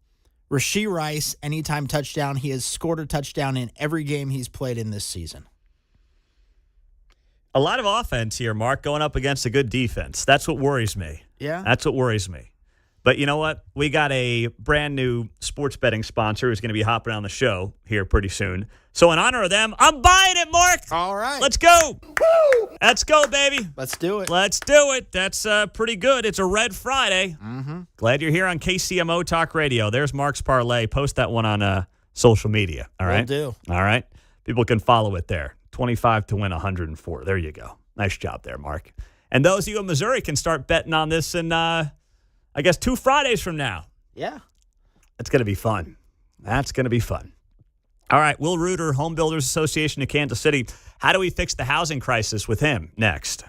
Rashee Rice, anytime touchdown. He has scored a touchdown in every game he's played in this season. A lot of offense here, Mark, going up against a good defense. That's what worries me. Yeah. That's what worries me. But you know what? We got a brand new sports betting sponsor who's going to be hopping on the show here pretty soon. So in honor of them, I'm buying it, Mark. All right. Let's go. Woo! Let's go, baby. Let's do it. Let's do it. That's pretty good. It's a Red Friday. Mm-hmm. Glad you're here on KCMO Talk Radio. There's Mark's parlay. Post that one on social media. All right? Will do. All right? People can follow it there. 25 to win 104. There you go. Nice job there, Mark. And those of you in Missouri can start betting on this in, I guess, 2 Fridays from now. Yeah. That's going to be fun. That's going to be fun. All right, Will Reuter, Home Builders Association of Kansas City. How do we fix the housing crisis with him next?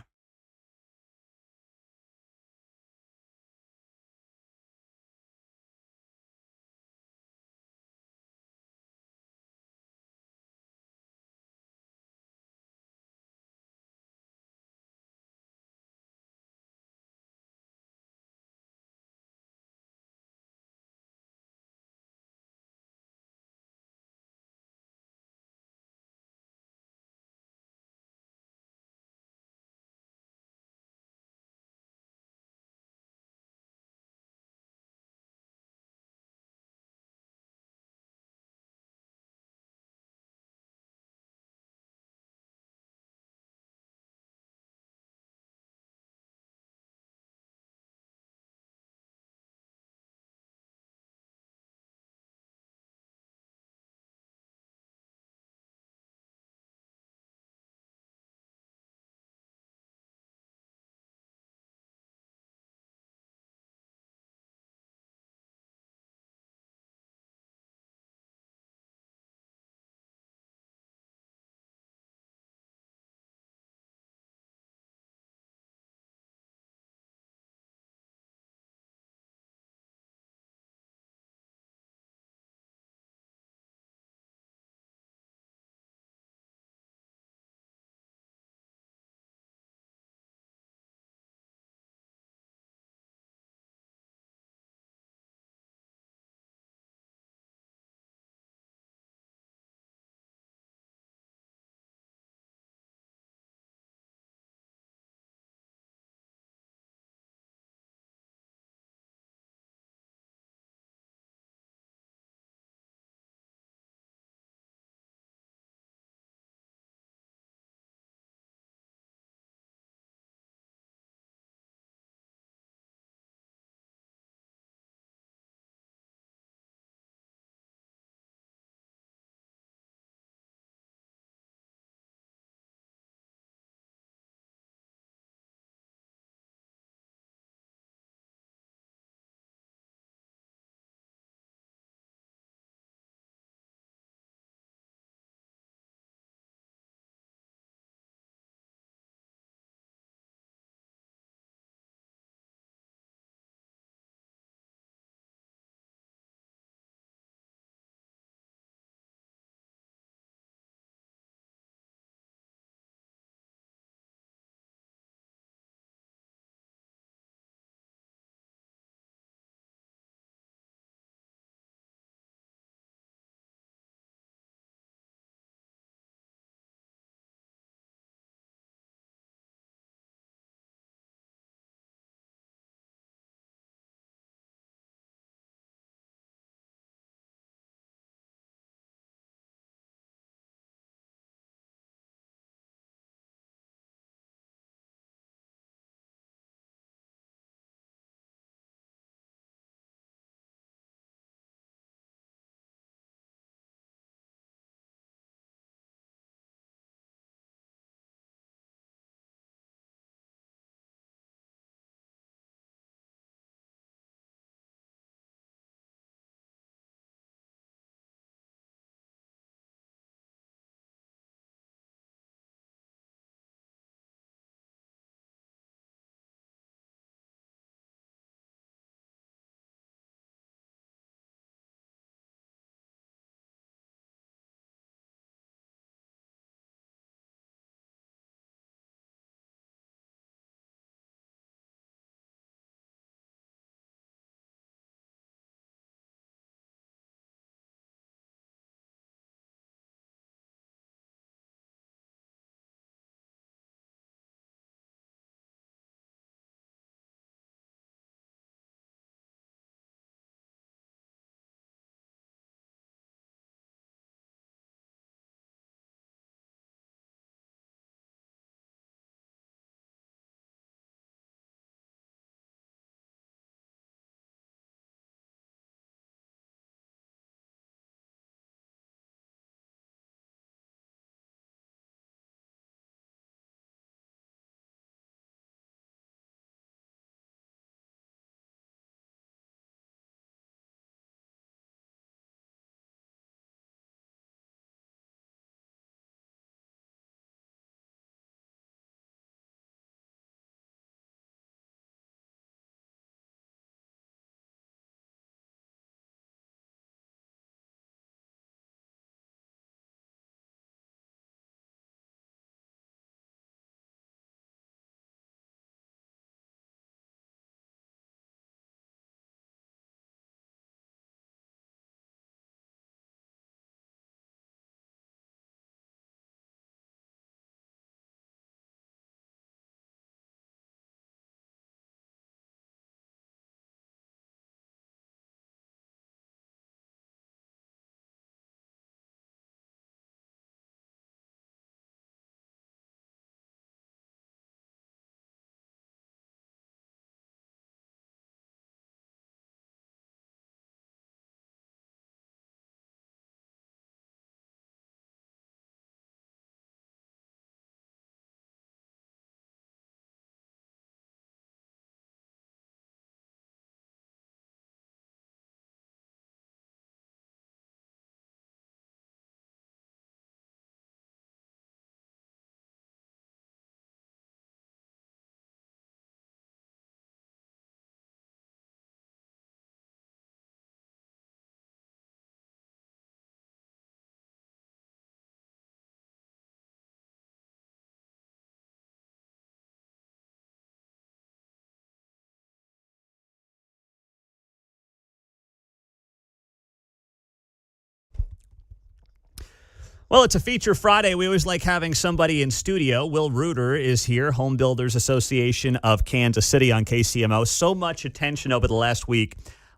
Well, it's a feature Friday. We always like having somebody in studio. Will Reuter is here, Home Builders Association of Kansas City on KCMO. So much attention over the last week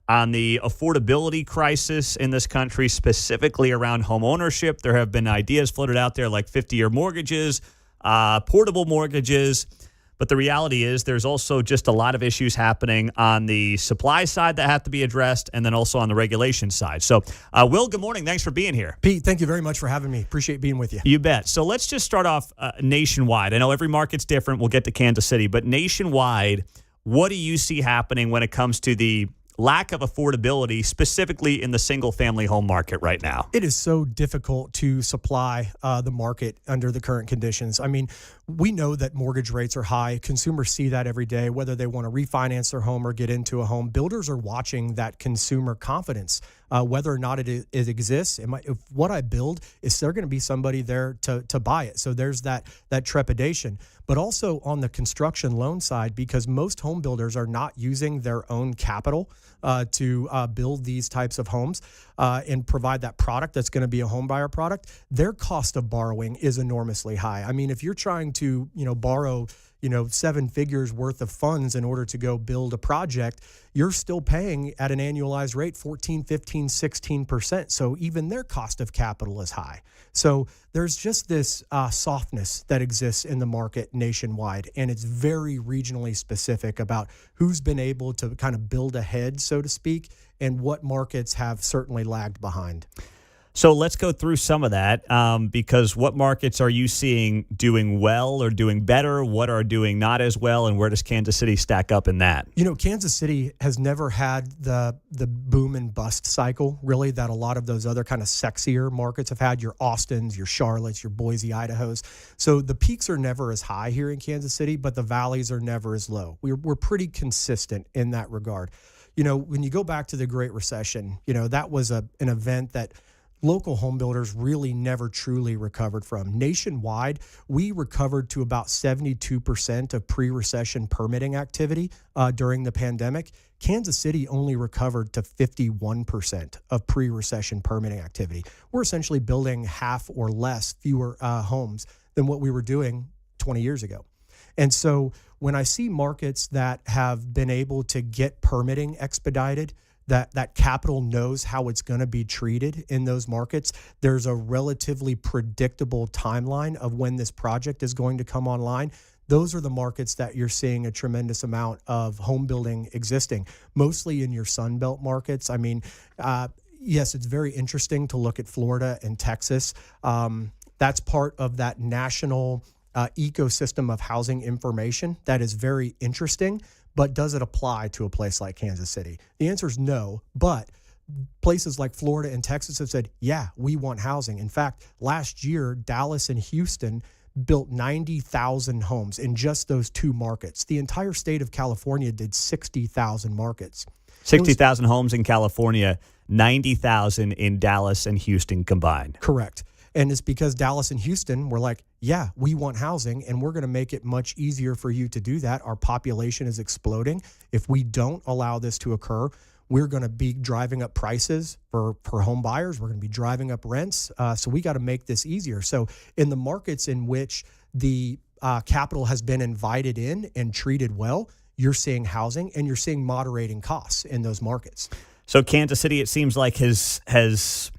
on the affordability crisis in this country, specifically around home ownership. There have been ideas floated out there like 50-year mortgages, portable mortgages. But the reality is there's also just a lot of issues happening on the supply side that have to be addressed and then also on the regulation side. So, Will, good morning. Thanks for being here. Pete, thank you very much for having me. Appreciate being with you. You bet. So let's just start off nationwide. I know every market's different. We'll get to Kansas City. But nationwide, what do you see happening when it comes to the lack of affordability, specifically in the single-family home market right now? It is so difficult to supply the market under the current conditions. I mean, we know that mortgage rates are high. Consumers see that every day, whether they want to refinance their home or get into a home. Builders are watching that consumer confidence, whether or not it exists. If what I build, is there going to be somebody there to buy it? So there's that trepidation. But also on the construction loan side, because most home builders are not using their own capital to build these types of homes and provide that product that's going to be a home buyer product, their cost of borrowing is enormously high. I mean, if you're trying to, borrow, 7 figures worth of funds in order to go build a project, you're still paying at an annualized rate 14, 15, 16%. So even their cost of capital is high. So there's just this softness that exists in the market nationwide, and it's very regionally specific about who's been able to kind of build ahead, so to speak, and what markets have certainly lagged behind. So let's go through some of that because what markets are you seeing doing well or doing better? What are doing not as well? And where does Kansas City stack up in that? Kansas City has never had the boom and bust cycle, really, that a lot of those other kind of sexier markets have had. Your Austins, your Charlottes, your Boise, Idahos. So the peaks are never as high here in Kansas City, but the valleys are never as low. We're pretty consistent in that regard. When you go back to the Great Recession, that was an event that local home builders really never truly recovered from. Nationwide, we recovered to about 72% of pre-recession permitting activity during the pandemic. Kansas City only recovered to 51% of pre-recession permitting activity. We're essentially building half or less fewer homes than what we were doing 20 years ago. And so when I see markets that have been able to get permitting expedited, that capital knows how it's going to be treated in those markets, there's a relatively predictable timeline of when this project is going to come online. Those are the markets that you're seeing a tremendous amount of home building existing, mostly in your Sun Belt markets. I mean, yes, it's very interesting to look at Florida and Texas. That's part of that national ecosystem of housing information that is very interesting. But does it apply to a place like Kansas City? The answer is no, but places like Florida and Texas have said, yeah, we want housing. In fact, last year, Dallas and Houston built 90,000 homes in just those two markets. The entire state of California did 60,000 markets. 60,000 homes in California, 90,000 in Dallas and Houston combined. Correct. And it's because Dallas and Houston were like, yeah, we want housing, and we're going to make it much easier for you to do that. Our population is exploding. If we don't allow this to occur, we're going to be driving up prices for home buyers. We're going to be driving up rents. So we got to make this easier. So in the markets in which the capital has been invited in and treated well, you're seeing housing and you're seeing moderating costs in those markets. So Kansas City, it seems like, has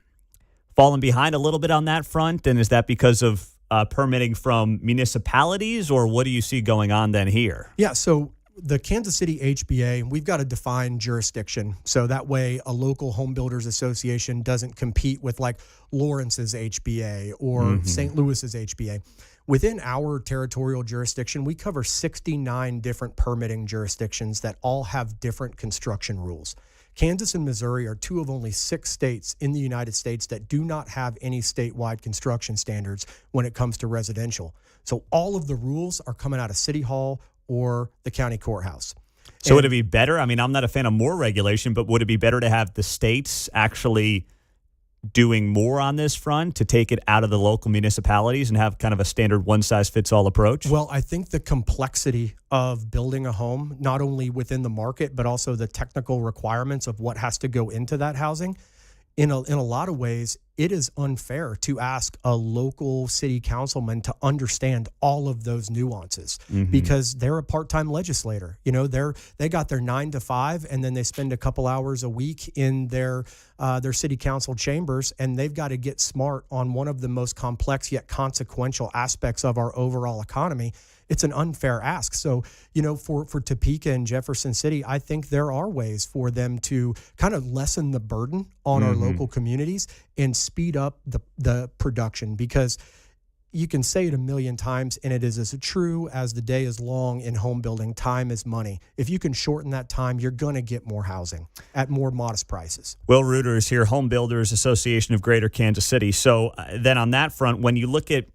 fallen behind a little bit on that front? And is that because of permitting from municipalities, or what do you see going on then here? Yeah, so the Kansas City HBA, we've got to define jurisdiction. So that way a local home builders association doesn't compete with like Lawrence's HBA or St. Louis's HBA. Within our territorial jurisdiction, we cover 69 different permitting jurisdictions that all have different construction rules. Kansas and Missouri are two of only 6 states in the United States that do not have any statewide construction standards when it comes to residential. So all of the rules are coming out of City Hall or the county courthouse. So would it be better? I mean, I'm not a fan of more regulation, but would it be better to have the states actually doing more on this front to take it out of the local municipalities and have kind of a standard one-size-fits-all approach? Well, I think the complexity of building a home, not only within the market, but also the technical requirements of what has to go into that housing, in a lot of ways, it is unfair to ask a local city councilman to understand all of those nuances because they're a part-time legislator. You know, they got their 9 to 5, and then they spend a couple hours a week in their city council chambers, and they've got to get smart on one of the most complex yet consequential aspects of our overall economy. It's an unfair ask. So, you know, for Topeka and Jefferson City, I think there are ways for them to kind of lessen the burden on our local communities and speed up the production, because you can say it a million times, and it is as true as the day is long in home building. Time is money. If you can shorten that time, you're going to get more housing at more modest prices. Will Reuter is here, Home Builders Association of Greater Kansas City. So then on that front, when you look at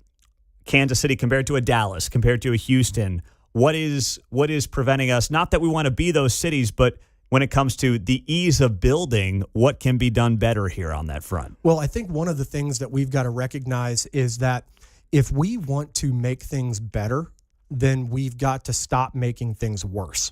Kansas City compared to a Dallas, compared to a Houston, what is preventing us? Not that we want to be those cities, but when it comes to the ease of building, what can be done better here on that front? Well, I think one of the things that we've got to recognize is that if we want to make things better, then we've got to stop making things worse.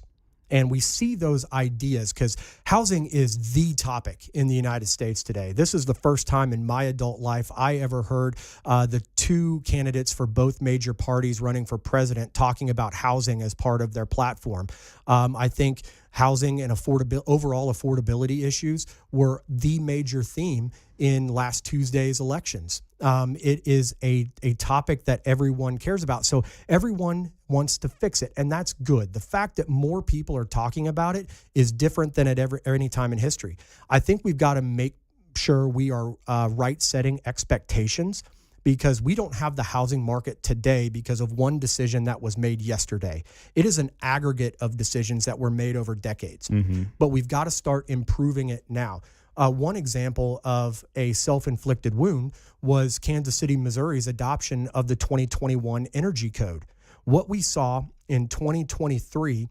And we see those ideas because housing is the topic in the United States today. This is the first time in my adult life I ever heard the two candidates for both major parties running for president talking about housing as part of their platform. I think housing and overall affordability issues were the major theme in last Tuesday's elections. It is a topic that everyone cares about. So everyone wants to fix it, and that's good. The fact that more people are talking about it is different than at any time in history. I think we've got to make sure we are right-setting expectations, because we don't have the housing market today because of one decision that was made yesterday. It is an aggregate of decisions that were made over decades, but we've got to start improving it now. One example of a self-inflicted wound was Kansas City, Missouri's adoption of the 2021 Energy Code. What we saw in 2023,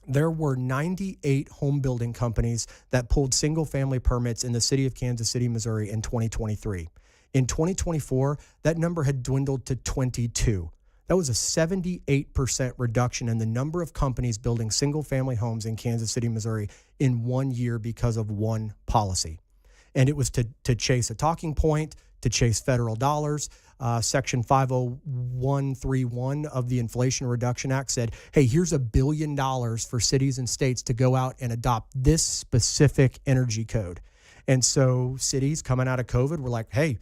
there were 98 home building companies that pulled single-family permits in the city of Kansas City, Missouri in 2023. In 2024, that number had dwindled to 22. That was a 78% reduction in the number of companies building single-family homes in Kansas City, Missouri in 1 year because of one policy. And it was to chase a talking point, to chase federal dollars. Section 50131 of the Inflation Reduction Act said, hey, here's $1 billion for cities and states to go out and adopt this specific energy code. And so cities coming out of COVID were like, hey,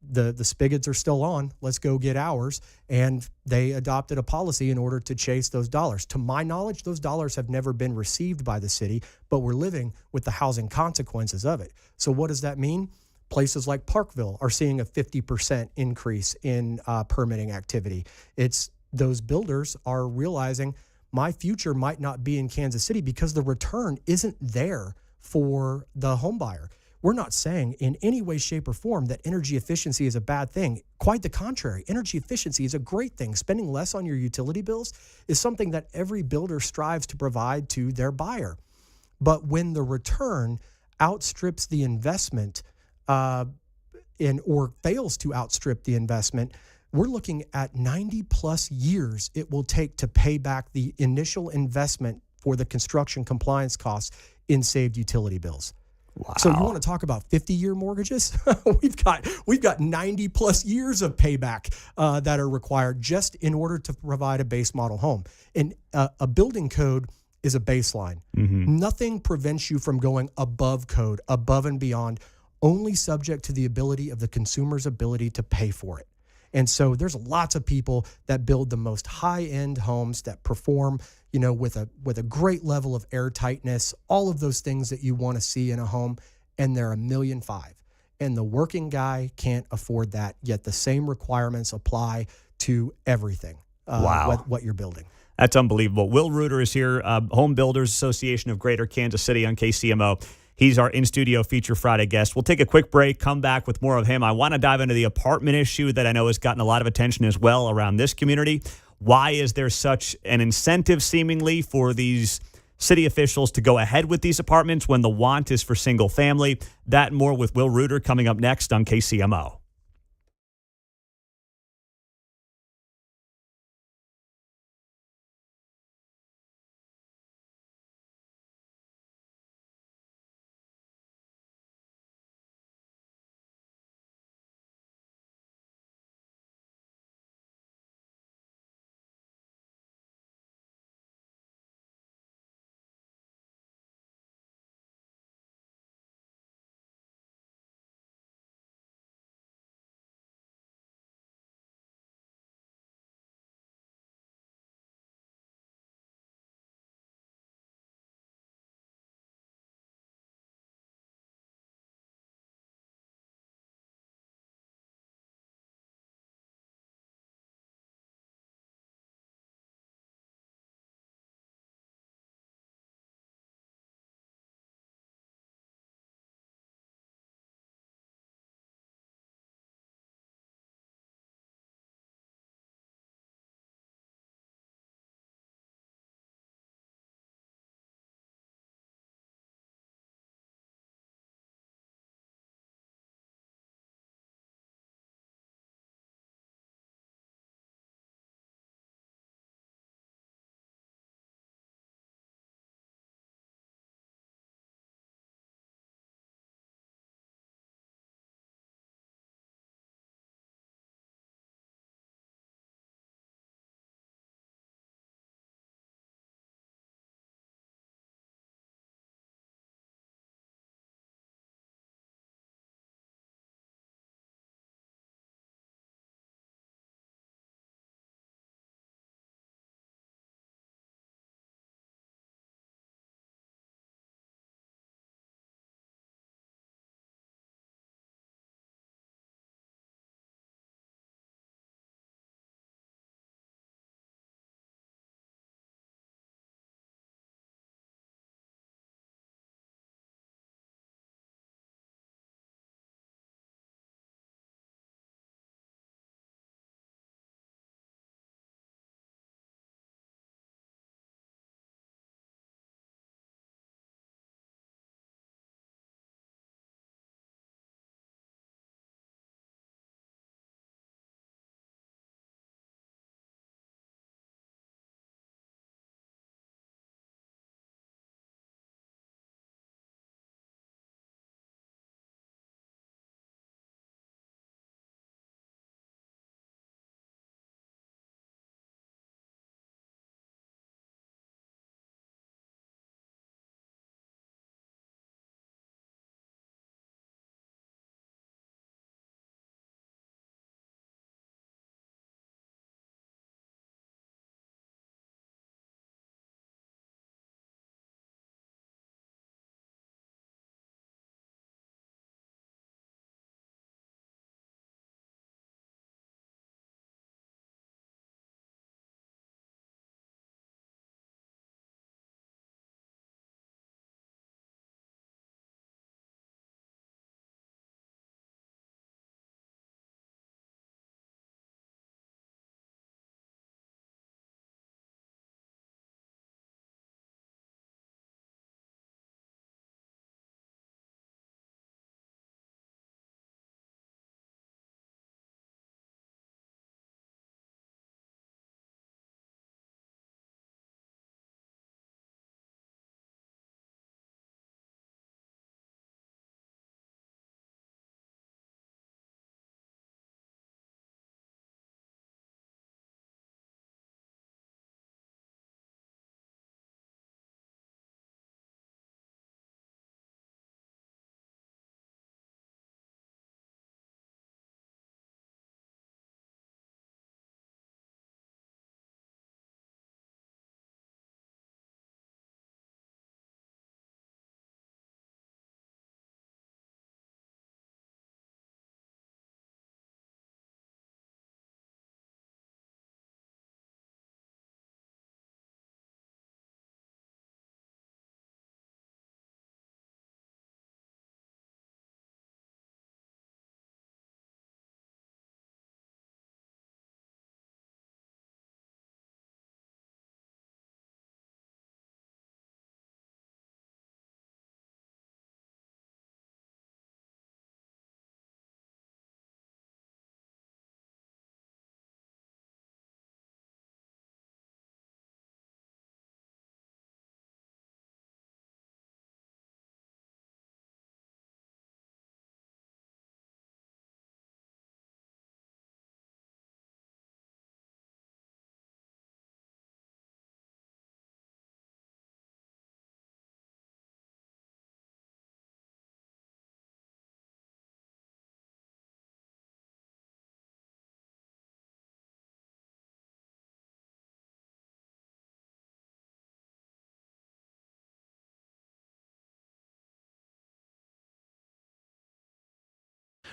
the spigots are still on. Let's go get ours. And they adopted a policy in order to chase those dollars. To my knowledge, those dollars have never been received by the city, but we're living with the housing consequences of it. So what does that mean? Places like Parkville are seeing a 50% increase in permitting activity. It's those builders are realizing my future might not be in Kansas City because the return isn't there for the home buyer. We're not saying in any way, shape, or form that energy efficiency is a bad thing. Quite the contrary. Energy efficiency is a great thing. Spending less on your utility bills is something that every builder strives to provide to their buyer. But when the return outstrips the investment or fails to outstrip the investment, we're looking at 90 plus years it will take to pay back the initial investment for the construction compliance costs in saved utility bills. Wow. So you want to talk about 50-year mortgages? we've got 90 plus years of payback that are required just in order to provide a base model home. And a building code is a baseline. Nothing prevents you from going above code, above and beyond, only subject to the ability of the consumer's ability to pay for it. And so there's lots of people that build the most high-end homes that perform, you know, with a great level of air tightness, all of those things that you want to see in a home, and they're $1.5 million. And the working guy can't afford that, yet the same requirements apply to everything, what you're building. That's unbelievable. Will Reuter is here, Home Builders Association of Greater Kansas City on KCMO. He's our in-studio Feature Friday guest. We'll take a quick break, come back with more of him. I want to dive into the apartment issue that I know has gotten a lot of attention as well around this community. Why is there such an incentive, seemingly, for these city officials to go ahead with these apartments when the want is for single family? That and more with Will Reuter coming up next on KCMO.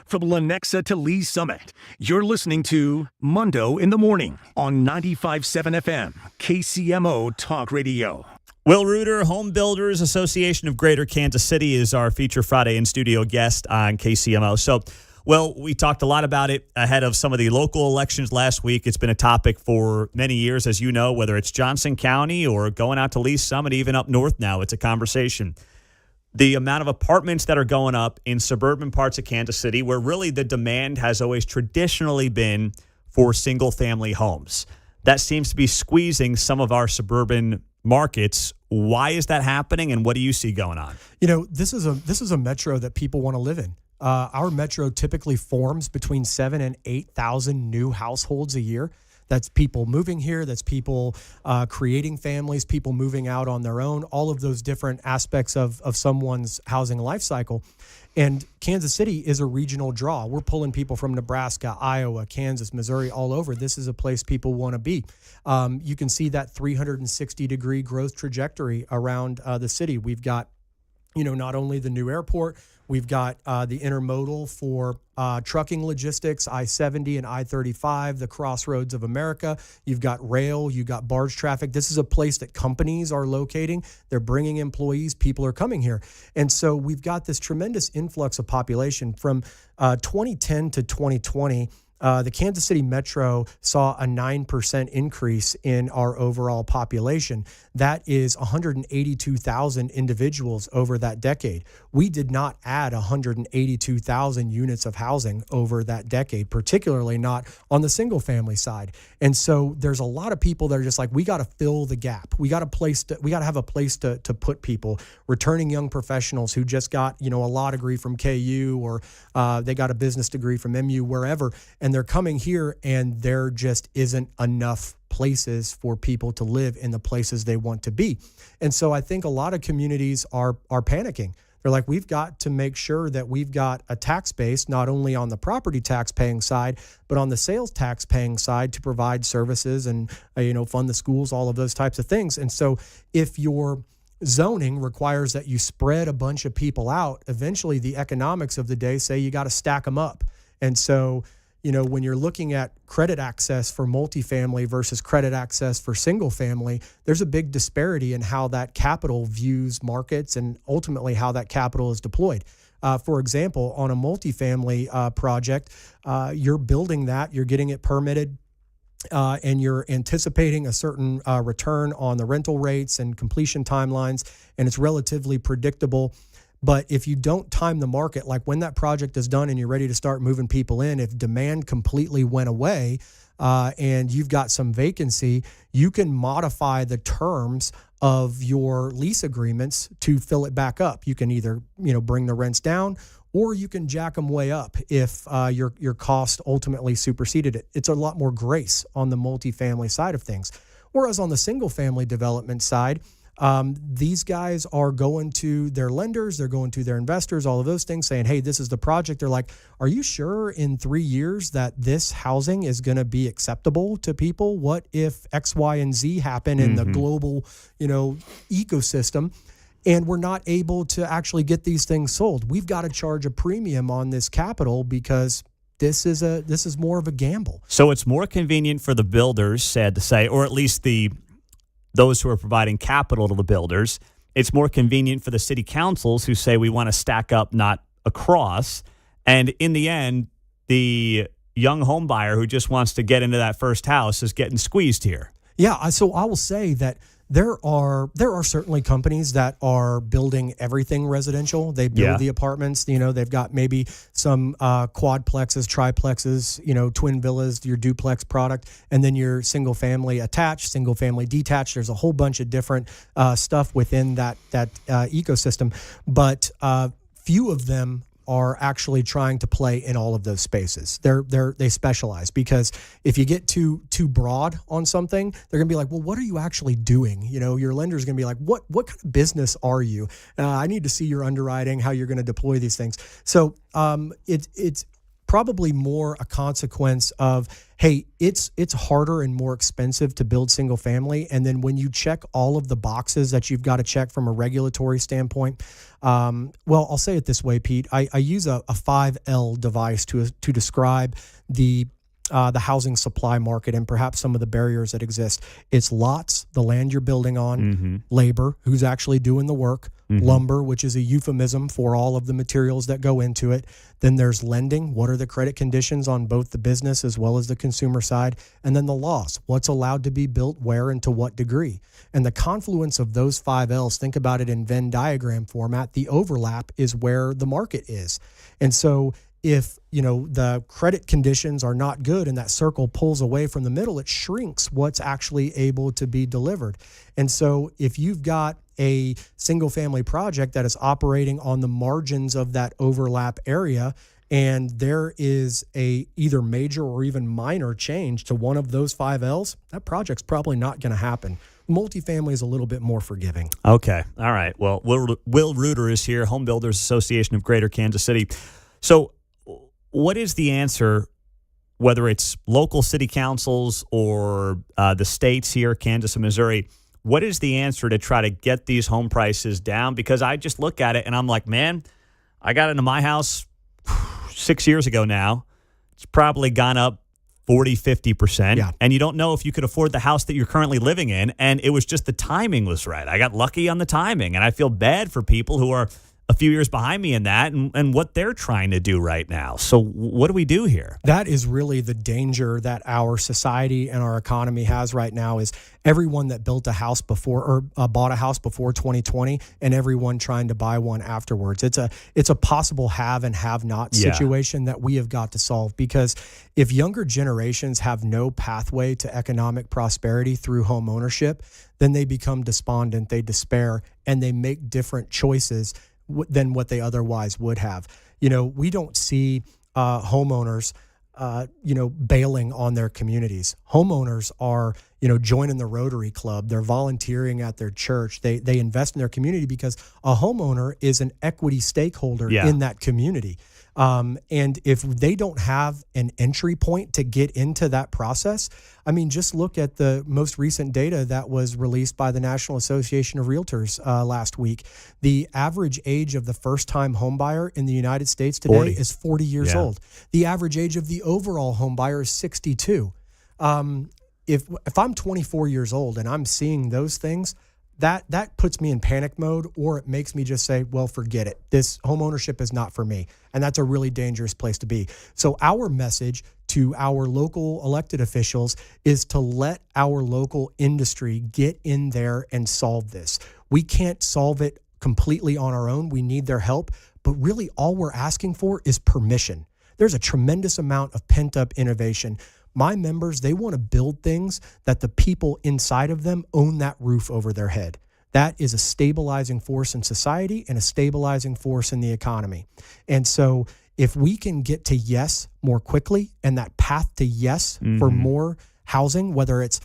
From Lenexa to Lee Summit, you're listening to Mundo in the Morning on 95.7 FM, KCMO Talk Radio. Will Reuter, Home Builders Association of Greater Kansas City, is our feature Friday in-studio guest on KCMO. So, well, we talked a lot about it ahead of some of the local elections last week. It's been a topic for many years, as you know, whether it's Johnson County or going out to Lee Summit, even up north now, it's a conversation. The amount of apartments that are going up in suburban parts of Kansas City, where really the demand has always traditionally been for single-family homes. That seems to be squeezing some of our suburban markets. Why is that happening, and what do you see going on? You know, this is a metro that people want to live in. Our metro typically forms between 7,000 and 8,000 new households a year. That's people moving here. That's people creating families, people moving out on their own, all of those different aspects of someone's housing life cycle. And Kansas City is a regional draw. We're pulling people from Nebraska, Iowa, Kansas, Missouri, all over. This is a place people want to be. You can see that 360-degree growth trajectory around the city. We've got, you know, not only the new airport, we've got the intermodal for trucking logistics, I-70 and I-35, the crossroads of America. You've got rail, you've got barge traffic. This is a place that companies are locating. They're bringing employees. People are coming here. And so we've got this tremendous influx of population. From 2010 to 2020, the Kansas City Metro saw a 9% increase in our overall population. That is 182,000 individuals over that decade. We did not add 182,000 units of housing over that decade, particularly not on the single family side. And so there's a lot of people that are just like, we got to fill the gap. We got to have a place to put people. Returning young professionals who just got, you know, a law degree from KU or they got a business degree from MU, wherever, and they're coming here, and there just isn't enough places for people to live in the places they want to be. And so I think a lot of communities are panicking. They're like, we've got to make sure that we've got a tax base, not only on the property tax paying side, but on the sales tax paying side to provide services and, fund the schools, all of those types of things. And so if your zoning requires that you spread a bunch of people out, eventually the economics of the day say you got to stack them up. And so, when you're looking at credit access for multifamily versus credit access for single family, there's a big disparity in how that capital views markets and ultimately how that capital is deployed. For example, on a multifamily project, you're building that, you're getting it permitted, and you're anticipating a certain return on the rental rates and completion timelines, and it's relatively predictable. But if you don't time the market, like when that project is done and you're ready to start moving people in, if demand completely went away and you've got some vacancy, you can modify the terms of your lease agreements to fill it back up. You can either, bring the rents down, or you can jack them way up if your cost ultimately superseded it. It's a lot more grace on the multifamily side of things. Whereas on the single family development side, these guys are going to their lenders, they're going to their investors, all of those things, saying, hey, this is the project. They're like, are you sure in 3 years that this housing is going to be acceptable to people? What if X, Y, and Z happen in the global, ecosystem, and we're not able to actually get these things sold? We've got to charge a premium on this capital because this is more of a gamble. So it's more convenient for the builders, sad to say, or at least those who are providing capital to the builders. It's more convenient for the city councils who say we want to stack up, not across. And in the end, the young home buyer who just wants to get into that first house is getting squeezed here. Yeah, so I will say that there are certainly companies that are building everything residential. They build the apartments. They've got maybe some quadplexes, triplexes, twin villas, your duplex product, and then your single family attached, single family detached. There's a whole bunch of different stuff within that ecosystem, but few of them are actually trying to play in all of those spaces. They specialize, because if you get too broad on something, they're going to be like, well, what are you actually doing? Your lender's going to be like, what kind of business are you? I need to see your underwriting, how you're going to deploy these things. So it's probably more a consequence of, hey, it's harder and more expensive to build single family. And then when you check all of the boxes that you've got to check from a regulatory standpoint, well, I'll say it this way, Pete. I use a 5L device to describe the housing supply market and perhaps some of the barriers that exist. It's lots, the land you're building on, labor, who's actually doing the work, lumber, which is a euphemism for all of the materials that go into it. Then there's lending. What are the credit conditions on both the business as well as the consumer side? And then the laws. What's allowed to be built where and to what degree? And the confluence of those 5Ls, think about it in Venn diagram format, the overlap is where the market is. And so if, the credit conditions are not good and that circle pulls away from the middle, it shrinks what's actually able to be delivered. And so if you've got a single family project that is operating on the margins of that overlap area, and there is a either major or even minor change to one of those 5Ls, that project's probably not going to happen. Multifamily is a little bit more forgiving. Okay. All right. Well, Will Reuter is here, Home Builders Association of Greater Kansas City. So what is the answer, whether it's local city councils or the states here, Kansas and Missouri, what is the answer to try to get these home prices down? Because I just look at it and I'm like, man, I got into my house 6 years ago now. It's probably gone up 40, 50%. Yeah. And you don't know if you could afford the house that you're currently living in. And it was just the timing was right. I got lucky on the timing. And I feel bad for people who are a few years behind me in that and what they're trying to do right now. So what do we do here? That is really the danger that our society and our economy has right now is everyone that built a house before or bought a house before 2020 and everyone trying to buy one afterwards. It's a possible have and have not situation that we have got to solve, because if younger generations have no pathway to economic prosperity through home ownership, then they become despondent, they despair, and they make different choices than what they otherwise would have. We don't see homeowners, bailing on their communities. Homeowners are, joining the Rotary Club. They're volunteering at their church. They invest in their community because a homeowner is an equity stakeholder in that community. And if they don't have an entry point to get into that process, just look at the most recent data that was released by the National Association of Realtors last week. The average age of the first-time homebuyer in the United States today is 40 years old. The average age of the overall homebuyer is 62. If I'm 24 years old and I'm seeing those things, that puts me in panic mode, or it makes me just say, well, forget it. This home ownership is not for me. And that's a really dangerous place to be. So our message to our local elected officials is to let our local industry get in there and solve this. We can't solve it completely on our own. We need their help. But really all we're asking for is permission. There's a tremendous amount of pent-up innovation. My members, they want to build things that the people inside of them own that roof over their head. That is a stabilizing force in society and a stabilizing force in the economy. And so if we can get to yes more quickly, and that path to yes for more housing, whether it's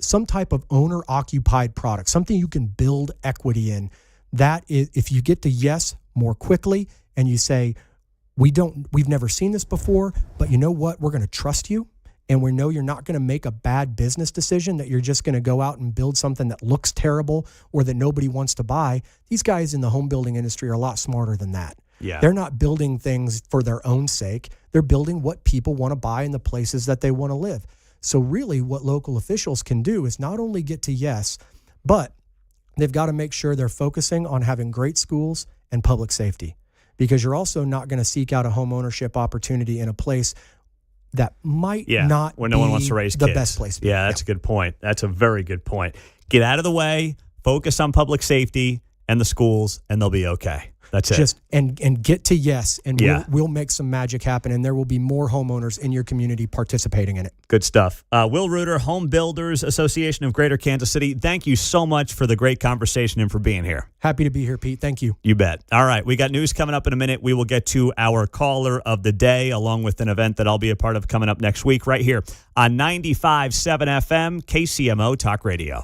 some type of owner-occupied product, something you can build equity in, that is, if you get to yes more quickly and you say, we've never seen this before, but you know what? We're going to trust you. And we know you're not going to make a bad business decision, that you're just going to go out and build something that looks terrible or that nobody wants to buy. These guys in the home building industry are a lot smarter than that. Yeah. They're not building things for their own sake. They're building what people want to buy in the places that they want to live. So really what local officials can do is not only get to yes, but they've got to make sure they're focusing on having great schools and public safety, because you're also not going to seek out a home ownership opportunity in a place that might not where no one wants to raise the kids. best place. Yeah, that's a good point. That's a very good point. Get out of the way, focus on public safety and the schools, and they'll be okay. That's it. And get to yes, and we'll make some magic happen, and there will be more homeowners in your community participating in it. Good stuff. Will Reuter, Home Builders Association of Greater Kansas City, thank you so much for the great conversation and for being here. Happy to be here, Pete. Thank you. You bet. All right, we got news coming up in a minute. We will get to our caller of the day, along with an event that I'll be a part of coming up next week right here on 95.7 FM, KCMO Talk Radio.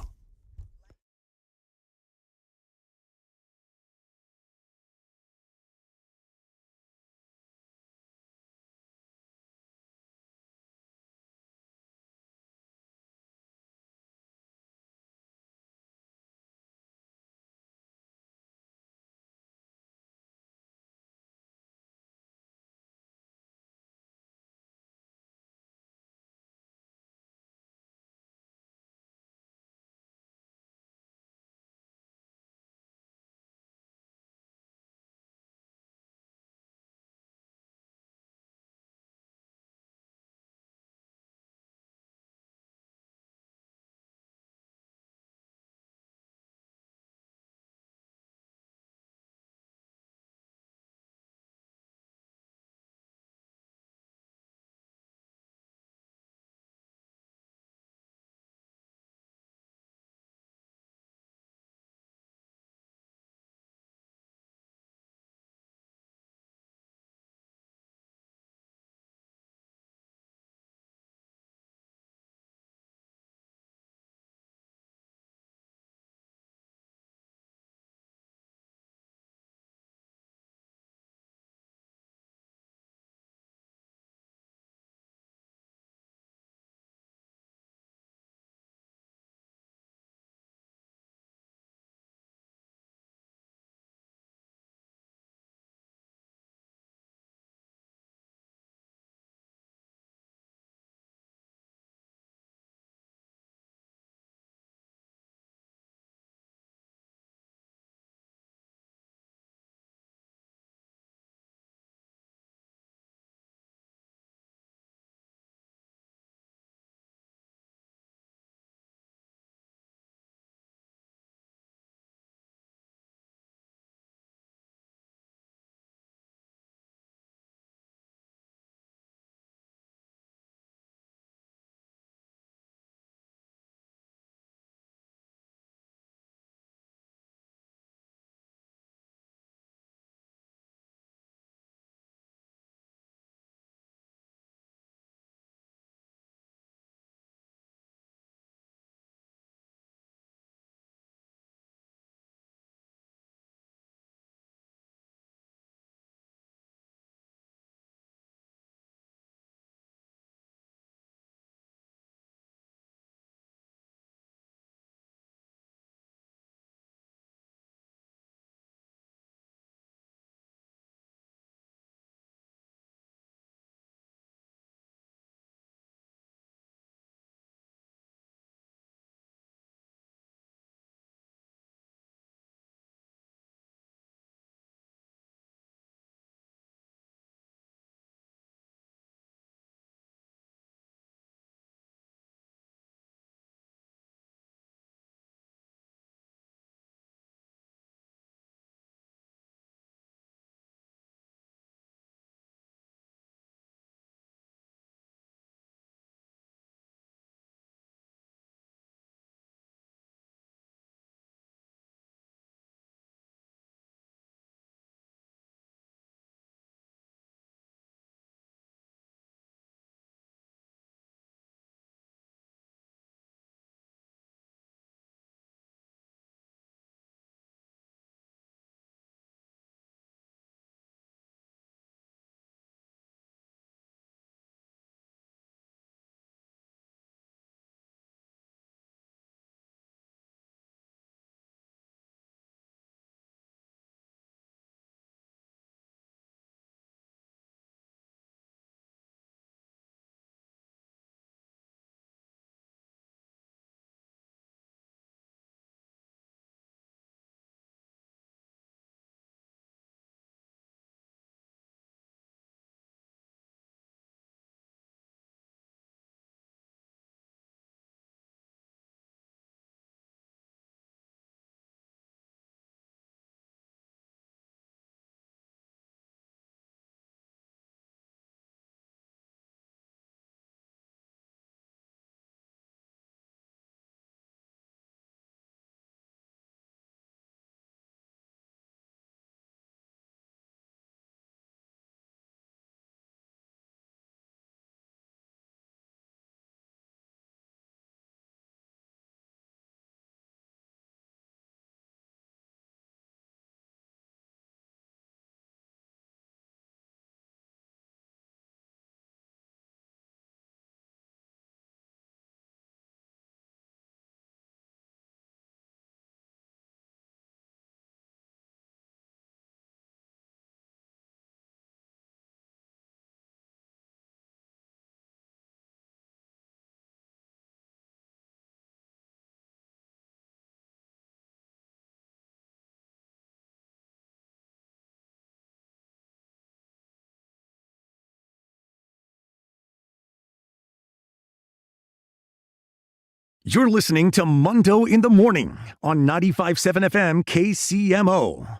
You're listening to Mundo in the Morning on 95.7 FM KCMO.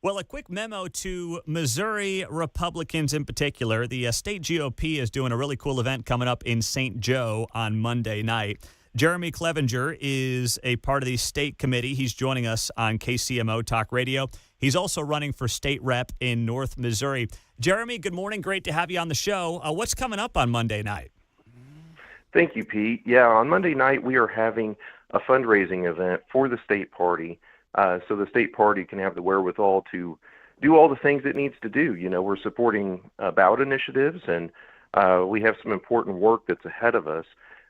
Well, a quick memo to Missouri Republicans in particular. The state GOP is doing a really cool event coming up in St. Joe on Monday night. Jeremy Clevenger is a part of the state committee. He's joining us on KCMO Talk Radio. He's also running for state rep in North Missouri. Jeremy, good morning. Great to have you on the show. What's coming up on Monday night? Thank you, Pete. Yeah, on Monday night we are having a fundraising event for the state party. So the state party can have the wherewithal to do all the things it needs to do. You know, we're supporting ballot initiatives, and we have some important work that's ahead of us.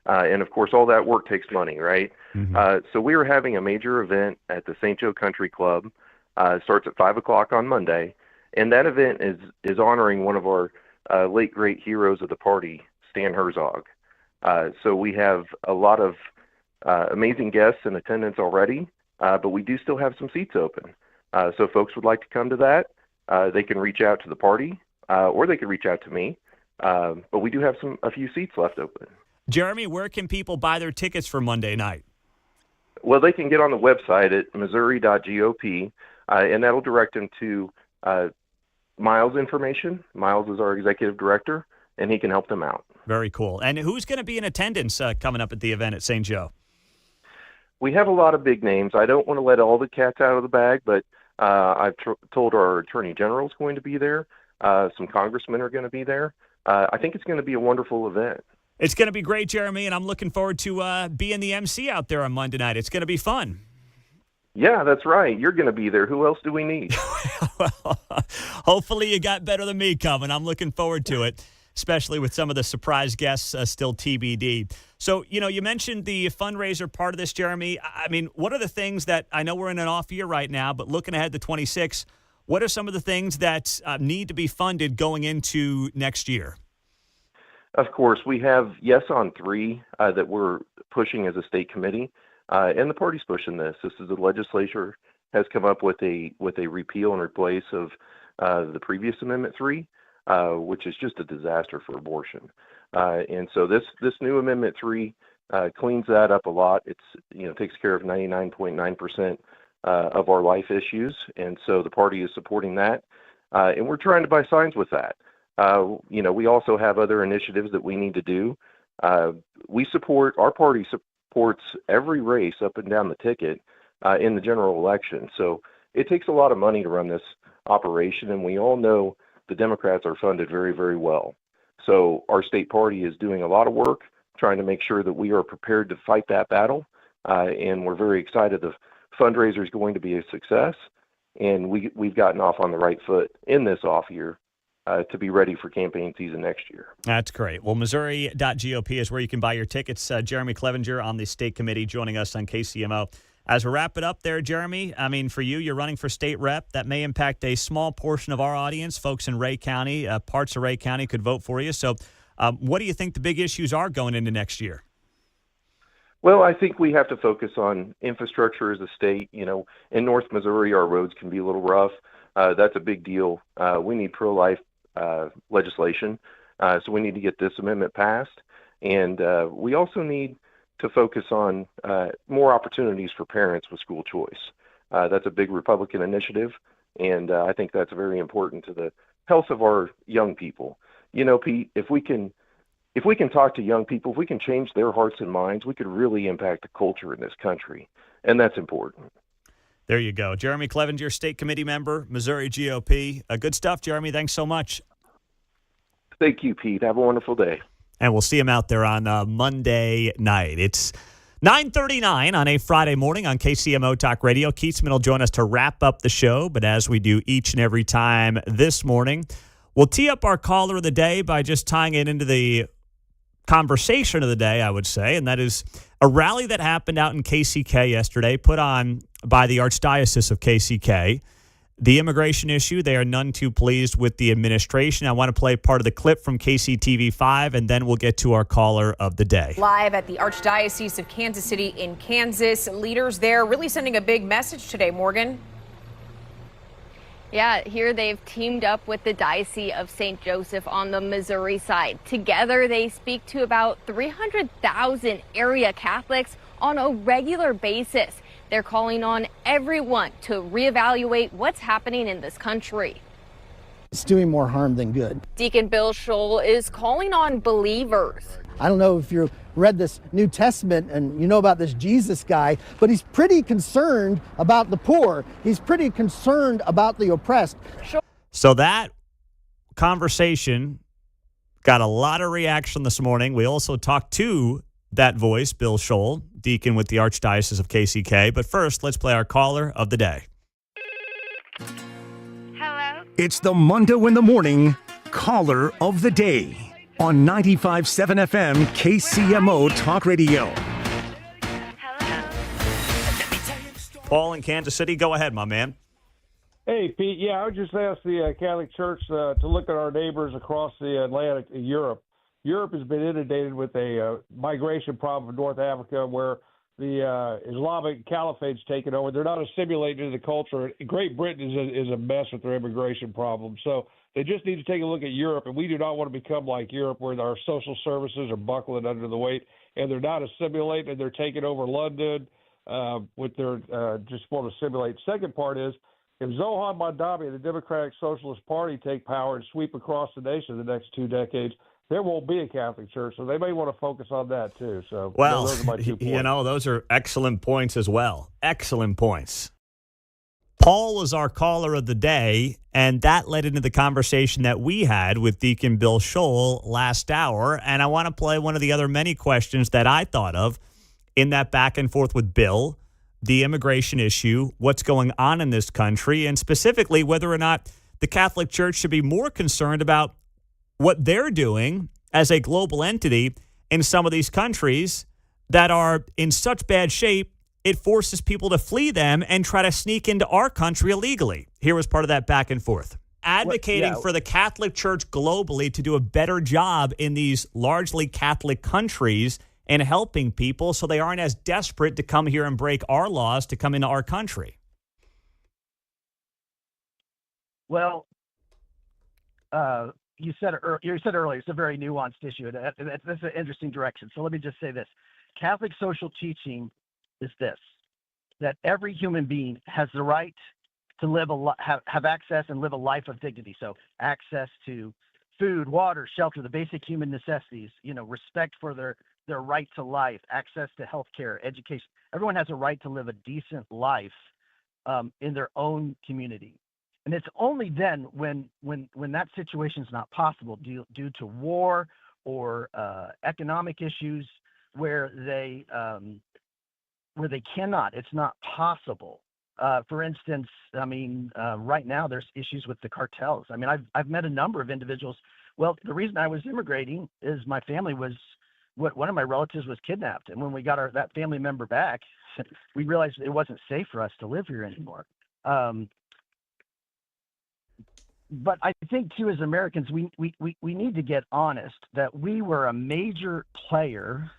And, of course, all that work takes money, right? Mm-hmm. So we are having a major event at the St. Joe Country Club. It starts at 5 o'clock on Monday. And that event is honoring one of our late great heroes of the party, Stan Herzog. So we have a lot of amazing guests in attendance already. But we do still have some seats open. So if folks would like to come to that, they can reach out to the party or they can reach out to me. But we do have a few seats left open. Jeremy, where can people buy their tickets for Monday night? Well, they can get on the website at missouri.gop, and that'll direct them to Miles' information. Miles is our executive director, and he can help them out. Very cool. And who's going to be in attendance coming up at the event at St. Joe? We have a lot of big names. I don't want to let all the cats out of the bag, but I've told our Attorney General is going to be there. Some congressmen are going to be there. I think it's going to be a wonderful event. It's going to be great, Jeremy, and I'm looking forward to being the MC out there on Monday night. It's going to be fun. Yeah, that's right. You're going to be there. Who else do we need? Well, hopefully you got better than me coming. I'm looking forward to it, especially with some of the surprise guests still TBD. So, you mentioned the fundraiser part of this, Jeremy. I mean, what are the things that, I know we're in an off year right now, but looking ahead to 26, what are some of the things that need to be funded going into next year? Of course, we have Yes on 3 that we're pushing as a state committee, and the party's pushing this. This is the legislature has come up with a repeal and replace of the previous Amendment 3, which is just a disaster for abortion. And so this new Amendment 3 cleans that up a lot. It's takes care of 99.9% of our life issues, and so the party is supporting that, and we're trying to buy signs with that. We also have other initiatives that we need to do. Our party supports every race up and down the ticket in the general election. So it takes a lot of money to run this operation, and we all know the Democrats are funded very, very well. So our state party is doing a lot of work trying to make sure that we are prepared to fight that battle, and we're very excited the fundraiser is going to be a success, and we've gotten off on the right foot in this off year to be ready for campaign season next year. That's great. Well, Missouri.gop is where you can buy your tickets. Jeremy Clevenger on the state committee joining us on KCMO. As we wrap it up there, Jeremy, I mean, for you're running for state rep. That may impact a small portion of our audience. Folks in Ray County, parts of Ray County could vote for you. So what do you think the big issues are going into next year? Well, I think we have to focus on infrastructure as a state. In North Missouri, our roads can be a little rough. That's a big deal. We need pro-life legislation. So we need to get this amendment passed. And we also need to focus on more opportunities for parents with school choice. That's a big Republican initiative, and I think that's very important to the health of our young people. Pete, if we can talk to young people, if we can change their hearts and minds, we could really impact the culture in this country, and that's important. There you go. Jeremy Clevenger, state committee member, Missouri GOP. Good stuff, Jeremy. Thanks so much. Thank you, Pete. Have a wonderful day. And we'll see him out there on Monday night. It's 9:39 on a Friday morning on KCMO Talk Radio. Keatsman will join us to wrap up the show, but as we do each and every time this morning, we'll tee up our caller of the day by just tying it into the conversation of the day, I would say, and that is a rally that happened out in KCK yesterday, put on by the Archdiocese of KCK. The immigration issue, they are none too pleased with the administration. I want to play part of the clip from KCTV5, and then we'll get to our caller of the day. Live at the Archdiocese of Kansas City in Kansas, leaders there really sending a big message today, Morgan. Yeah, here they've teamed up with the Diocese of St. Joseph on the Missouri side. Together, they speak to about 300,000 area Catholics on a regular basis. They're calling on everyone to reevaluate what's happening in this country. It's doing more harm than good. Deacon Bill Scholl is calling on believers. I don't know if you read this New Testament and you know about this Jesus guy, but he's pretty concerned about the poor. He's pretty concerned about the oppressed. So that conversation got a lot of reaction this morning. We also talked to that voice, Bill Scholl, deacon with the Archdiocese of KCK. But first, let's play our caller of the day. It's the Mundo in the Morning Caller of the Day on 95.7 FM KCMO Talk Radio. Paul in Kansas City, go ahead, my man. Hey, Pete. Yeah, I would just ask the Catholic Church to look at our neighbors across the Atlantic, Europe. Europe has been inundated with a migration problem from North Africa where the Islamic Caliphate's taken over. They're not assimilated into the culture. Great Britain is a mess with their immigration problem. So they just need to take a look at Europe, and we do not want to become like Europe where our social services are buckling under the weight, and they're not assimilated, and they're taking over London with their just want to assimilate. Second part is, if Zohan Mandami and the Democratic Socialist Party take power and sweep across the nation in the next 2 decades, there won't be a Catholic Church, so they may want to focus on that too. So, well, those are my 2 points. Those are excellent points as well. Excellent points. Paul was our caller of the day, and that led into the conversation that we had with Deacon Bill Scholl last hour. And I want to play one of the other many questions that I thought of in that back and forth with Bill, the immigration issue, what's going on in this country, and specifically whether or not the Catholic Church should be more concerned about what they're doing as a global entity in some of these countries that are in such bad shape, it forces people to flee them and try to sneak into our country illegally. Here was part of that back and forth. Advocating for the Catholic Church globally to do a better job in these largely Catholic countries and helping people so they aren't as desperate to come here and break our laws to come into our country. Well, you said earlier, it's a very nuanced issue. That's an interesting direction. So let me just say this. Catholic social teaching is this, that every human being has the right to live have access and live a life of dignity. So access to food, water, shelter, the basic human necessities, respect for their right to life, access to health care, education. Everyone has a right to live a decent life in their own community. And it's only then when that situation is not possible due to war or economic issues where they cannot. It's not possible. For instance, right now there's issues with the cartels. I've met a number of individuals. Well, the reason I was immigrating is my family one of my relatives was kidnapped, and when we got that family member back, we realized it wasn't safe for us to live here anymore. But I think too, as Americans, we need to get honest that we were a major player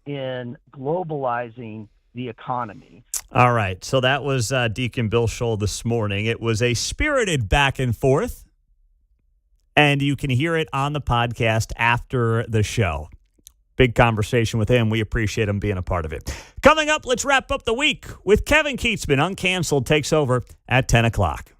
in globalizing the economy. All right. So that was Deacon Bill Scholl this morning. It was a spirited back and forth, and you can hear it on the podcast after the show. Big conversation with him. We appreciate him being a part of it. Coming up, let's wrap up the week with Kevin Keatsman. Uncanceled takes over at 10 o'clock.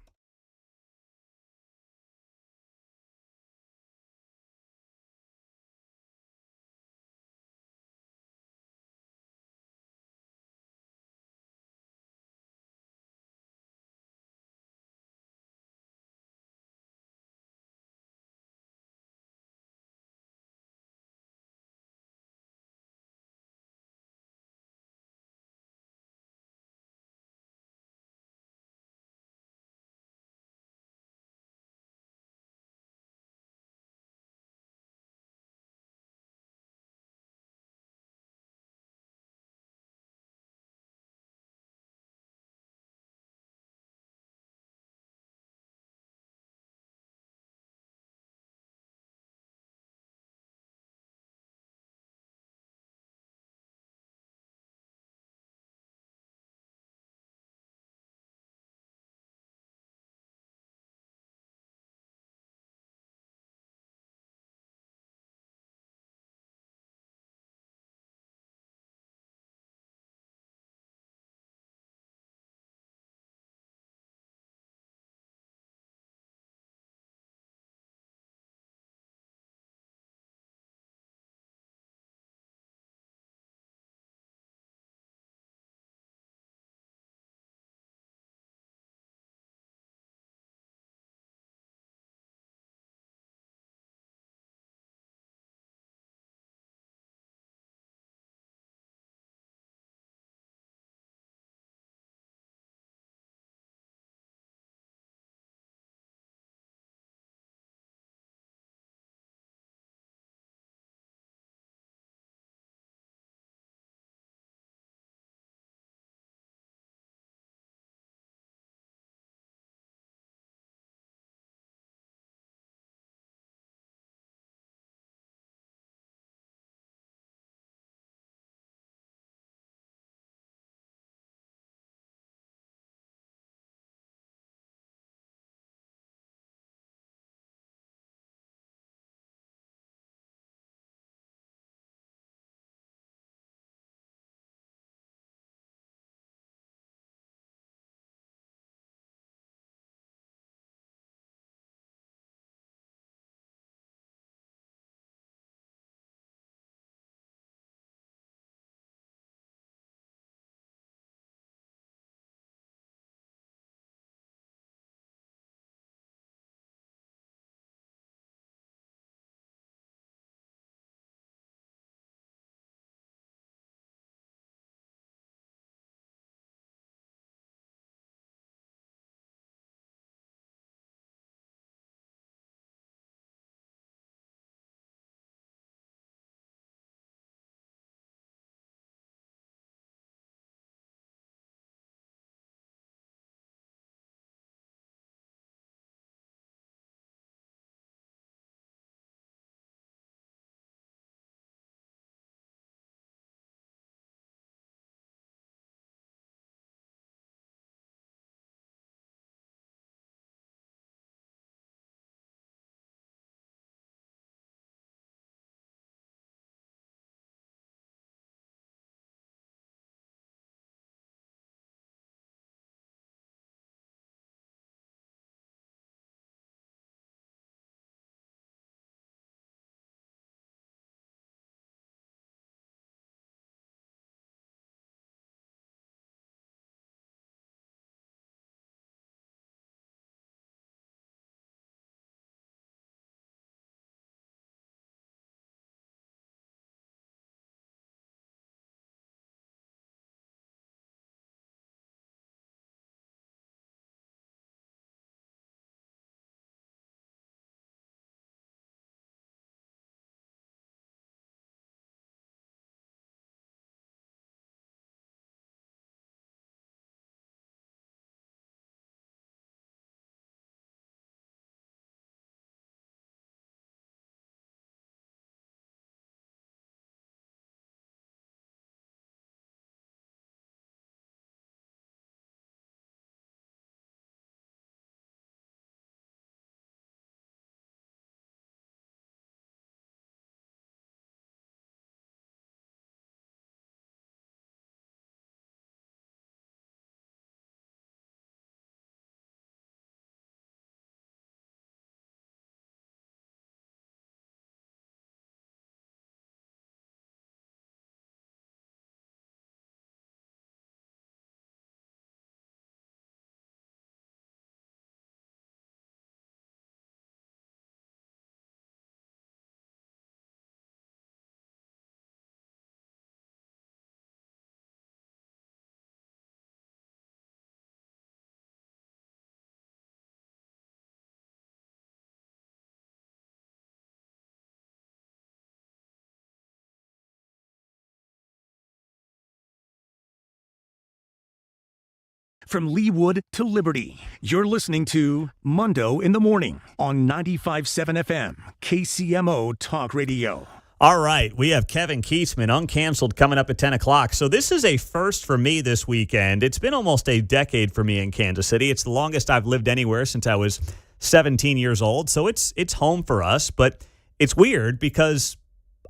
From Leawood to Liberty, you're listening to Mundo in the Morning on 95.7 FM, KCMO Talk Radio. All right, we have Kevin Kietzman, uncanceled, coming up at 10 o'clock. So this is a first for me this weekend. It's been almost a decade for me in Kansas City. It's the longest I've lived anywhere since I was 17 years old. So it's home for us, but it's weird because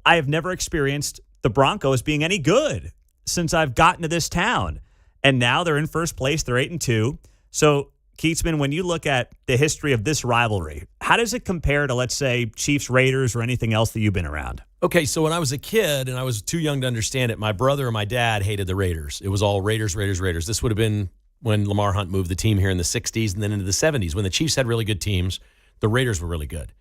I have never experienced the Broncos being any good since I've gotten to this town. And now they're in first place. They're 8-2. So, Kietzman, when you look at the history of this rivalry, how does it compare to, let's say, Chiefs-Raiders or anything else that you've been around? Okay, so when I was a kid and I was too young to understand it, my brother and my dad hated the Raiders. It was all Raiders, Raiders, Raiders. This would have been when Lamar Hunt moved the team here in the 60s and then into the 70s. When the Chiefs had really good teams, the Raiders were really good.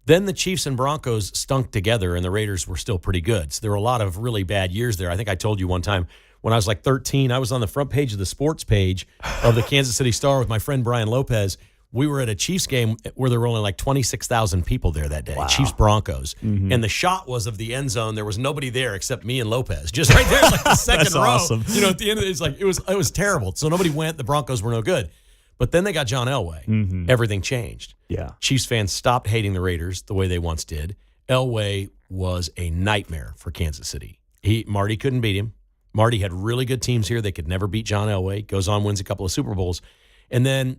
Then the Chiefs and Broncos stunk together, and the Raiders were still pretty good. So there were a lot of really bad years there. I think I told you one time when I was like 13, I was on the front page of the sports page of the Kansas City Star with my friend Brian Lopez. We were at a Chiefs game where there were only like 26,000 people there that day, wow. Chiefs-Broncos. Mm-hmm. And the shot was of the end zone. There was nobody there except me and Lopez. Just right there, like the second row. Awesome. You know, at the end of it, it was terrible. So nobody went. The Broncos were no good. But then they got John Elway. Mm-hmm. Everything changed. Yeah. Chiefs fans stopped hating the Raiders the way they once did. Elway was a nightmare for Kansas City. Marty couldn't beat him. Marty had really good teams here. They could never beat John Elway. Goes on, wins a couple of Super Bowls. And then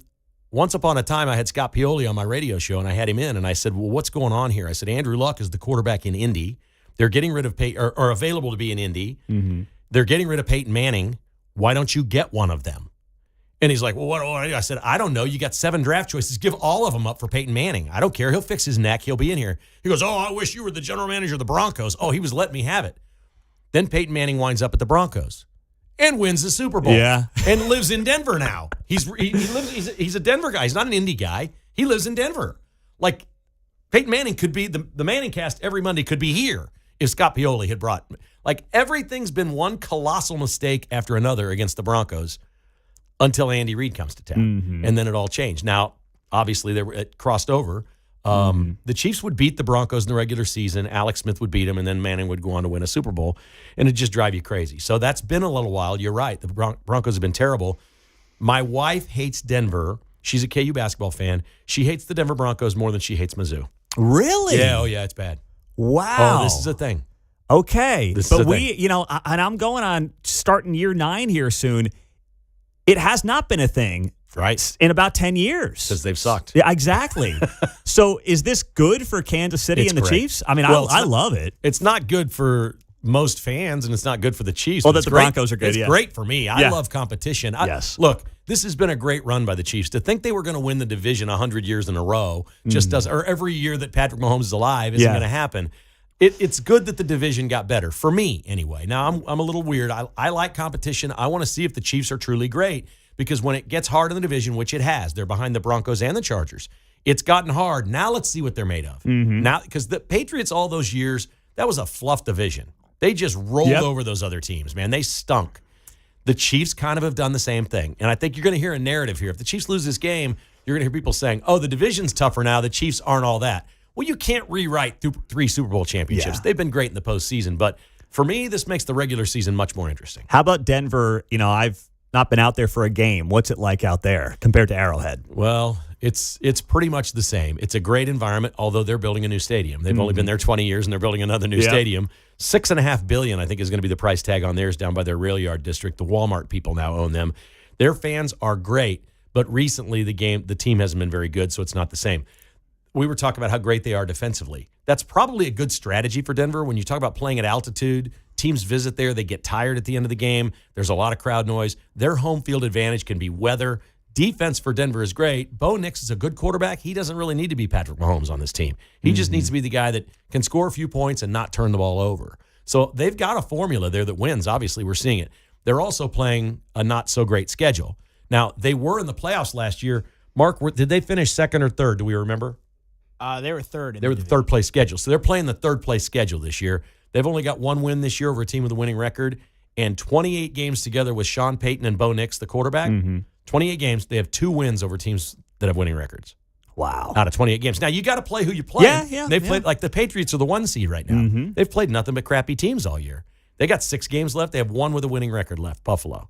once upon a time, I had Scott Pioli on my radio show, and I had him in, and I said, well, what's going on here? I said, Andrew Luck is the quarterback in Indy. They're getting rid of or available to be in Indy. Mm-hmm. They're getting rid of Peyton Manning. Why don't you get one of them? And he's like, well, what do I do? I said, I don't know. You got 7 draft choices. Give all of them up for Peyton Manning. I don't care. He'll fix his neck. He'll be in here. He goes, oh, I wish you were the general manager of the Broncos. Oh, he was letting me have it. Then Peyton Manning winds up at the Broncos and wins the Super Bowl. Yeah. And lives in Denver now. He's a Denver guy. He's not an Indy guy. He lives in Denver. Like, Peyton Manning could be, the Manning cast every Monday could be here if Scott Pioli had brought. Like, everything's been one colossal mistake after another against the Broncos until Andy Reid comes to town. Mm-hmm. And then it all changed. Now, obviously, it crossed over. The Chiefs would beat the Broncos in the regular season. Alex Smith would beat them, and then Manning would go on to win a Super Bowl, and it'd just drive you crazy. So that's been a little while. You're right. The Broncos have been terrible. My wife hates Denver. She's a KU basketball fan. She hates the Denver Broncos more than she hates Mizzou. Really? Yeah. Oh, yeah. It's bad. Wow. Oh, this is a thing. Okay. This but is a thing. you know, and I'm going on starting year 9 here soon. It has not been a thing. Right. In about 10 years. Because they've sucked. Yeah, exactly. So is this good for Kansas City and the great. Chiefs? I mean, I love it. It's not good for most fans, and it's not good for the Chiefs. Well, that the Broncos are good, It's great for me. I love competition. Yes. Look, this has been a great run by the Chiefs. To think they were going to win the division 100 years in a row just doesn't, or every year that Patrick Mahomes is alive isn't going to happen. It's good that the division got better, for me anyway. Now, I'm a little weird. I like competition. I want to see if the Chiefs are truly great. Because when it gets hard in the division, which it has, they're behind the Broncos and the Chargers. It's gotten hard. Now let's see what they're made of. Mm-hmm. Now, because the Patriots all those years, that was a fluff division. They just rolled over those other teams, man. They stunk. The Chiefs kind of have done the same thing. And I think you're going to hear a narrative here. If the Chiefs lose this game, you're going to hear people saying, oh, the division's tougher now. The Chiefs aren't all that. Well, you can't rewrite 3 Super Bowl championships. They've been great in the postseason. But for me, this makes the regular season much more interesting. How about Denver? You know, I've not been out there for a game. What's it like out there compared to Arrowhead? Well, it's pretty much the same. It's a great environment, although they're building a new stadium. They've only been there 20 years, and they're building another new stadium. $6.5 billion, I think, is going to be the price tag on theirs down by their rail yard district. The Walmart people now own them. Their fans are great, but recently the team hasn't been very good, so it's not the same. We were talking about how great they are defensively. That's probably a good strategy for Denver. When you talk about playing at altitude, teams visit there, they get tired at the end of the game. There's a lot of crowd noise. Their home field advantage can be weather. Defense for Denver is great. Bo Nix is a good quarterback. He doesn't really need to be Patrick Mahomes on this team. He just needs to be the guy that can score a few points and not turn the ball over. So they've got a formula there that wins. Obviously, we're seeing it. They're also playing a not-so-great schedule. Now, they were in the playoffs last year. Mark, did they finish second or third? Do we remember? They were third. They were the third-place schedule. So they're playing the third-place schedule this year. They've only got 1 win this year over a team with a winning record, and 28 games together with Sean Payton and Bo Nix, the quarterback. 28 games. They have 2 wins over teams that have winning records. Wow. Out of 28 games. Now, you got to play who you play. Yeah. They've played, like the Patriots are the 1 seed right now. They've played nothing but crappy teams all year. They got 6 games left. They have 1 with a winning record left, Buffalo.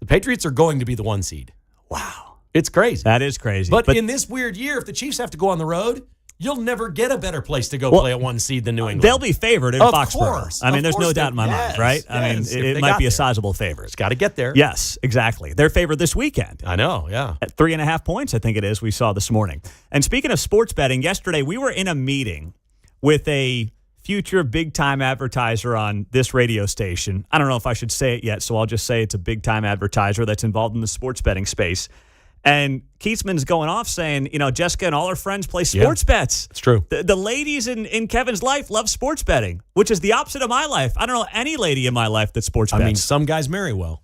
The Patriots are going to be the 1 seed. Wow. It's crazy. That is crazy. But in this weird year, if the Chiefs have to go on the road, you'll never get a better place to go play a 1 seed than New England. They'll be favored in Of Foxborough. course. I mean, Of there's no course doubt in my mind, right? I mean, it might be a sizable favorite. It's got to get there. Yes, exactly. They're favored this weekend. I know, yeah. At 3.5 points, I think it is, we saw this morning. And speaking of sports betting, yesterday we were in a meeting with a future big-time advertiser on this radio station. I don't know if I should say it yet, so I'll just say it's a big-time advertiser that's involved in the sports betting space. And Keatsman's going off saying, Jessica and all her friends play sports bets. It's true. The ladies in Kevin's life love sports betting, which is the opposite of my life. I don't know any lady in my life that sports bets. I mean, some guys marry well.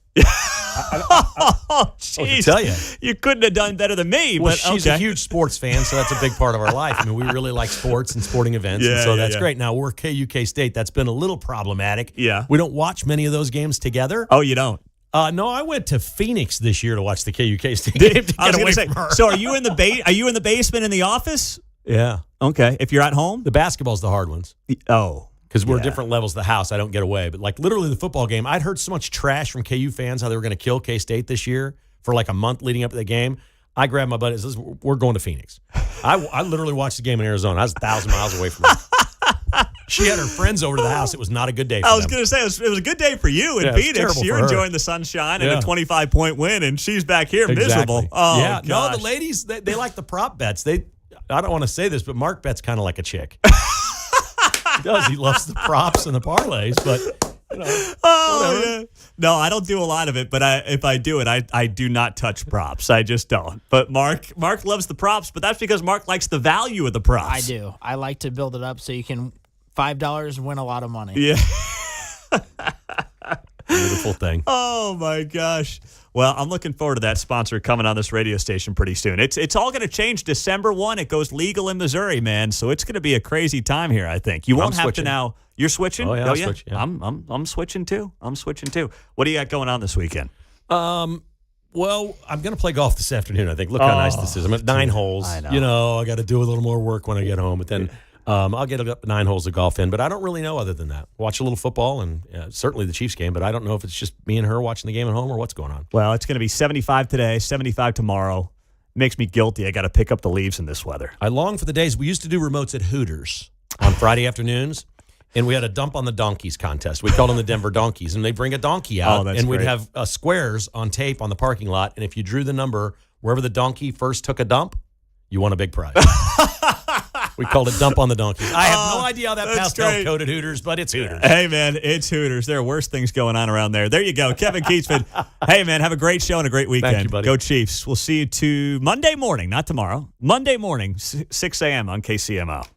Oh, jeez. tell you. You couldn't have done better than me. Well, but she's a huge sports fan, so that's a big part of our life. I mean, we really like sports and sporting events, and so that's great. Now, we're KUK State. That's been a little problematic. Yeah. We don't watch many of those games together. Oh, you don't? No, I went to Phoenix this year to watch the KUK State game to I was get away going to say, from her. so are you in the basement in the office? Yeah. Okay. If you're at home? The basketball's the hard ones. Oh. Because we're different levels of the house. I don't get away. But, literally the football game, I'd heard so much trash from KU fans how they were going to kill K-State this year for a month leading up to the game. I grabbed my buddy and says, we're going to Phoenix. I literally watched the game in Arizona. I was 1,000 miles away from her. She had her friends over to the house. It was not a good day for them. I was going to say, it was a good day for you in Phoenix. You're enjoying the sunshine and a 25-point win, and she's back here miserable. Oh, yeah. gosh. No, the ladies, they like the prop bets. I don't want to say this, but Mark bets kind of like a chick. He does. He loves the props and the parlays, but whatever. Yeah. No, I don't do a lot of it, but if I do it, I do not touch props. I just don't. But Mark loves the props, but that's because Mark likes the value of the props. I do. I like to build it up so you can $5 and win a lot of money. Yeah. Beautiful thing. Oh my gosh. Well, I'm looking forward to that sponsor coming on this radio station pretty soon. It's all going to change December 1. It goes legal in Missouri, man. So it's going to be a crazy time here, I think. You won't have to now. You're switching? Oh, yeah, I'll switch, yeah. I'm switching too. What do you got going on this weekend? Well, I'm going to play golf this afternoon, I think. Look how nice this is. I'm at 9 holes. I know. I got to do a little more work when I get home, but then I'll get up 9 holes of golf in, but I don't really know other than that. Watch a little football and certainly the Chiefs game, but I don't know if it's just me and her watching the game at home or what's going on. Well, it's going to be 75 today, 75 tomorrow. Makes me guilty. I got to pick up the leaves in this weather. I long for the days we used to do remotes at Hooters on Friday afternoons, and we had a dump on the donkeys contest. We called them the Denver Donkeys, and they'd bring a donkey out, and we'd have squares on tape on the parking lot, and if you drew the number wherever the donkey first took a dump, you won a big prize. We called it Dump on the Donkey. I have no idea how that pastel coded Hooters, but it's Hooters. Hey, man, it's Hooters. There are worse things going on around there. There you go. Kevin Keatsman. Hey, man, have a great show and a great weekend. Thank you, buddy. Go Chiefs. We'll see you Monday morning, not tomorrow. Monday morning, 6 a.m. on KCMO.